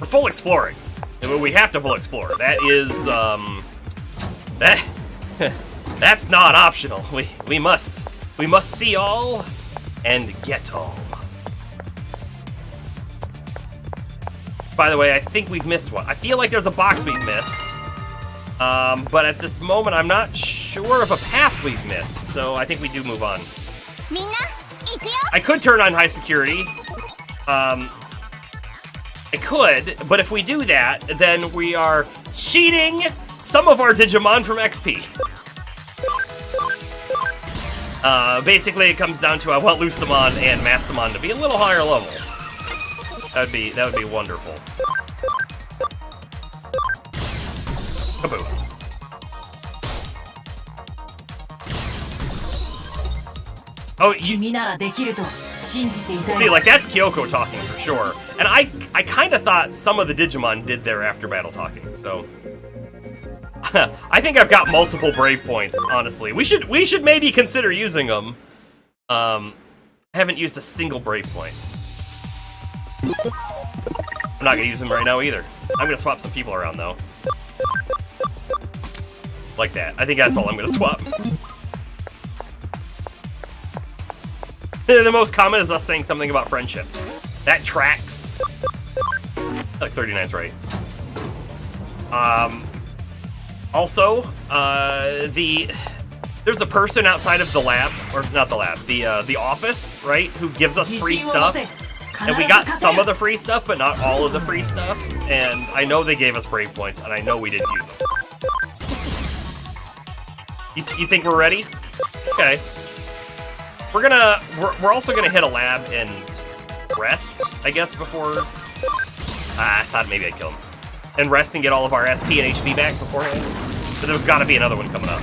We're full exploring. We have to full explore. That is, that's not optional. We must see all and get all. By the way, I think we've missed one. I feel like there's a box we've missed. But at this moment, I'm not sure of a path we've missed. So I think we do move on. I could turn on high security. I could, but if we do that, then we are cheating some of our Digimon from XP. Basically, it comes down to I want Lusamon and Mastamon to be a little higher level. That would be wonderful. Kaboom. Oh, see, like that's Kyoko talking for sure. And I kind of thought some of the Digimon did their after battle talking, so I think I've got multiple brave points, honestly. We should maybe consider using them. I haven't used a single brave point. I'm not gonna use them right now either. I'm gonna swap some people around though. Like that. I think that's all I'm gonna swap. The most common is us saying something about friendship. That tracks. Like 39's right. Also, there's a person outside of the lab, or not the lab, the office, right, who gives us free stuff. And we got some of the free stuff, but not all of the free stuff. And I know they gave us brave points, and I know we didn't use them. You think we're ready? Okay. We're also gonna hit a lab and rest, I guess, before. I thought maybe I'd kill him. And rest and get all of our SP and HP back beforehand. But there's gotta be another one coming up.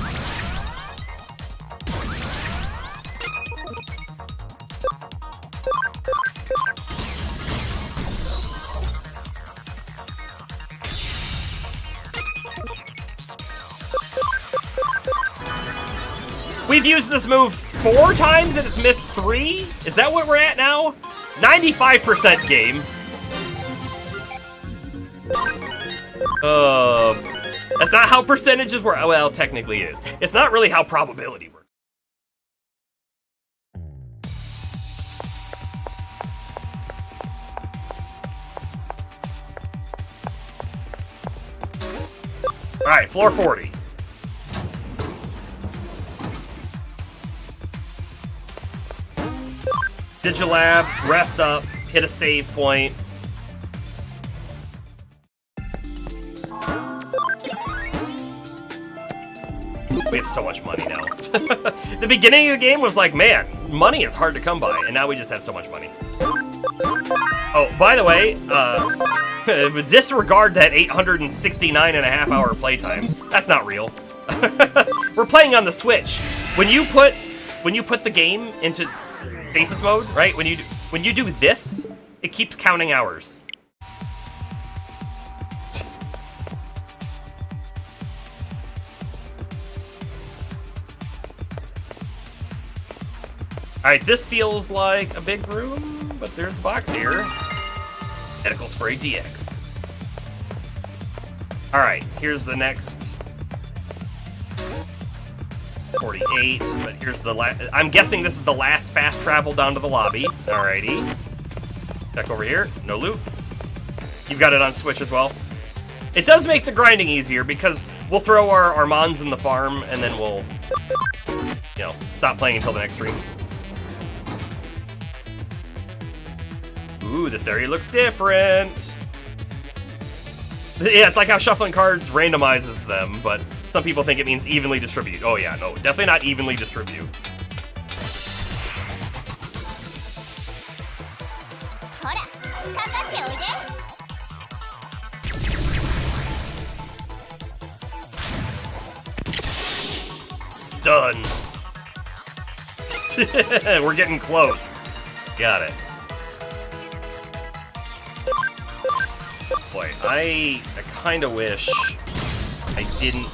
We've used this move 4 times and it's missed 3? Is that what we're at now? 95% game. That's not how percentages work. Well, technically it is. It's not really how probability works. Alright, floor 40. Digilab, rest up, hit a save point. We have so much money now. The beginning of the game was like, man, money is hard to come by, and now we just have so much money. Oh, by the way, disregard that 869.5 hour playtime. That's not real. We're playing on the Switch. When you put the game into stasis mode, right? When you do this, it keeps counting hours. Alright, this feels like a big room, but there's a box here. Medical Spray DX. Alright, here's the next 48, but here's the last. I'm guessing this is the last fast travel down to the lobby. Alrighty. Check over here. No loot. You've got it on Switch as well. It does make the grinding easier because we'll throw our Mons in the farm and then we'll, stop playing until the next stream. Ooh, this area looks different. Yeah, it's like how shuffling cards randomizes them, but some people think it means evenly distribute. Oh yeah, no, definitely not evenly distribute. Stun. We're getting close. Got it. Boy, I kind of wish I didn't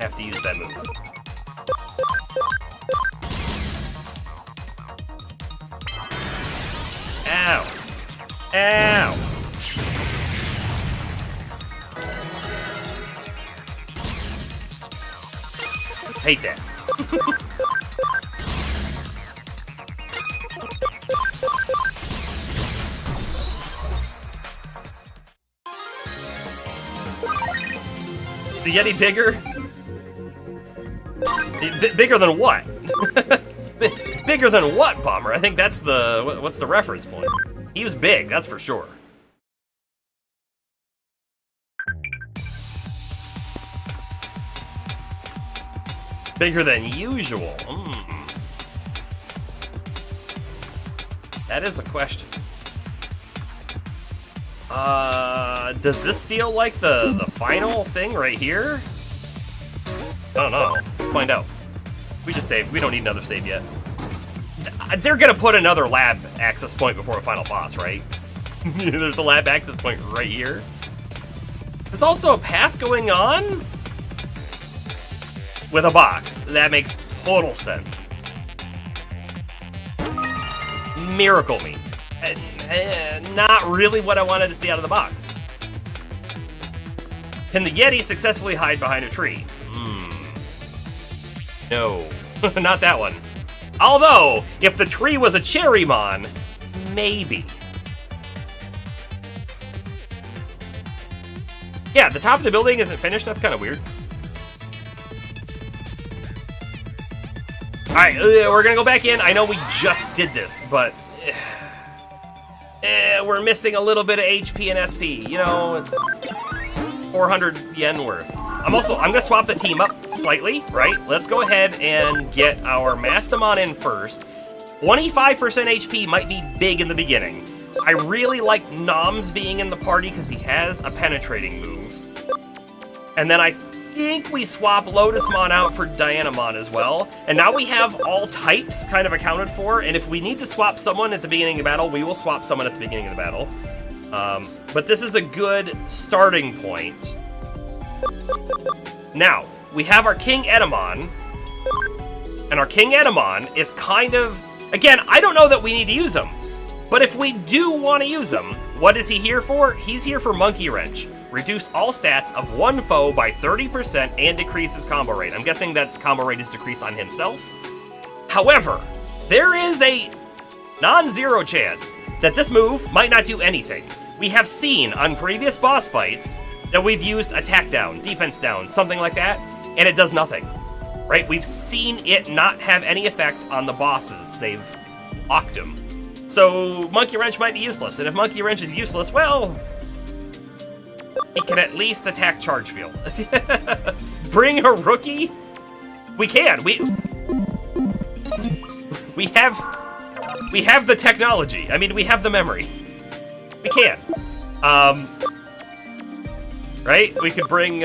have to use that move. Ow! Ow! Hate that. The Yeti bigger? Bigger than what? Bigger than what, Bomber? I think that's the... What's the reference point? He was big, that's for sure. Bigger than usual. That is a question. Does this feel like the final thing right here? I don't know. We'll find out. We just saved. We don't need another save yet. They're gonna put another lab access point before a final boss, right? There's a lab access point right here. There's also a path going on? with a box. That makes total sense. Miracle Meat. Not really what I wanted to see out of the box. Can the Yeti successfully hide behind a tree? No, not that one. Although, if the tree was a Cherrymon, maybe. Yeah, the top of the building isn't finished. That's kind of weird. Alright, we're gonna go back in. I know we just did this, but we're missing a little bit of HP and SP. You know, it's 400 yen worth. I'm gonna swap the team up slightly, right? Let's go ahead and get our Mastamon in first. 25% HP might be big in the beginning. I really like Noms being in the party because he has a penetrating move. And then I think we swap Lotusmon out for Dianamon as well. And now we have all types kind of accounted for. And if we need to swap someone at the beginning of the battle, we will swap someone at the beginning of the battle. But this is a good starting point. Now, we have our King Edamon. And our King Edamon is kind of... Again, I don't know that we need to use him. But if we do want to use him, what is he here for? He's here for Monkey Wrench. Reduce all stats of one foe by 30% and decrease his combo rate. I'm guessing that combo rate is decreased on himself. However, there is a non-zero chance that this move might not do anything. We have seen on previous boss fights that we've used attack down, defense down, something like that, and it does nothing, right? We've seen it not have any effect on the bosses. They've locked him. So Monkey Wrench might be useless, and if Monkey Wrench is useless, well, he can at least attack Charge Field. Bring a rookie? We can. We have the technology. I mean, we have the memory. We can. Right? We could bring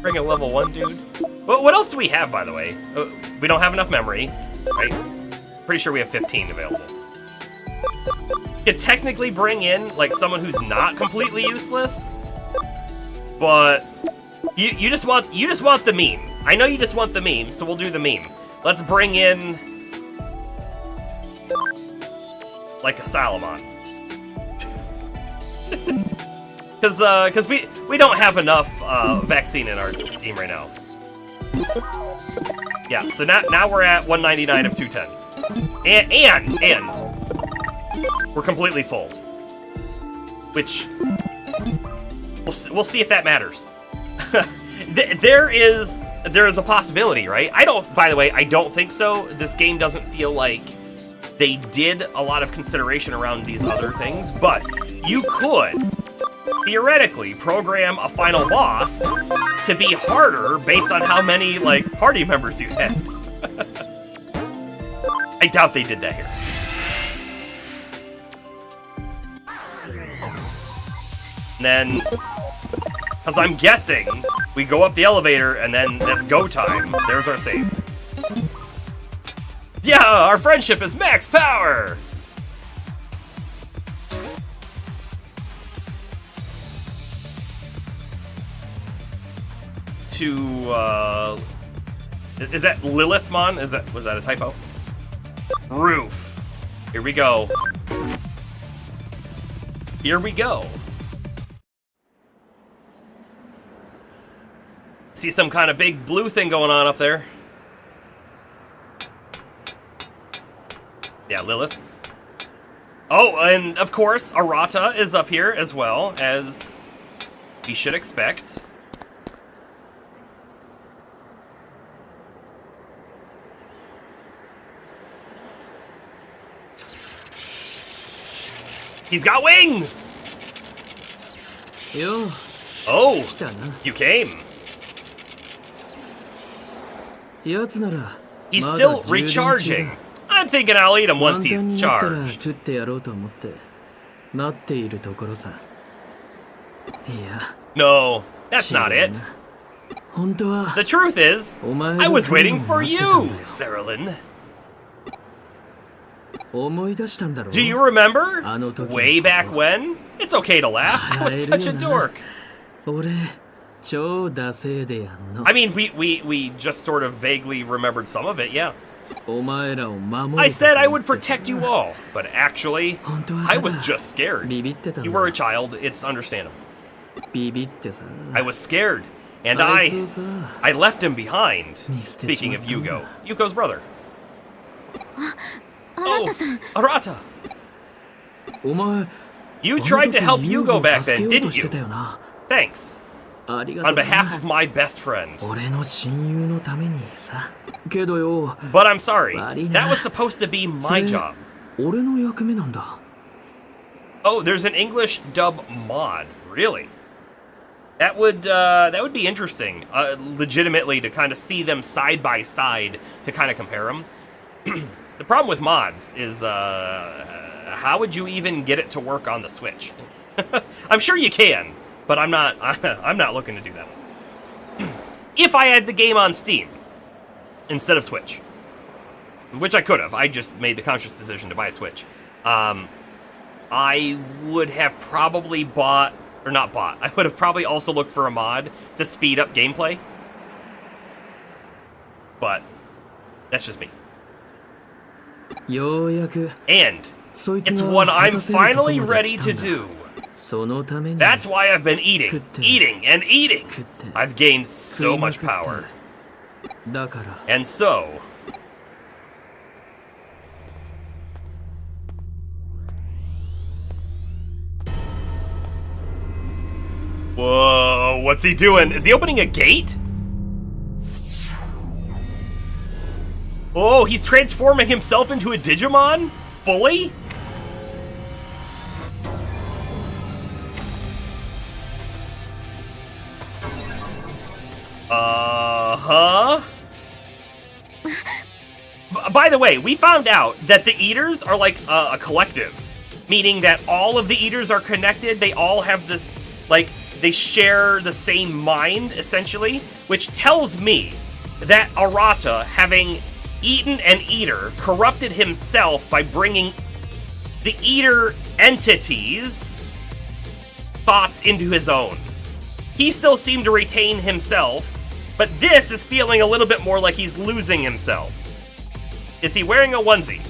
bring a level 1 dude. What else do we have, by the way? We don't have enough memory, right? Pretty sure we have 15 available. You could technically bring in like someone who's not completely useless, but you just want the meme. I know you just want the meme, so we'll do the meme. Let's bring in like a Salamon. Cause we don't have enough vaccine in our team right now. Yeah, so now we're at 199 of 210. And we're completely full. Which we'll see if that matters. There is a possibility, right? By the way, I don't think so. This game doesn't feel like they did a lot of consideration around these other things, but you could theoretically program a final boss to be harder based on how many like party members you had. I doubt they did that here. And then, because I'm guessing we go up the elevator and then it's go time. There's our save. Yeah, our friendship is max power! Is that Lilithmon? Was that a typo? Roof. Here we go. Here we go. See some kind of big blue thing going on up there. Yeah, Lilith. Oh, and of course, Arata is up here as well, as we should expect. He's got wings! Yo. Oh, you came. He's still recharging. I'm thinking I'll eat him once he's charged. No, that's not it. The truth is, I was waiting for you, Cerulean. Do you remember? Way back when? It's okay to laugh. I was such a dork. 超ダセーでやんの。 I mean, we just sort of vaguely remembered some of it, yeah. お前らを守る I said I would protect you all, but actually, 本当は I ただ was just scared. ビビってたん You だ were a child, it's understandable. ビビってさ I was scared, and あいつを I さ I left him behind. 見捨てち Speaking ま of ったんだ Yugo, Yuko's brother. あなたさん Arata, お前 you tried to help Yugo back 助け then, ようと didn't してた you? よな Thanks. ありがと On うな behalf of my best friend. 俺の親友のためにさけどよ But I'm sorry. Buddy, That was nah. supposed to be そ my れ job. 俺の役目なんだ Oh, there's an English dub mod. Really? That would be interesting. Legitimately, to kind of see them side by side to kind of compare them. The problem with mods is how would you even get it to work on the Switch? I'm sure you can, but I'm not. I'm not looking to do that. If I had the game on Steam instead of Switch, which I could have, I just made the conscious decision to buy a Switch. I would have probably bought, or not bought, I would have probably also looked for a mod to speed up gameplay. But that's just me. ようやく And そいつ it's が what 果 I'm たせるとこ finally まで ready 来た to んだ do. そのために That's why I've been eating, Good. eating, and eating. Good. I've gained so 食いま much くった power. だから And so, whoa, what's he doing? Is he opening a gate? Oh, he's transforming himself into a Digimon? Fully? Uh-huh. By the way, we found out that the Eaters are like a collective, meaning that all of the Eaters are connected. They all have this, like, they share the same mind, essentially, which tells me that Arata, having eaten an Eater, corrupted himself by bringing the Eater entities' thoughts into his own. He still seemed to retain himself, but this is feeling a little bit more like he's losing himself. Is he wearing a onesie?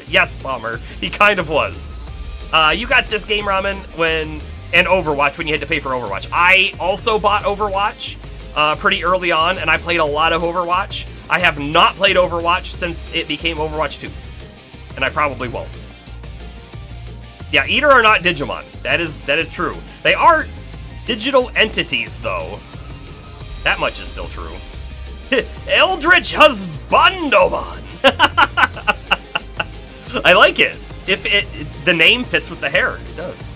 Yes, Bomber, he kind of was. You got this game, Ramen, and Overwatch when you had to pay for Overwatch. I also bought Overwatch pretty early on, and I played a lot of Overwatch. I have not played Overwatch since it became Overwatch 2, and I probably won't. Yeah, Eater are not Digimon. That is true. They are digital entities, though. That much is still true. Eldritch Husbandomon. I like it. If the name fits with the hair, it does.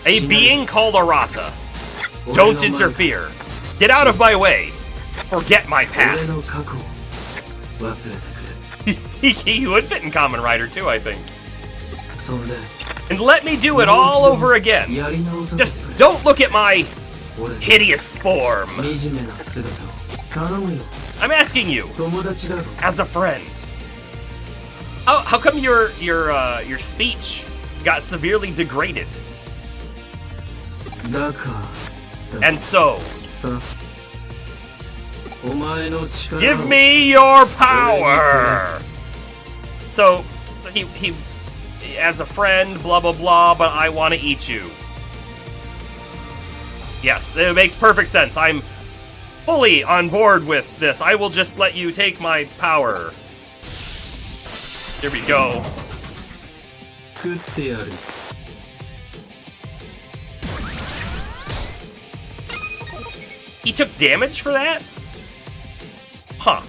A being called Arata. Don't interfere. Get out of my way. Forget my past. He would fit in Kamen Rider too, I think. And let me do it all over again. Just don't look at my hideous form. I'm asking you, as a friend. How come your speech got severely degraded? And so, give me your power. So he as a friend, blah blah blah, but I want to eat you. Yes, it makes perfect sense. I'm fully on board with this. I will just let you take my power. Here we go. He took damage for that? Huh.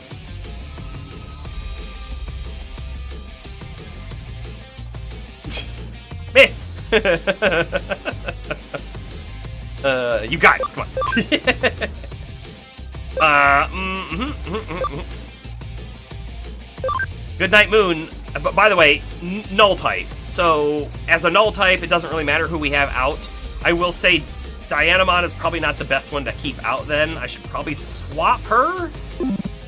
Man. You guys, come on. Good Night Moon. But by the way, null type. So, as a null type, it doesn't really matter who we have out. I will say Dianamon is probably not the best one to keep out then. I should probably swap her.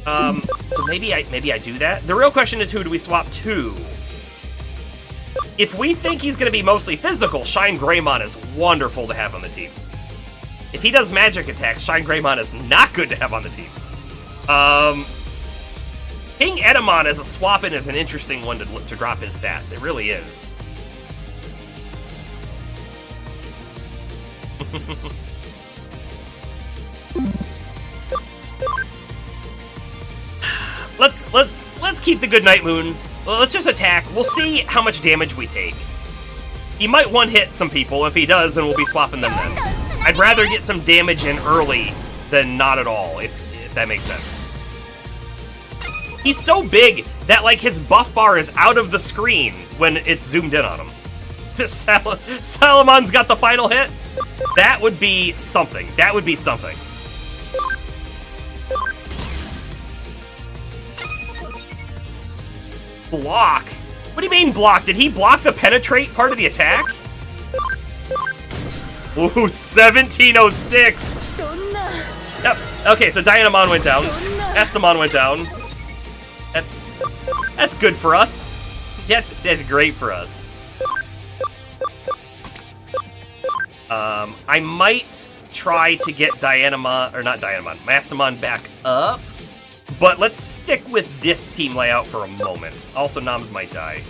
So maybe I do that. The real question is, who do we swap to? If we think he's going to be mostly physical, Shine Greymon is wonderful to have on the team. If he does magic attacks, Shine Greymon is not good to have on the team. King Edamon as a swap-in is an interesting one to drop his stats. It really is. Let's keep the good Night Moon. Well, let's just attack. We'll see how much damage we take. He might one-hit some people. If he does, then we'll be swapping them then. I'd rather get some damage in early than not at all, if that makes sense. He's so big that, like, his buff bar is out of the screen when it's zoomed in on him. Salamon's got the final hit? That would be something. That would be something. Block? What do you mean block? Did he block the penetrate part of the attack? Ooh, 1706! Yep. Okay, so Dynamon went down. Estamon went down. That's good for us. That's great for us. I might try to get Mastamon back up, but let's stick with this team layout for a moment. Also, Noms might die.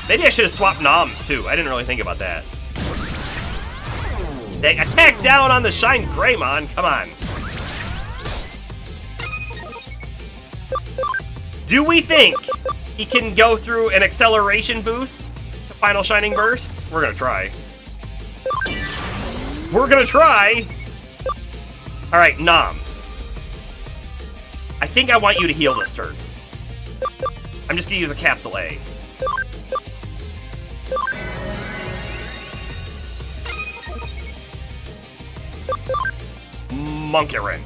Maybe I should have swapped Noms too. I didn't really think about that. They attack down on the Shine Greymon. Come on. Do we think he can go through an acceleration boost to Final Shining Burst? We're gonna try. We're gonna try! Alright, Noms. I think I want you to heal this turn. I'm just gonna use a Capsule A. Monkey Wrench.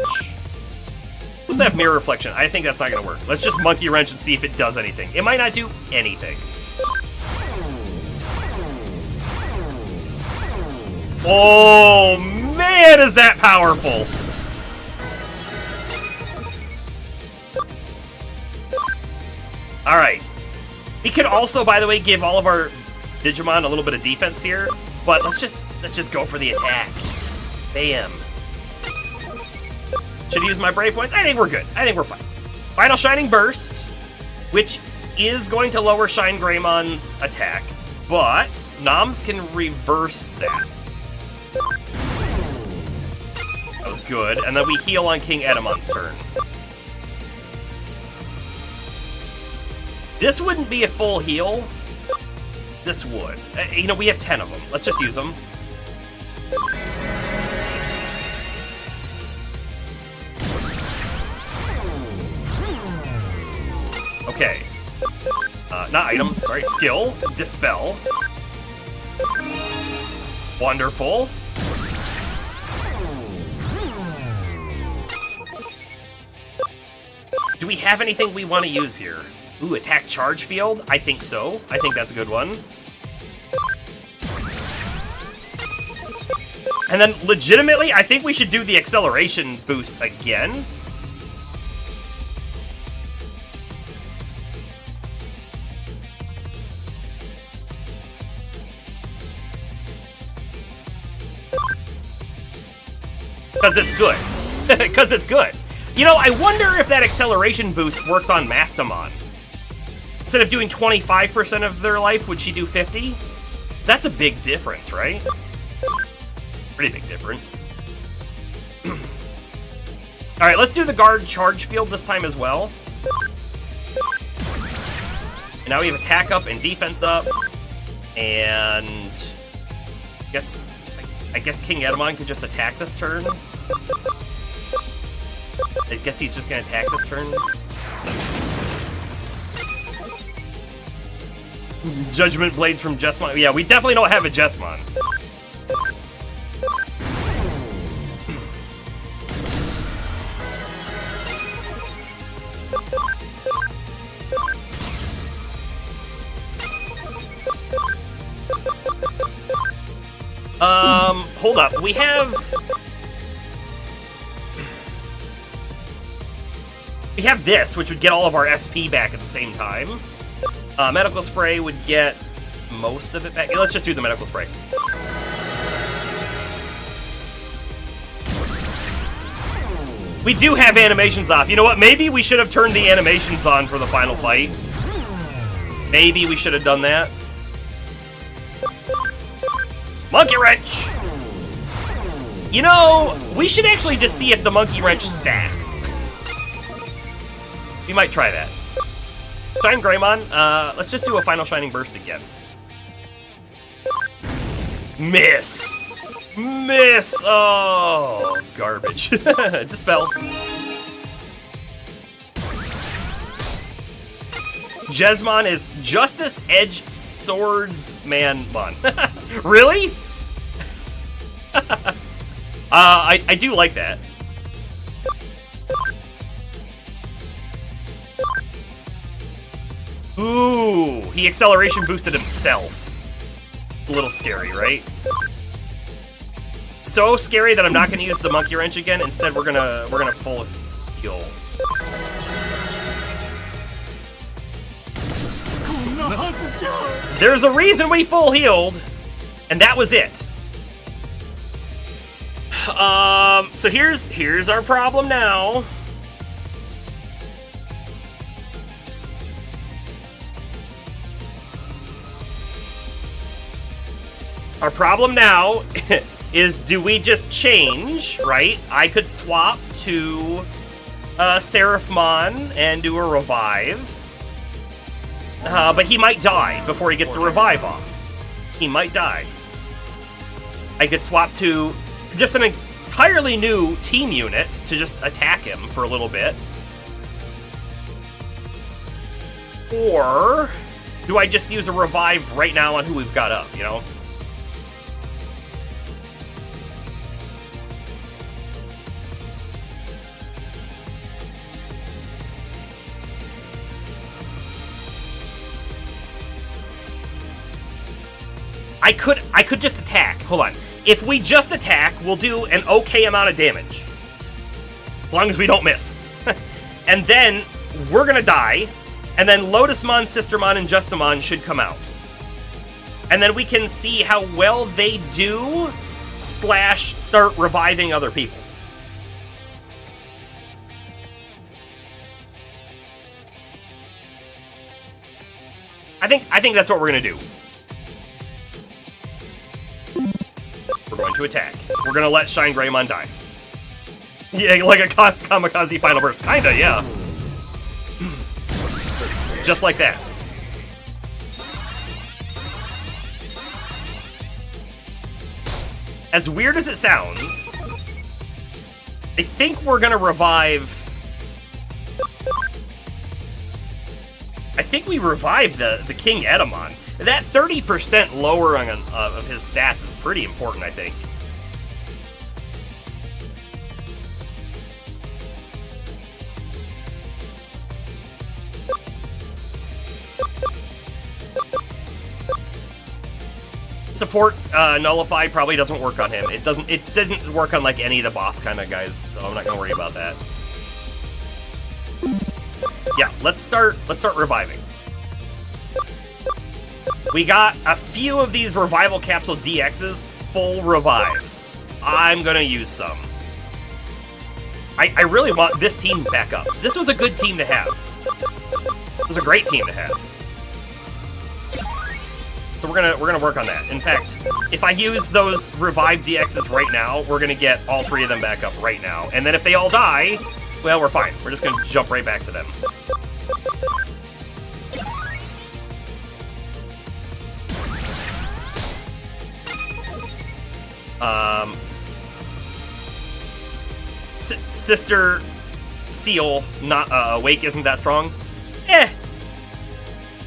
Let's have Mirror Reflection. I think that's not gonna work. Let's just Monkey Wrench and see if it does anything. It might not do anything. Oh, man, is that powerful! Alright. We could also, by the way, give all of our Digimon a little bit of defense here, but let's just go for the attack. Bam. Should I use my Brave Points? I think we're good. I think we're fine. Final Shining Burst, which is going to lower Shine Greymon's attack, but Noms can reverse that. That was good. And then we heal on King Edamon's turn. This wouldn't be a full heal. This would. You know, we have 10 of them. Let's just use them. Okay. Not item, sorry. Skill. Dispel. Wonderful. Do we have anything we want to use here? Ooh, attack charge field? I think so. I think that's a good one. And then, legitimately, I think we should do the acceleration boost again. Because it's good. Because it's good. You know, I wonder if that acceleration boost works on Mastamon. Instead of doing 25% of their life, would she do 50? That's a big difference, right? Pretty big difference. Alright, let's do the guard charge field this time as well. And now we have attack up and defense up. And I guess King Edamon could just attack this turn. I guess he's just gonna attack this turn. Judgment Blades from Jesmon. Yeah, we definitely don't have a Jesmon. Hold up. We have We have this, which would get all of our SP back at the same time. Medical spray would get most of it back. Let's just do the medical spray. We do have animations off. You know what? Maybe we should have turned the animations on for the final fight. Maybe we should have done that. Monkey wrench! You know, we should actually just see if the monkey wrench stacks. We might try that. Shine Greymon, let's just do a final Shining Burst again. Miss! Miss! Oh, garbage. Dispel. Jesmon is Justice Edge Swordsman-mon. Really? I do like that. Ooh, he acceleration boosted himself. A little scary, right? So scary that I'm not gonna use the monkey wrench again. Instead, we're gonna full heal. There's a reason we full healed, and that was it. So here's our problem now. Our problem now is, do we just change, right? I could swap to Seraphmon and do a revive. But he might die before he gets the revive off. He might die. I could swap to just an entirely new team unit to just attack him for a little bit. Or do I just use a revive right now on who we've got up, you know? I could just attack. Hold on. If we just attack, we'll do an okay amount of damage. As long as we don't miss. And then we're gonna die. And then Lotusmon, Sistermon, and Justamon should come out. And then we can see how well they do / start reviving other people. I think that's what we're gonna do. We're going to attack. We're gonna let Shine Greymon die. Yeah, like a kamikaze final burst. Kinda, yeah. Just like that. As weird as it sounds, I think we're gonna revive... I think we revive the King Edamon. That 30% lowering of his stats is pretty important, I think. Support Nullify probably doesn't work on him. It doesn't work on like any of the boss kind of guys, so I'm not gonna worry about that. Yeah, let's start reviving. We got a few of these Revival Capsule DXs, full revives. I'm gonna use some. I really want this team back up. This was a good team to have. It was a great team to have. So we're gonna work on that. In fact, if I use those revived DXs right now, we're gonna get all 3 of them back up right now. And then if they all die, well, we're fine. We're just gonna jump right back to them. Sister Seal, not Wake isn't that strong.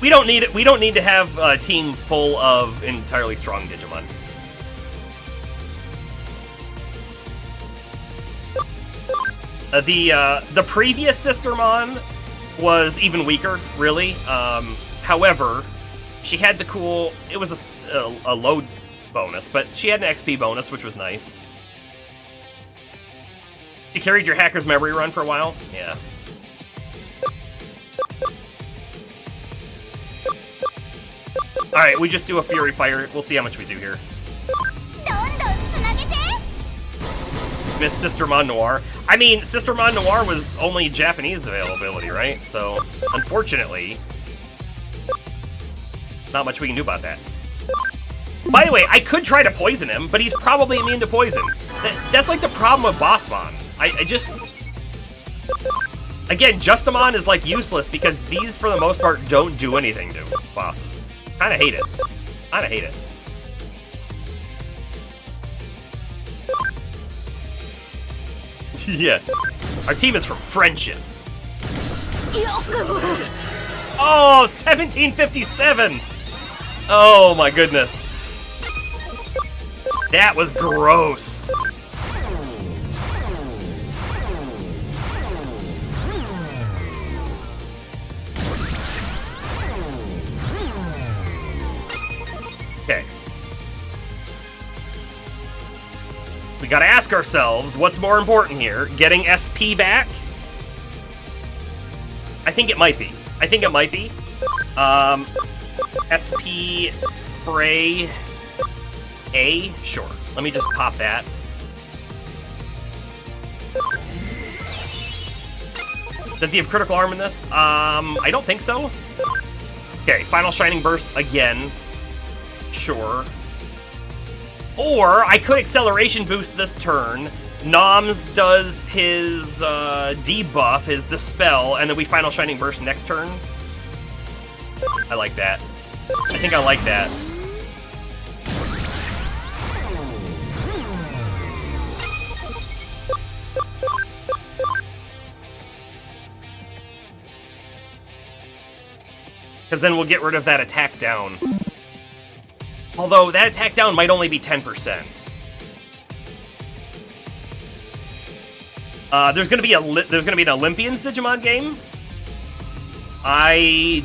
We don't need it. We don't need to have a team full of entirely strong Digimon. The previous Sistermon was even weaker, really. However, she had the cool. It was a load bonus, but she had an XP bonus, which was nice. You carried your Hacker's Memory Run for a while? Yeah. Alright, we just do a Fury Fire. We'll see how much we do here. どんどんつなげて Miss Sister Mon Noir. I mean, Sister Mon Noir was only Japanese availability, right? So, unfortunately, not much we can do about that. By the way, I could try to poison him, but he's probably immune to poison. That's like the problem with boss mons. I just... Again, Justamon is like useless because these, for the most part, don't do anything to bosses. Kinda hate it. Kinda hate it. Yeah. Our team is from friendship. Oh, 1757! Oh my goodness. That was gross. Okay. We gotta ask ourselves, what's more important here? Getting SP back? I think it might be. I think it might be. SP spray A? Sure. Let me just pop that. Does he have critical arm in this? I don't think so. Okay, Final Shining Burst again. Sure. Or I could Acceleration Boost this turn. Noms does his debuff, his Dispel, and then we Final Shining Burst next turn. I like that. I think I like that. Because then we'll get rid of that attack down. Although, that attack down might only be 10%. There's gonna be an Olympians Digimon game. I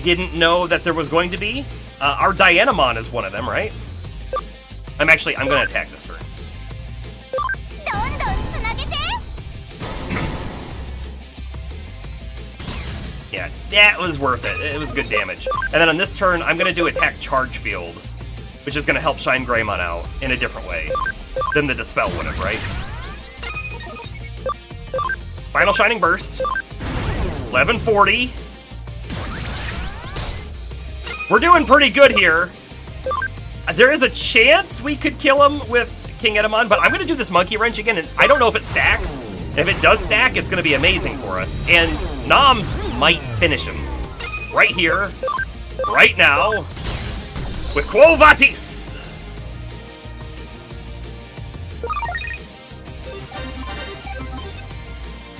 didn't know that there was going to be. Our Dianamon is one of them, right? I'm gonna attack this turn. どんどんつなげて Yeah, that was worth it. It was good damage. And then on this turn, I'm gonna do attack Charge Field, which is gonna help Shine Greymon out in a different way than the Dispel would have, right? Final Shining Burst. 1140. We're doing pretty good here. There is a chance we could kill him with King Edamon, but I'm gonna do this Monkey Wrench again, and I don't know if it stacks. If it does stack, it's gonna be amazing for us. And Noms might finish him. Right here, right now, with Quo Vadis!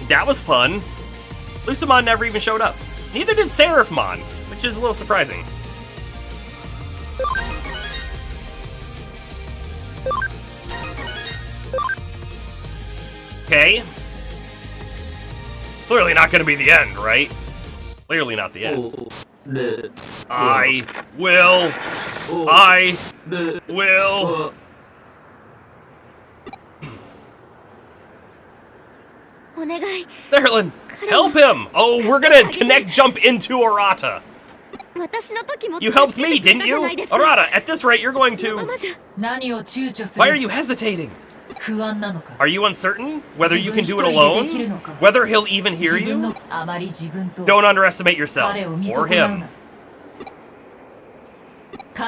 That was fun. Lucamon never even showed up. Neither did Seraphmon, which is a little surprising. Okay. Clearly not gonna be the end, right? Clearly not the end. I will. Derlin, help him! Oh, we're gonna connect jump into Arata. 私の時も You helped me, didn't you? Arata, at this rate, you're going to... 何を躊躇す Why are る you hesitating? 不安なのか Are you uncertain? Whether you can do it alone? Whether he'll even hear 自分 you? のあまり自分と Don't underestimate yourself. 彼を見 Or 損なう him.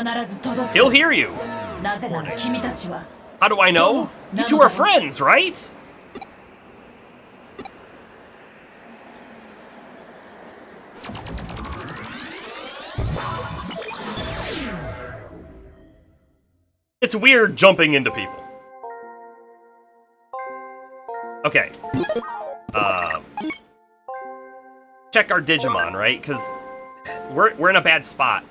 な必ず届く He'll hear you. なぜなら君たちは How do I know? You two are friends, right? It's weird jumping into people. Okay. Check our Digimon, right? Because we're in a bad spot.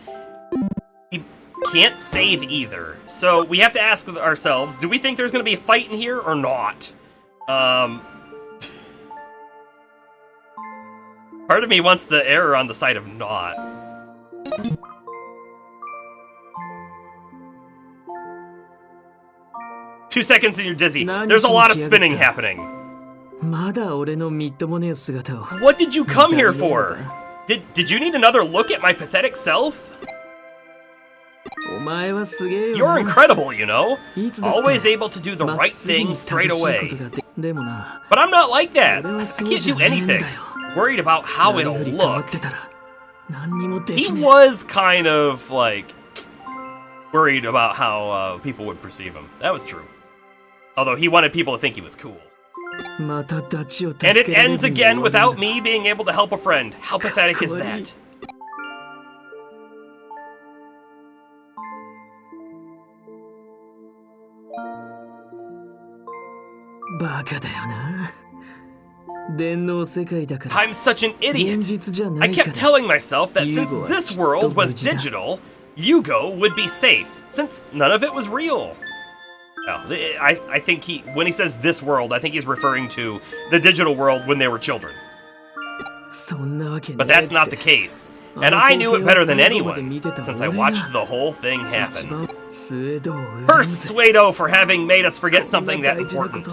He can't save either. So we have to ask ourselves, do we think there's going to be a fight in here or not? Part of me wants the error on the side of not. Two seconds and you're dizzy. There's a lot of spinning happening. まだ俺のみっともねえ姿を What did you come here for? Did you need another look at my pathetic self? お前はすげえよ You're な incredible, you know? いつだって Always able to do the まっ right すぐに thing 正しい straight こ away. とがででもな But I'm not like that. 俺は I そう can't じゃ do ねえんだ anything. よ Worried about how なり it'll ふり変わっ look. てたら何にもで He きねえ was kind of, like, worried about how people would perceive him. That was true. Although he wanted people to think he was cool. またダチを助 And け it られ ends ずに again 終わるん without だ me being able to help a friend. How pathetic is that? バカだよな電脳世界だから I'm such an 現 idiot. 実じゃな I いか kept ら telling myself that since Yugo thisは world was きっと無事だ。 digital, Yugo would be safe, since none of it was real. No, I think when he says this world, I think he's referring to the digital world when they were children. そんなわけね But えっ that's not て the case. And I knew it better than anyone, since I watched the whole thing 一 happen. 番スウェードを恨む Curse ぜ Suedo for having made us forget こんな something that 大事なこ important. と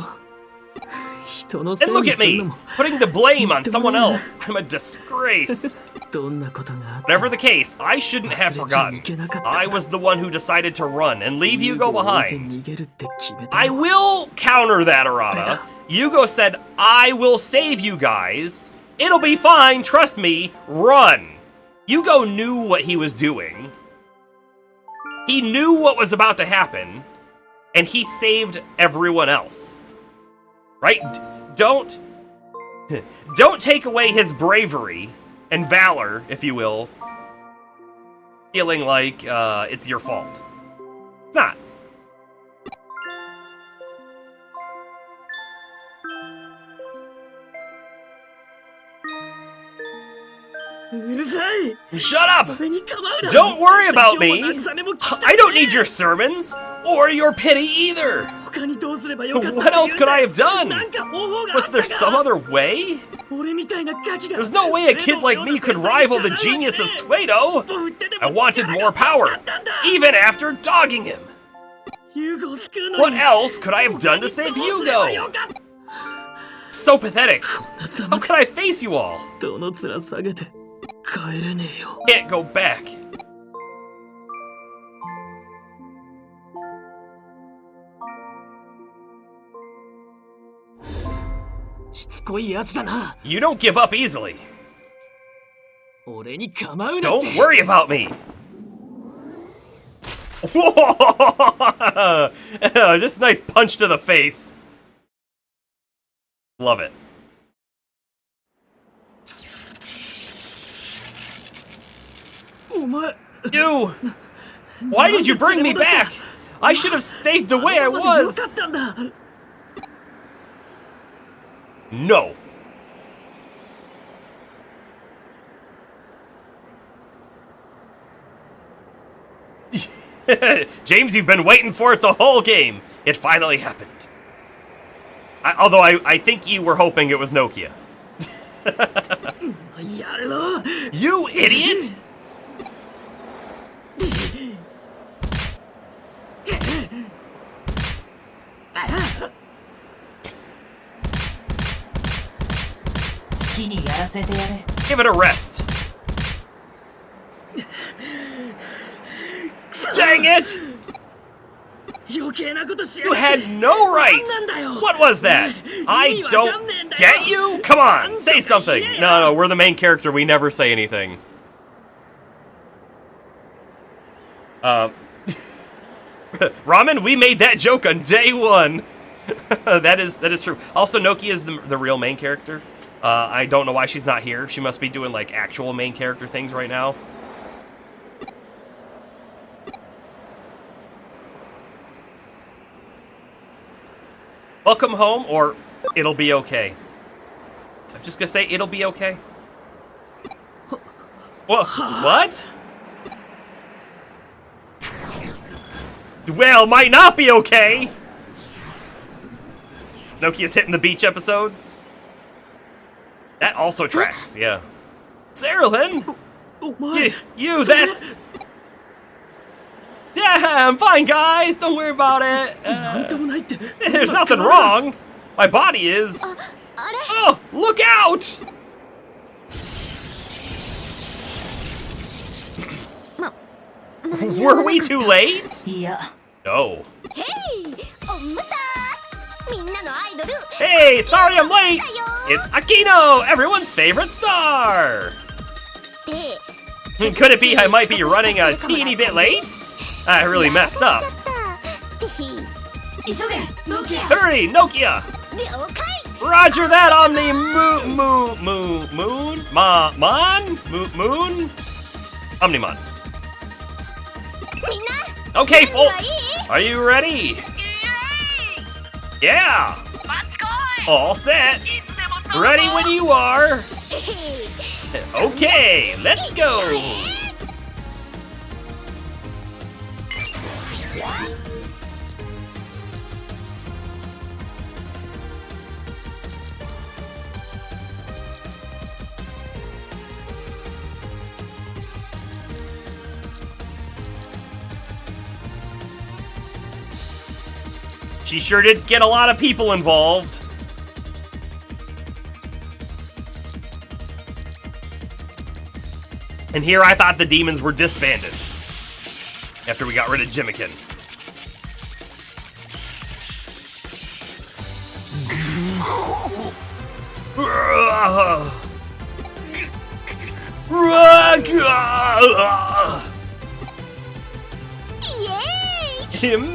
人のせい And look に at する me, のも putting the blame on someone else. I'm a disgrace. どんなことがあっても Whatever the case, I shouldn't have forgotten. I was the one who decided to run and leave Yugo 置いて behind. 逃げるって決めた I の will counter that, Arata. Yugo said, I will save you guys. It'll be fine, trust me, run. Yugo knew what he was doing. He knew what was about to happen, and he saved everyone else. Right? Don't take away his bravery and valor, if you will, feeling like it's your fault. It's not. うるさい Shut up! 俺に構うな Don't worry about 説教 me! も慰めも聞きたくね I don't need your sermons! Or your pity either! 他にどうすればよかった What else could I have done? なんか方法があ Was った there か some other way? 俺みたいなガキが There's no way a kid like me could rival the genius of Suedo! I wanted more power, even after dogging him! ユーゴを救うのに What else could I have done to save どうすればよ Yugo? かった So pathetic! こんなざ How まで could I face you all? どの面下げて帰れねえよ Can't go back. しつこいやつだな You don't give up easily. 俺に構うなって Don't worry about me. Whoa! Just a nice punch to the face. Love it. You! Why did you bring me back? I should have stayed the way I 今までよ was. かったんだ No. James, you've been waiting for it the whole game. It finally happened. Although I think you were hoping it was Nokia. やろう You idiot! Give it a rest. Dang it! 余計なことしや You がって had no right! なんなんだよ What was that? I don't get you? Come on, say something! No, we're the main character, we never say anything. Ramen, we made that joke on day one. that is true. Also, Nokia is the real main character. I don't know why she's not here. She must be doing like actual main character things right now. Welcome home, or it'll be okay. I'm just gonna say it'll be okay. What? Well, might not be okay. Nokia's hitting the beach episode. That also tracks, yeah. Saralyn! お前 You, that's... Yeah, I'm fine, guys. Don't worry about it. なんともないって There's nothing wrong. My body is... あれ Oh, look out! ま Were we too late? いや No. へいおむさみんなのアイドル Hey, sorry I'm late. だよ It's Akino, everyone's favorite star. で Could it be I might be running a teeny bit late? I really messed up. てひ急げノキア Hurry, Nokia. 了解 Roger that, Omni Moon. Moon? Omnimon. みんな Okay, folks. Are you ready? Yeah. All set. Ready when you are. へへ Okay, let's go. She sure did get a lot of people involved. And here I thought the demons were disbanded after we got rid of Jimikin.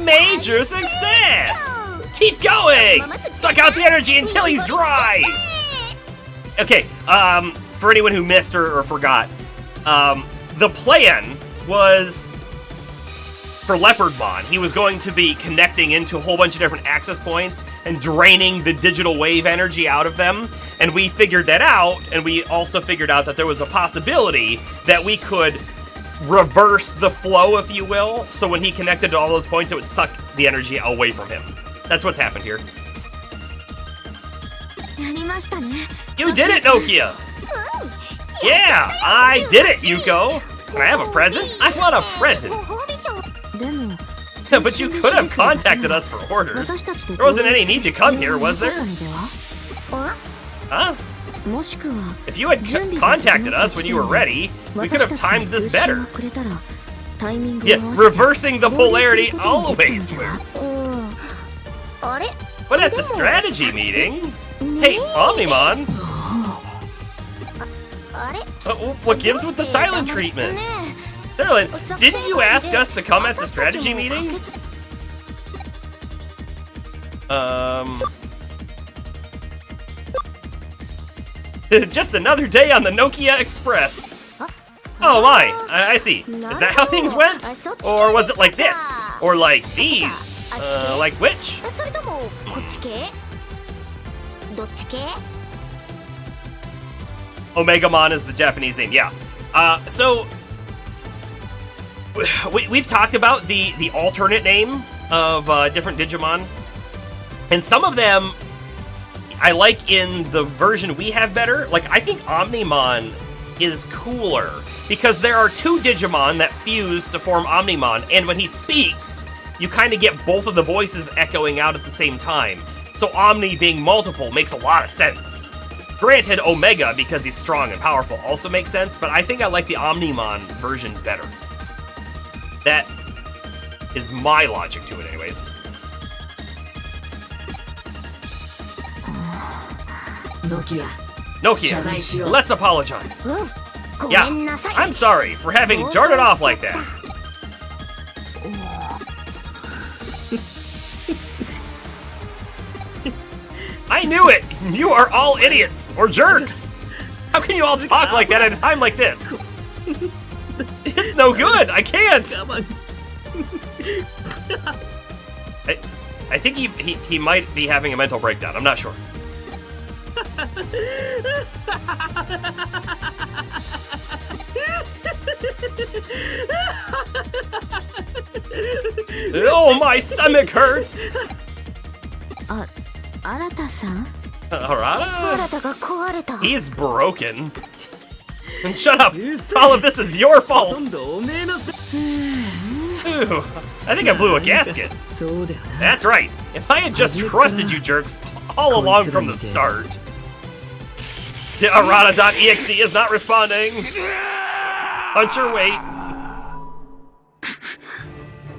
Major success! Keep going! Suck out the energy until he's dry! Okay, for anyone who missed or forgot, the plan was for Leopardmon. He was going to be connecting into a whole bunch of different access points and draining the digital wave energy out of them. And we figured that out, and we also figured out that there was a possibility that we could reverse the flow, if you will. So when he connected to all those points, it would suck the energy away from him. That's what's happened here. やりましたね You did it, Nokia! うん Yeah, I did it, Yuko! Can I have a present? I want a ご present! 褒美帳でも But you could have contacted us for orders. There wasn't any need to come here, was there? あ Huh? もしくは If you had contacted us when you were ready, we could have timed this better. くれたらタイミング Yeah, を合わせて reversing the polarity always う works. んあれ But at the strategy meeting... Hey, Omnimon! あれ What gives with the silent treatment? Darlin, didn't you ask us to come at the strategy meeting? Just another day on the Nokia Express. Oh my, I see. Is that how things went? Or was it like this? Or like these? Like which? それともこっち系どっち系 Omegamon is the Japanese name, yeah. So we've talked about the alternate name of different Digimon, and some of them I like in the version we have better. Like, I think Omnimon is cooler because there are two Digimon that fuse to form Omnimon, and when he speaks, you kind of get both of the voices echoing out at the same time. So Omni being multiple makes a lot of sense. Granted, Omega, because he's strong and powerful, also makes sense, but I think I like the Omnimon version better. That is my logic to it, anyways. Nokia, let's apologize. うんご Yeah, めんなさい I'm sorry for having darted off like that. I knew it! You are all idiots or jerks! How can you all talk like that at a time like this? It's no good! I can't! I think he might be having a mental breakdown. I'm not sure. Oh, my stomach hurts! あ新田さん Arata? 新田が壊れた He's broken. And shut up! All of this is your fault! ほとんどおめえのせ Ooh, I think I blew a gasket. そうだよな That's right. If I had just trusted you jerks all along from the start. Arata.exe is not responding. Punch your weight.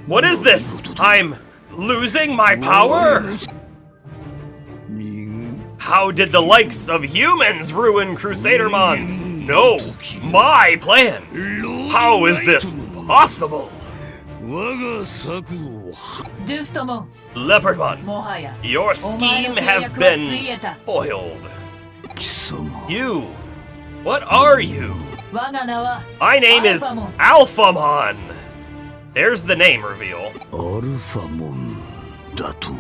What is this? I'm losing my power? How did the likes of humans ruin Crusadermons? No, my plan. How is this possible? ドゥフトモン Leopardmon, もはや your お前の scheme 契 has 約はつい been えた foiled. You, what are you? 我が名は My name is Alphamon. Alphamon. There's the name reveal. アルファモンだと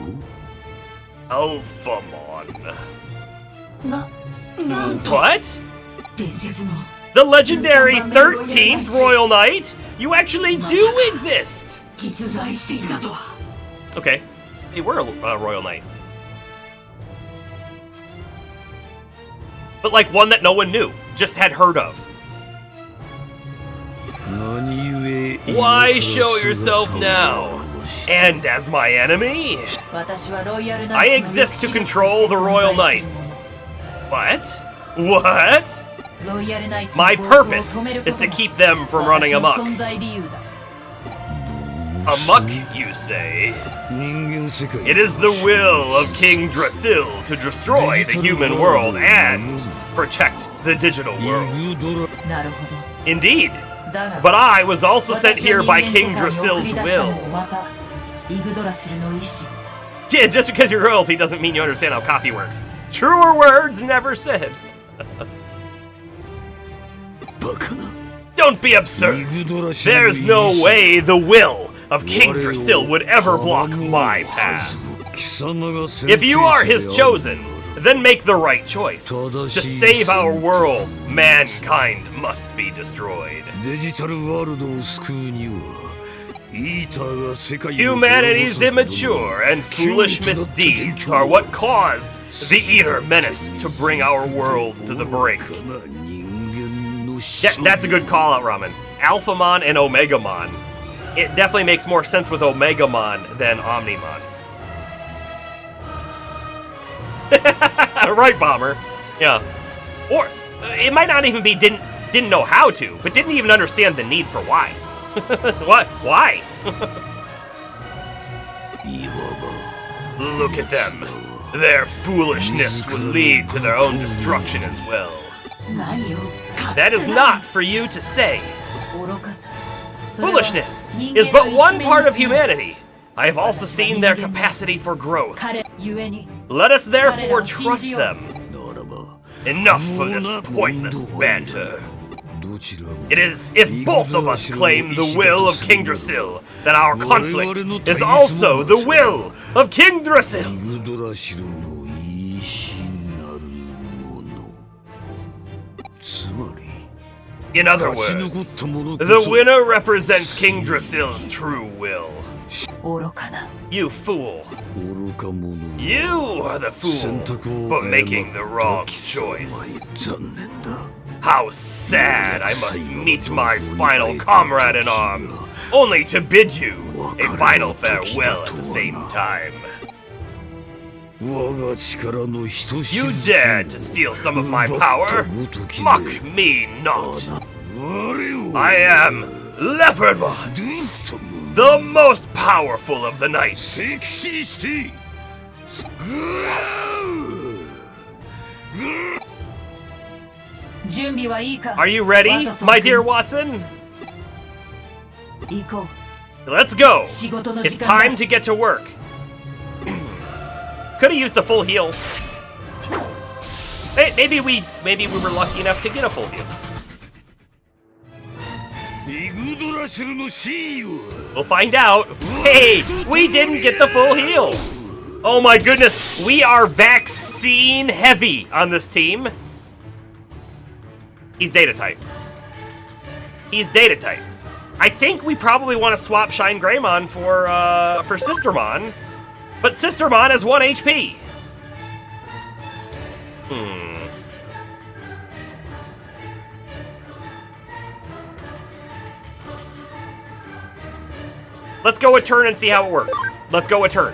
Alphamon. なんと What? 伝説の The legendary 13th Royal Knight? You actually do exist! 実在していたとは Okay, they were a Royal Knight. But like one that no one knew, just had heard of. 何故 Why show yourself now? And as my enemy? 私はロイヤルナイ I ツの exist to control the Royal Knights. What? What? ロイヤルナイツの My 暴走を purpose 止めるこ is と to が keep them from running 私の amok. 存在理由だ Amok, you say? 人間世界 It is the will of King Drasil to destroy the human world and protect the digital world. ユドラなるほど Indeed, だが but I was also sent 私を here by 人間 King 世界に送り Drasil's 出したの will. もまたイグドラシルの意志 Yeah, just because you're royalty doesn't mean you understand how copy works. Truer words never said. バカな Don't be absurd. ユドラシル There's no way the will of King Drasil would ever block my path. 貴様が選 If you 定 are 者で his ある chosen, then make the right choice. To save our world, mankind must be destroyed. デジタルワールドを救うにはイーターが世界を Humanity's 滅ぼす immature and foolish misdeeds are what caused the Eater menace to bring our world to the brink. 人間の Yeah, that's a good call out, Ramen. Alphamon and Omegamon. It definitely makes more sense with Omegamon than Omnimon. Right, Bomber. Yeah. Or it might not even be didn't know how to, but didn't even understand the need for why. What? Why? いわば Look at them. Their foolishness would lead to their own destruction as well. 何を That is not for you to say. 愚かさそれは Foolishness 人間 is の but one 一面 part に of 過ぎない humanity. I have also seen their capacity for growth. 彼ゆえに Let us therefore trust them. ならば Enough of this pointless banter. どちらも It is if both of us claim the will of King Drasil, that our conflict is also the will of King Drasil. ユドラシルの意志なるものつまり In other 勝ち残っ words, た者こ the そ winner represents King Drasil's true will. 愚かな You fool. 愚か者 You are the 選 fool 択を for 誤 making the った wrong 貴様 choice. 残念だ How sad I must meet my final comrade in arms, only to bid you a final farewell at the same time. 我が力のひとし You ずつ dared to steal some of my power? Mock me not. 我を I am Leopardmon, ドゥストム the most powerful of the knights. セクシーしてグワー準備はいいか Are you ready, ワトソン my 君 dear Watson? 行こ Let's go. う仕事の It's 時間 time だ to get to work. Could have used a full heal. Hey, maybe we were lucky enough to get a full heal. イグドラシルの真意は We'll find out. Hey, we didn't get the full heal. Oh my goodness, we are vaccine heavy on this team. He's data type. He's data type. I think we probably want to swap Shine Greymon for Sistermon, but Sistermon has 1 HP. Let's go a turn and see how it works. Let's go a turn.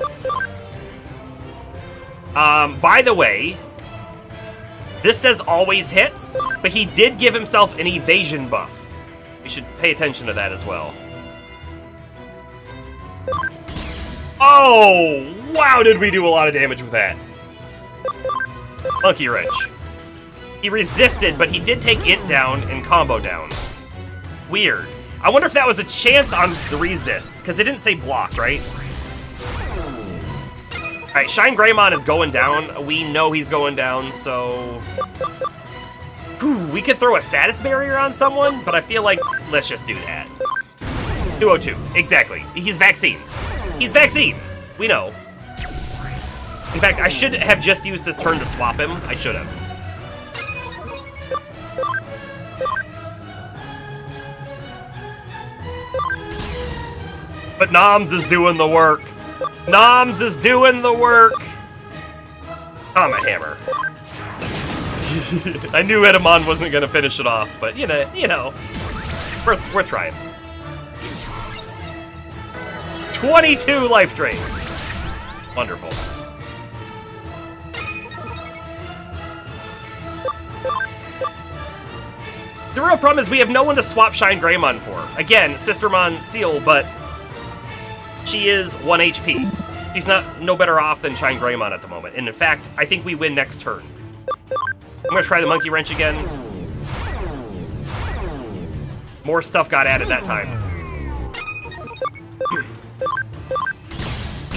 By the way, this says always hits, but he did give himself an evasion buff. We should pay attention to that as well. Oh, wow, did we do a lot of damage with that. Monkey wrench. He resisted, but he did take it down and combo down. Weird. I wonder if that was a chance on the resist, because it didn't say block, right? Alright, Shine Greymon is going down. We know he's going down, so... Whew, we could throw a status barrier on someone, but I feel like let's just do that. 202, exactly. He's Vaccine. He's Vaccine! We know. In fact, I should have just used this turn to swap him. I should have. But Noms is doing the work. Noms is doing the work. Comet Hammer. I knew Edamon wasn't gonna finish it off, but you know, worth trying. 22 life drain. Wonderful. The real problem is we have no one to swap Shine Greymon for. Again, Sistermon Seal, but she is 1 HP. She's no better off than Shine Greymon at the moment. And in fact, I think we win next turn. I'm gonna try the Monkey Wrench again. More stuff got added that time.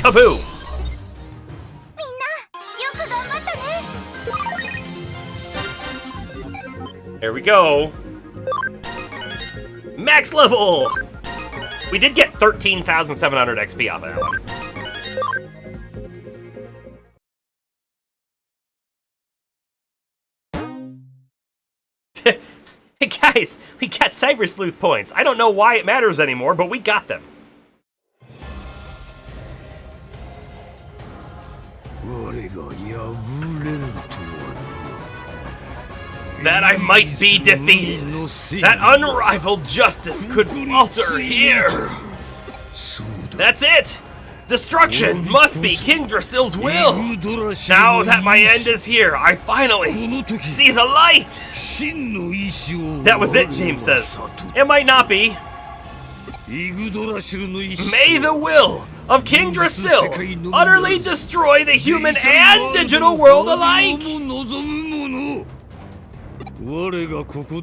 Kaboom! There we go. Max level! We did get 13,700 XP off of that one. Hey guys, we got Cyber Sleuth points. I don't know why it matters anymore, but we got them. That I might be defeated. That unrivaled justice could falter here. That's it. Destruction must be King Drasil's will. Now that my end is here, I finally see the light. That was it, James says. It might not be. May the will of King Drasil utterly destroy the human and digital world alike.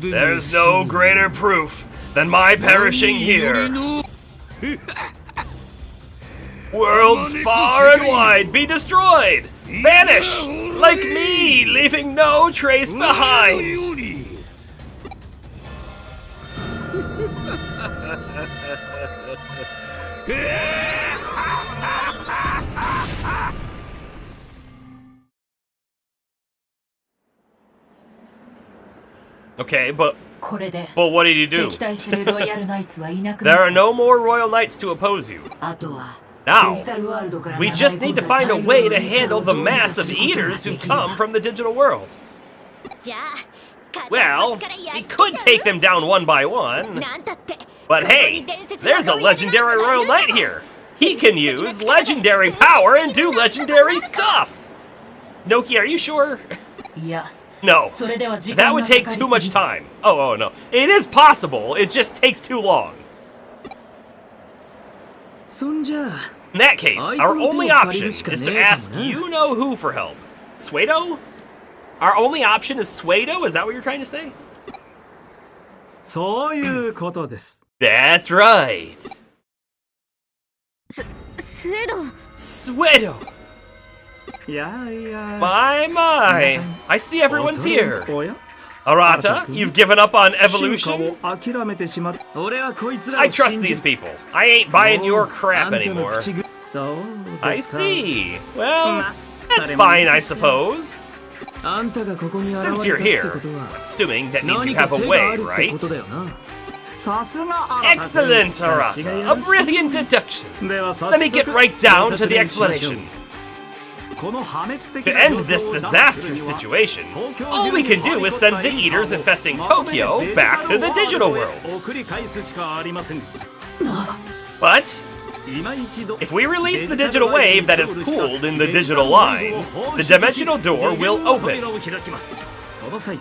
There's no greater proof than my perishing here. Worlds far and wide be destroyed, vanish like me, leaving no trace behind. Okay, but what did you do? There are no more Royal Knights to oppose you. Now, we just need to find a way to handle the mass of eaters who come from the digital world. Well, we could take them down one by one. But hey, there's a legendary Royal Knight here. He can use legendary power and do legendary stuff. Noki, are you sure? Yeah. No, that would take too much time. Oh no. It is possible, it just takes too long. In that case, our only option is to ask you-know-who for help. Suedo? Our only option is Suedo? Is that what you're trying to say? That's right. Suedo! My! I see everyone's here. Arata, you've given up on evolution? I trust these people. I ain't buying your crap anymore. I see. Well, that's fine, I suppose. Since you're here, assuming that means you have a way, right? Excellent, Arata. A brilliant deduction. Let me get right down to the explanation. To end this disastrous situation, all we can do is send the eaters infesting Tokyo back to the digital world. But if we release the digital wave that is cooled in the digital line, the dimensional door will open.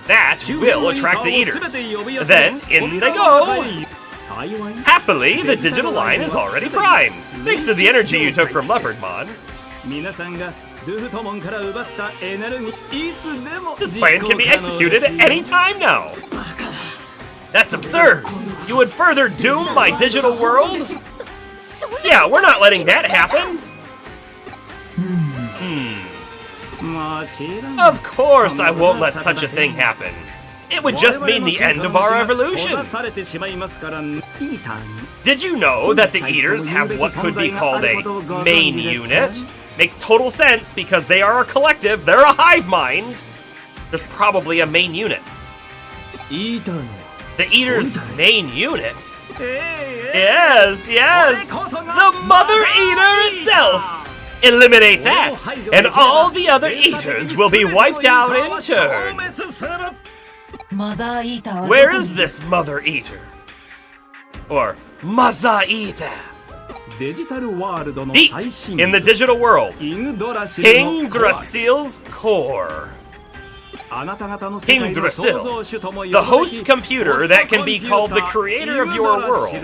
That will attract the eaters. Then, in they go! Happily, the digital line is already primed, thanks to the energy you took from Leopardmon. This plan can be executed at any time now. That's absurd. You would further doom my digital world? Yeah, we're not letting that happen. Of course I won't let such a thing happen. It would just mean the end of our evolution. Did you know that the Eaters have what could be called a main unit? Makes total sense because they are a collective, they're a hive mind. There's probably a main unit. The Eater's main unit? Yes, yes! The Mother Eater itself! Eliminate that, and all the other Eaters will be wiped out in turn. Where is this Mother Eater? Or Maza Eater? In the digital world, King Drasil's core. King Drasil, the host computer that can be called the creator of your world,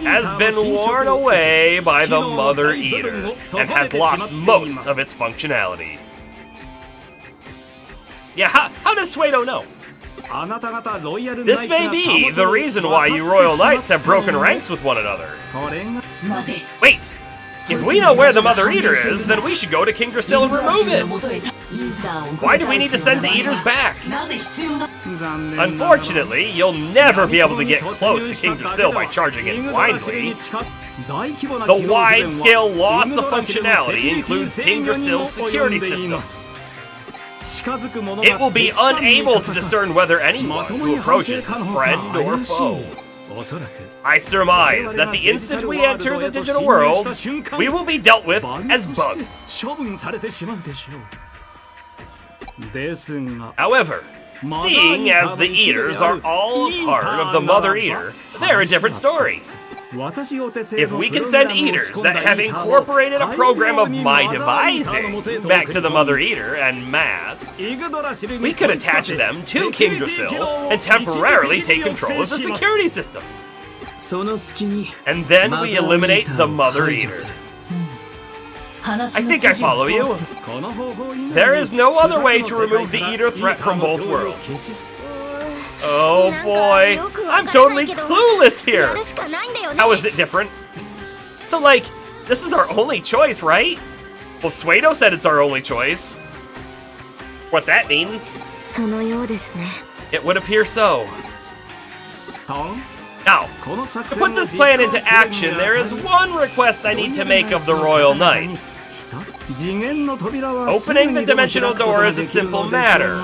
has been worn away by the Mother Eater and has lost most of its functionality. Yeah, how does Suedo know? This may be the reason why you Royal Knights have broken ranks with one another. Wait! If we know where the Mother Eater is, then we should go to King Drasil and remove it! Why do we need to send the Eaters back? Unfortunately, you'll never be able to get close to King Drasil by charging it blindly. The wide-scale loss of functionality includes King Drasil's security system. It will be unable to discern whether anyone who approaches is friend or foe. I surmise that the instant we enter the digital world, we will be dealt with as bugs. However, seeing as the Eaters are all part of the Mother Eater, they're a different story. If we can send Eaters that have incorporated a program of my devising back to the Mother Eater en masse, we could attach them to King Drasil and temporarily take control of the security system. And then we eliminate the Mother Eater. I think I follow you. There is no other way to remove the Eater threat from both worlds. Oh boy, I'm totally clueless here! How is it different? So like, this is our only choice, right? Well, Suedo said it's our only choice. What that means? It would appear so. Now, to put this plan into action, there is one request I need to make of the Royal Knights. Opening the dimensional door is a simple matter.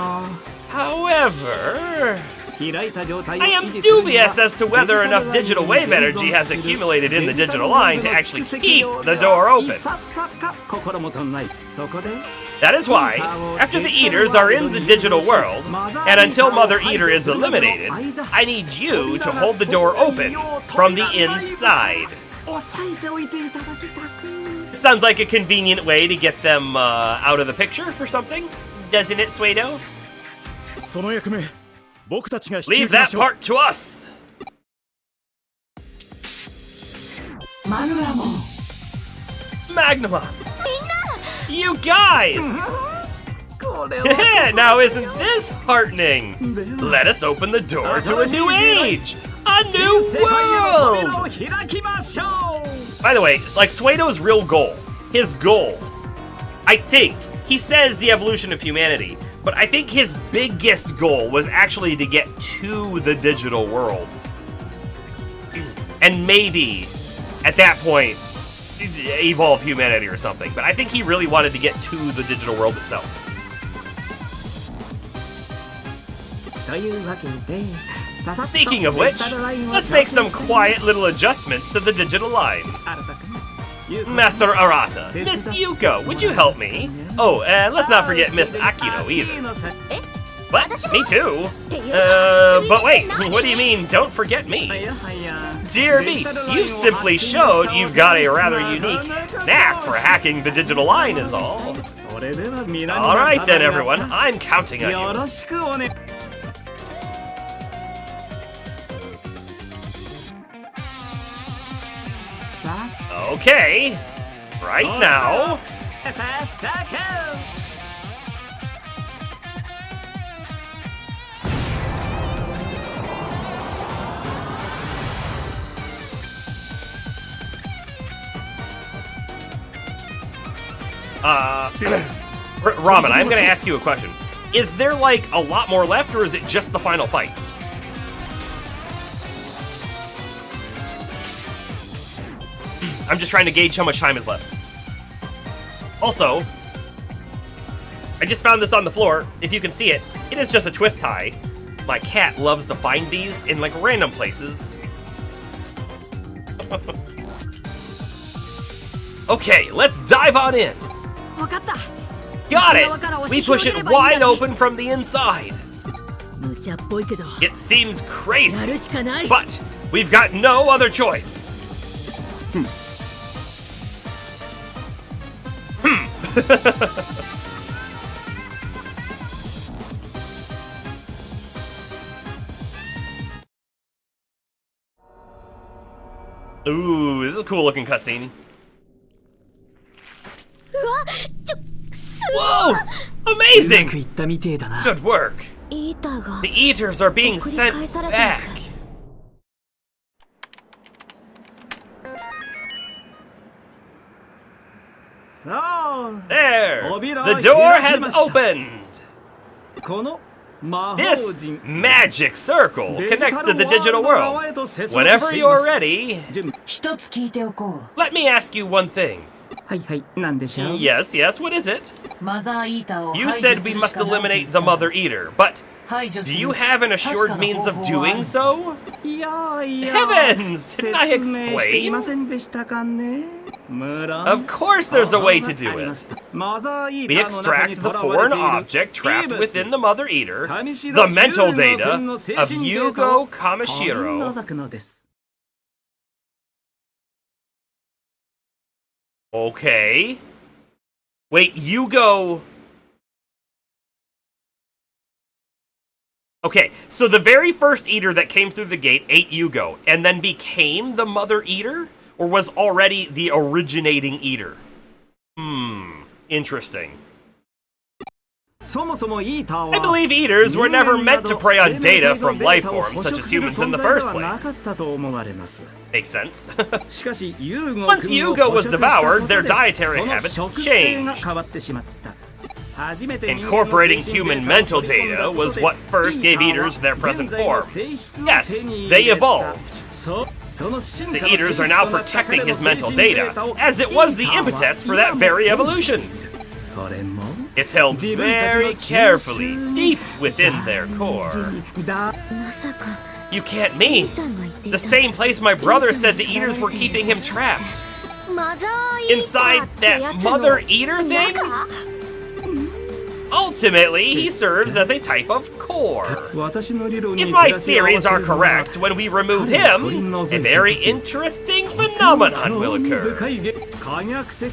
However, I am dubious as to whether enough digital wave energy has accumulated in the digital line to actually keep the door open. That is why, after the Eaters are in the digital world, and until Mother Eater is eliminated, I need you to hold the door open from the inside. Sounds like a convenient way to get them out of the picture for something, doesn't it, Suedo? Leave that part to us! Magnamon! You guys! Now isn't this heartening? Let us open the door to a new age! A new world! By the way, like Suedo's real goal, his goal, I think, he says the evolution of humanity, but I think his biggest goal was actually to get to the digital world. And maybe, at that point, evolve humanity or something. But I think he really wanted to get to the digital world itself. Speaking of which, let's make some quiet little adjustments to the digital line. Master Arata, Miss Yuko, would you help me? Oh, and let's not forget Miss Akino either. What? Me too? But wait, what do you mean, don't forget me? Dear me, you simply showed you've got a rather unique knack for hacking the digital line is all. Alright then everyone, I'm counting on you. Okay. Right now. Ramen, I'm gonna ask you a question. Is there, like, a lot more left, or is it just the final fight? I'm just trying to gauge how much time is left. Also, I just found this on the floor. If you can see it, it is just a twist tie. My cat loves to find these in, like, random places. Okay, let's dive on in. Got it! We push it wide open from the inside. It seems crazy, but we've got no other choice. Ooh, this is a cool looking cutscene. Whoa! Amazing! Good work. The eaters are being sent back. There! The door has opened! This magic circle connects to the digital world. Whenever you're ready, let me ask you one thing. Yes, yes, what is it? You said we must eliminate the Mother Eater, but do you have an assured means of doing so? Heavens! Didn't I explain? Of course there's a way to do it. We extract the foreign object trapped within the Mother Eater, the mental data of Yugo Kamishiro. Okay. Wait, Yugo... Okay, so the very first Eater that came through the gate ate Yugo, and then became the Mother Eater? Or was already the originating Eater? Interesting. I believe Eaters were never meant to prey on data from life forms such as humans in the first place. Makes sense. Once Yugo was devoured, their dietary habits changed. Incorporating human mental data was what first gave Eaters their present form. Yes, they evolved. The Eaters are now protecting his mental data, as it was the impetus for that very evolution. It's held very carefully, deep within their core. You can't mean the same place my brother said the Eaters were keeping him trapped. Inside that Mother Eater thing? Ultimately, he serves as a type of core. If my theories are correct, when we remove him, a very interesting phenomenon will occur.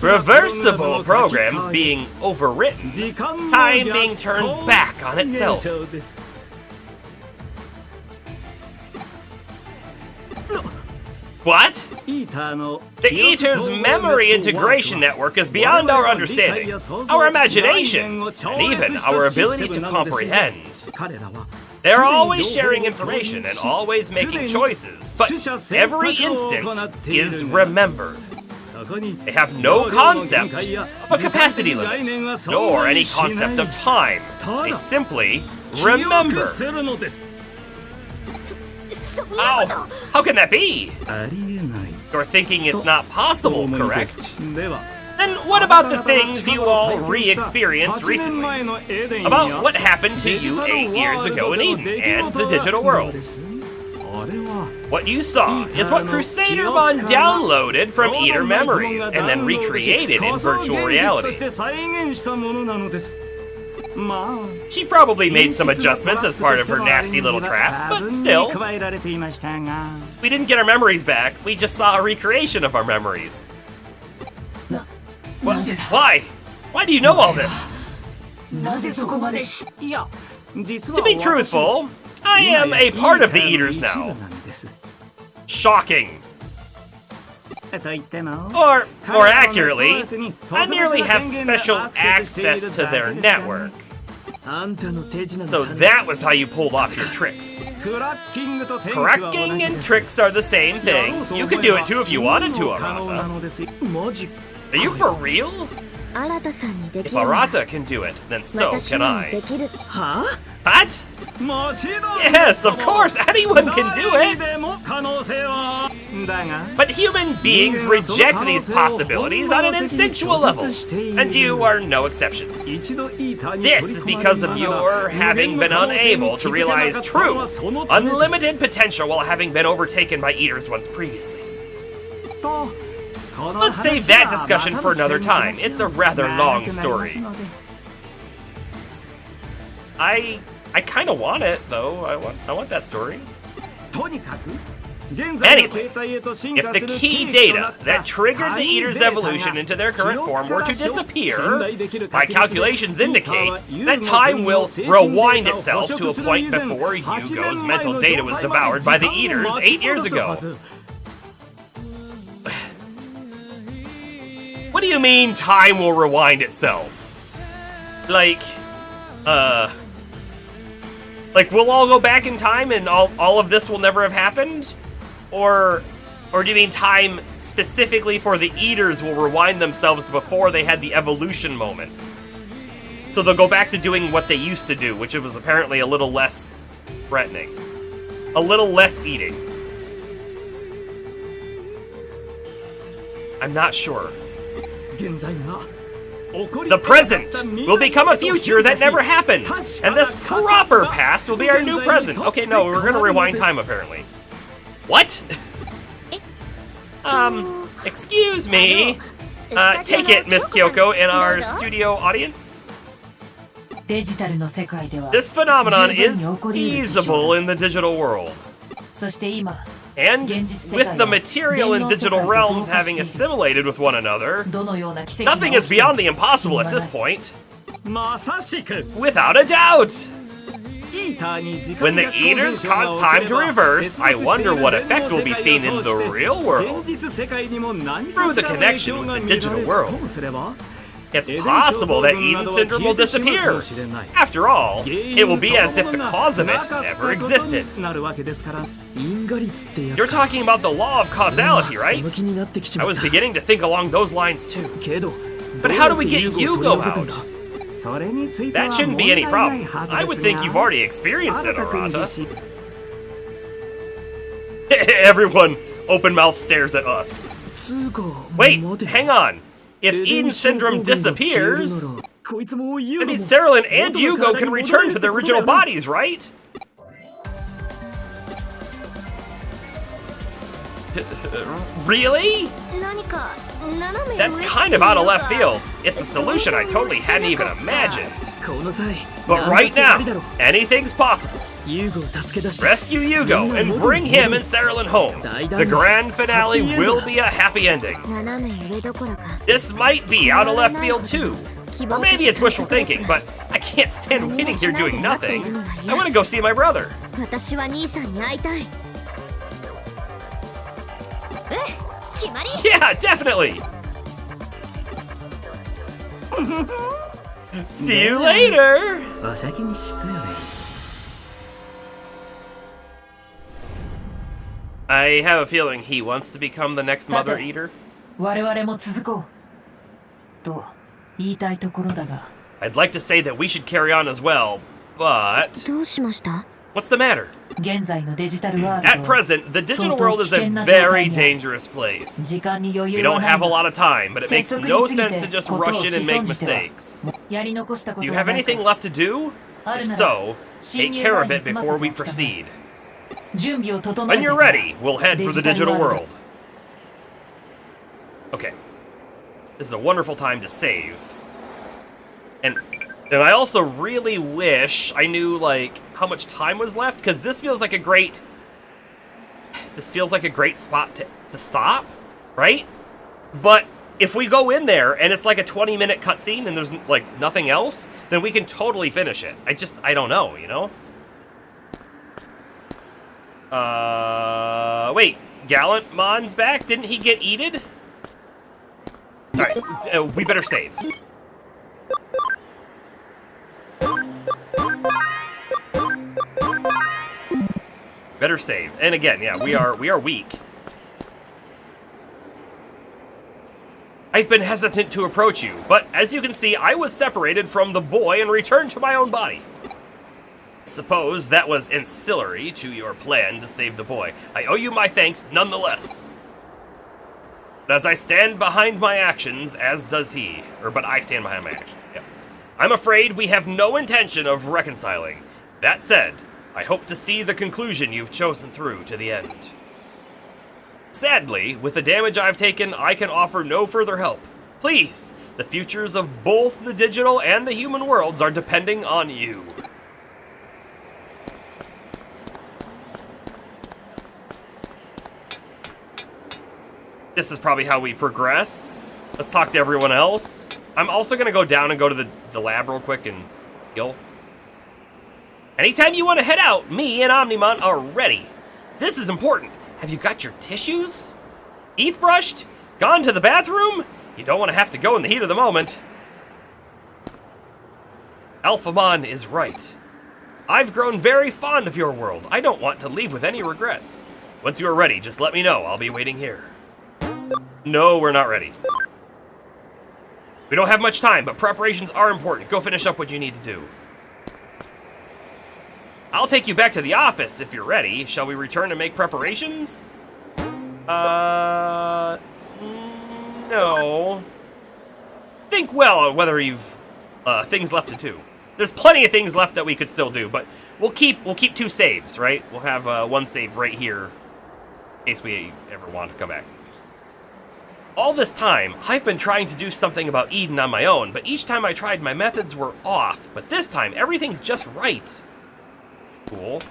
Reversible programs being overwritten, time being turned back on itself. What? The Eater's memory integration network is beyond our understanding, our imagination, and even our ability to comprehend. They're always sharing information and always making choices, but every instant is remembered. They have no concept of a capacity limit, nor any concept of time. They simply remember. Oh, how can that be? You're thinking it's not possible, correct? Then what about the things you all re-experienced recently? About what happened to you 8 years ago in Eden and the digital world? What you saw is what Crusadermon downloaded from Eater memories and then recreated in virtual reality. She probably made some adjustments as part of her nasty little trap, but still. We didn't get our memories back, we just saw a recreation of our memories. Why? Why do you know all this? To be truthful, I am a part of the Eaters now. Shocking. Or, more accurately, I merely have special access to their network. So that was how you pulled off your tricks. Cracking and tricks are the same thing. You could do it too if you wanted to, Arata. Are you for real? 新田さんにでき If るなら Arata can do it, then so 私 can にも I. できる Huh? What? もちろん Yes, of course, anyone can do 誰 it! にでも可能性はだが But human beings reject these possibilities on an instinctual level, and you are no exception. 一度いいターンに This 取り is 込まれ because る of な your ら having been unable to realize true, unlimited potential while having been overtaken by eaters once previously. Let's save that discussion for another time. It's a rather long story. I kind of want it though. I want that story. Anyway, if the key data that triggered the Eater's evolution into their current form were to disappear, my calculations indicate that time will rewind itself to a point before Yugo's mental data was devoured by the Eaters 8 years ago. What do you mean time will rewind itself? Like we'll all go back in time and all of this will never have happened? Or do you mean time specifically for the Eaters will rewind themselves before they had the evolution moment? So they'll go back to doing what they used to do, which was apparently a little less threatening. A little less eating. I'm not sure. The present will become a future that never happened, and this proper past will be our new present. Okay, no, we're gonna rewind time apparently. What? Excuse me. Take it, Miss Kyoko, in our studio audience. デジタルの世界では This phenomenon 十分 is に起こり得る事象 feasible in the digital world. そして今 And with the material and digital realms having assimilated with one another, どのような奇跡が nothing 起 is きても beyond the impossible at 不思議は this ない point. まさしく Without a doubt! いいターンに時間 When the 逆行 Eaters 現象が cause 起 time き to れば reverse, I wonder what effect will be seen in the real 現 world. 実世界にも何 Through か the しらの connection 影響 with が the 見られ digital る world. ともすれば It's possible that Eden Syndrome will disappear. After all, it will be as if the cause of it never existed. You're talking about the law of causality, right? I was beginning to think along those lines too. But how do we get Yugo out? That shouldn't be any problem. I would think you've already experienced it, Arata. Everyone open-mouthed stares at us. Wait, hang on. If Eden Syndrome disappears, that means Cerulean and Yugo can return to their original bodies, right? Really? 何か斜め That's 上 kind of out of left field. It's a solution I totally hadn't even imagined. But right now, anything's possible. Rescue Yugo and bring him and Cerulean home. The grand finale will be a happy ending. 斜め上どころか This might be out of left field too. Or maybe it's wishful thinking, but I can't stand waiting here doing nothing. I want to go see my brother. 私は兄さんに会いたい決まり Yeah, definitely. See you later. お先に失礼 I have a feeling he wants to become the next Mother Sate. Eater. 我々も続こうと言いたいところだが I'd like to say that we should carry on as well, but どうしました what's the matter? 現在のデジタルワール At ド present, the digital world is a very dangerous place. 時間に余 We 裕 don't はない have a lot of time, but it 拙 makes 速 no に過ぎ sense to て just ことを rush in し and 損 make じては mistakes. やり残したこ Do と you は have ない anything か left to do? ある If なら so, 侵 take 入 care 前 of に it 済ませ before て we おきたまえ proceed. 準備を整え When て you're から ready, we'll head for the digital world. Okay. This is a wonderful time to save. And I also really wish I knew, like, how much time was left, because this feels like a great spot to stop, right? But if we go in there and it's like a 20-minute cutscene and there's, like, nothing else, then we can totally finish it. I don't know, you know? Wait. Gallantmon's back? Didn't he get eated? Alright, we better save. Better save. And again, yeah, we are weak. I've been hesitant to approach you, but as you can see, I was separated from the boy and returned to my own body. Suppose that was ancillary to your plan to save the boy. I owe you my thanks nonetheless. But as I stand behind my actions, as does he. But I stand behind my actions, yeah. I'm afraid we have no intention of reconciling. That said, I hope to see the conclusion you've chosen through to the end. Sadly, with the damage I've taken, I can offer no further help. Please, the futures of both the digital and the human worlds are depending on you. This is probably how we progress. Let's talk to everyone else. I'm also going to go down and go to the lab real quick and heal. Anytime you want to head out, me and Omnimon are ready. This is important. Have you got your tissues? Teeth brushed? Gone to the bathroom? You don't want to have to go in the heat of the moment. Alphamon is right. I've grown very fond of your world. I don't want to leave with any regrets. Once you are ready, just let me know. I'll be waiting here. No, we're not ready. We don't have much time, but preparations are important. Go finish up what you need to do. I'll take you back to the office if you're ready. Shall we return to make preparations? No. Think well on whether you've things left to do. There's plenty of things left that we could still do, but we'll keep 2 saves, right? We'll have 1 save right here in case we ever want to come back. All this time, I've been trying to do something about Eden on my own, but each time I tried, my methods were off. But this time, everything's just right. Cool.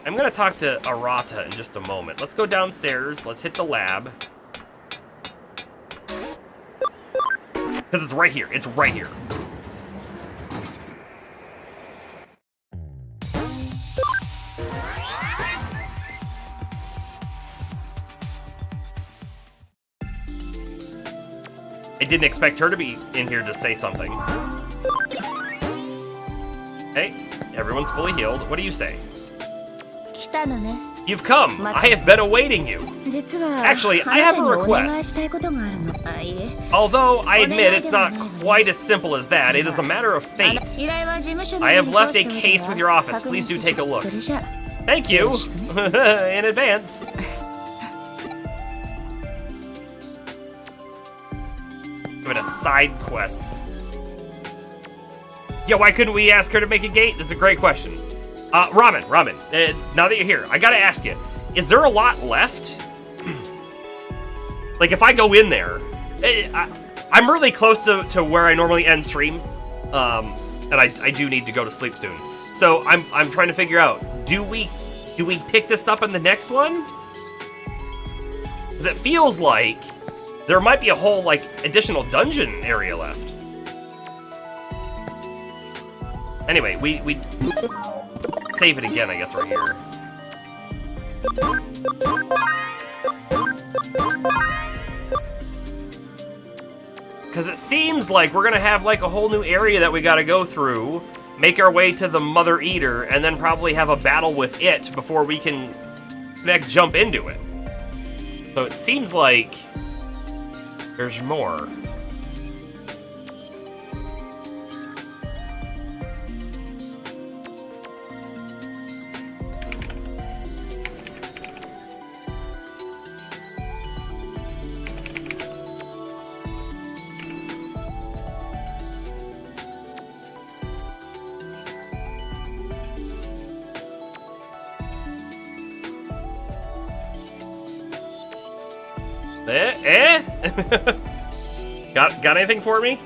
I'm gonna talk to Arata in just a moment. Let's go downstairs. Let's hit the lab. Because it's right here. It's right here. I didn't expect her to be in here to say something. Hey, everyone's fully healed. What do you say? You've come! I have been awaiting you! Actually, I have a request. Although, I admit it's not quite as simple as that. It is a matter of fate. I have left a case with your office. Please do take a look. Thank you! In advance. Give it a side quest. Yeah, why couldn't we ask her to make a gate? That's a great question. Ramen, now that you're here, I gotta ask you, is there a lot left? Like, if I go in there, I'm really close to where I normally end stream, and I do need to go to sleep soon. So I'm trying to figure out, do we pick this up in the next one? Because it feels like there might be a whole, like, additional dungeon area left. Anyway, we save it again, I guess, right here. Because it seems like we're gonna have, like, a whole new area that we gotta go through, make our way to the Mother Eater, and then probably have a battle with it before we can jump into it. So it seems like there's more. Got anything for me?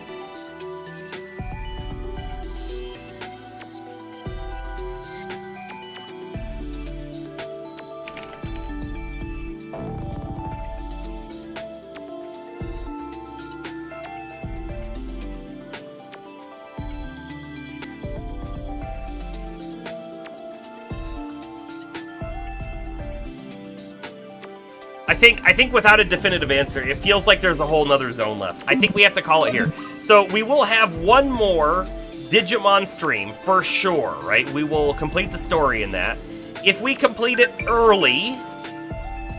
think without a definitive answer, it feels like there's a whole nother zone left. I think we have to call it here. So we will have one more Digimon stream for sure, right? We will complete the story in that. If we complete it early,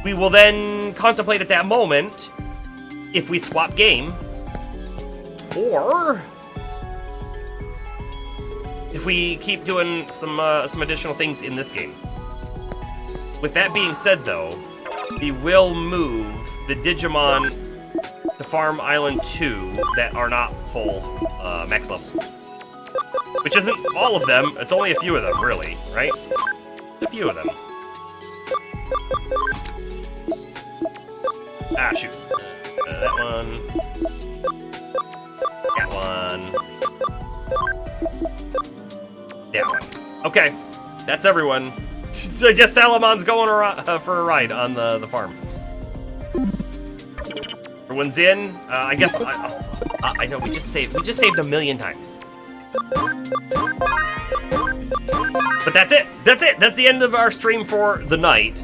we will then contemplate at that moment if we swap game, or if we keep doing some additional things in this game. With that being said, though, we will move the Digimon to Farm Island 2 that are not full max level. Which isn't all of them, it's only a few of them, really, right? A few of them. Ah, shoot. That one. That one. That one. Okay, that's everyone. I guess Salamon's going for a ride on the farm. Everyone's in. I guess I know we just saved a million times. But that's it. That's it. That's the end of our stream for the night.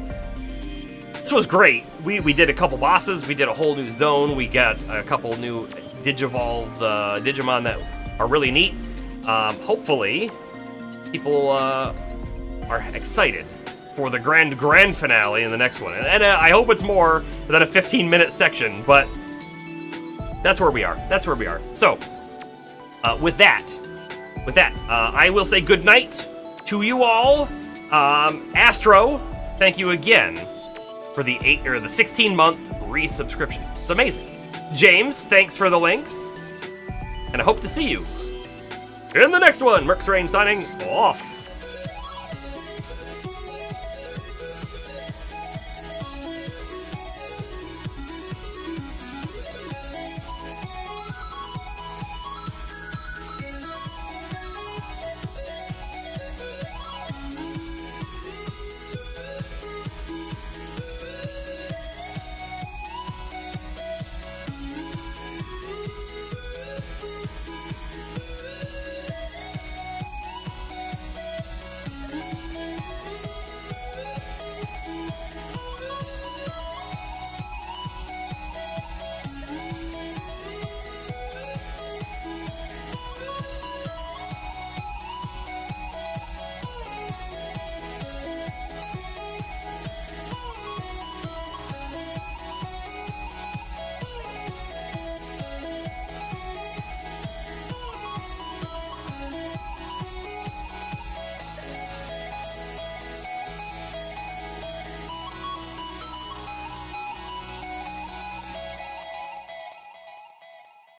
This was great. We did a couple bosses. We did a whole new zone. We got a couple new Digivolved Digimon that are really neat. Hopefully, people are excited for the grand finale in the next one. And I hope it's more than a 15-minute section, but that's where we are. That's where we are. So, with that, I will say good night to you all. Astro, thank you again for the 16-month resubscription. It's amazing. James, thanks for the links, and I hope to see you in the next one. Mercs Rain signing off.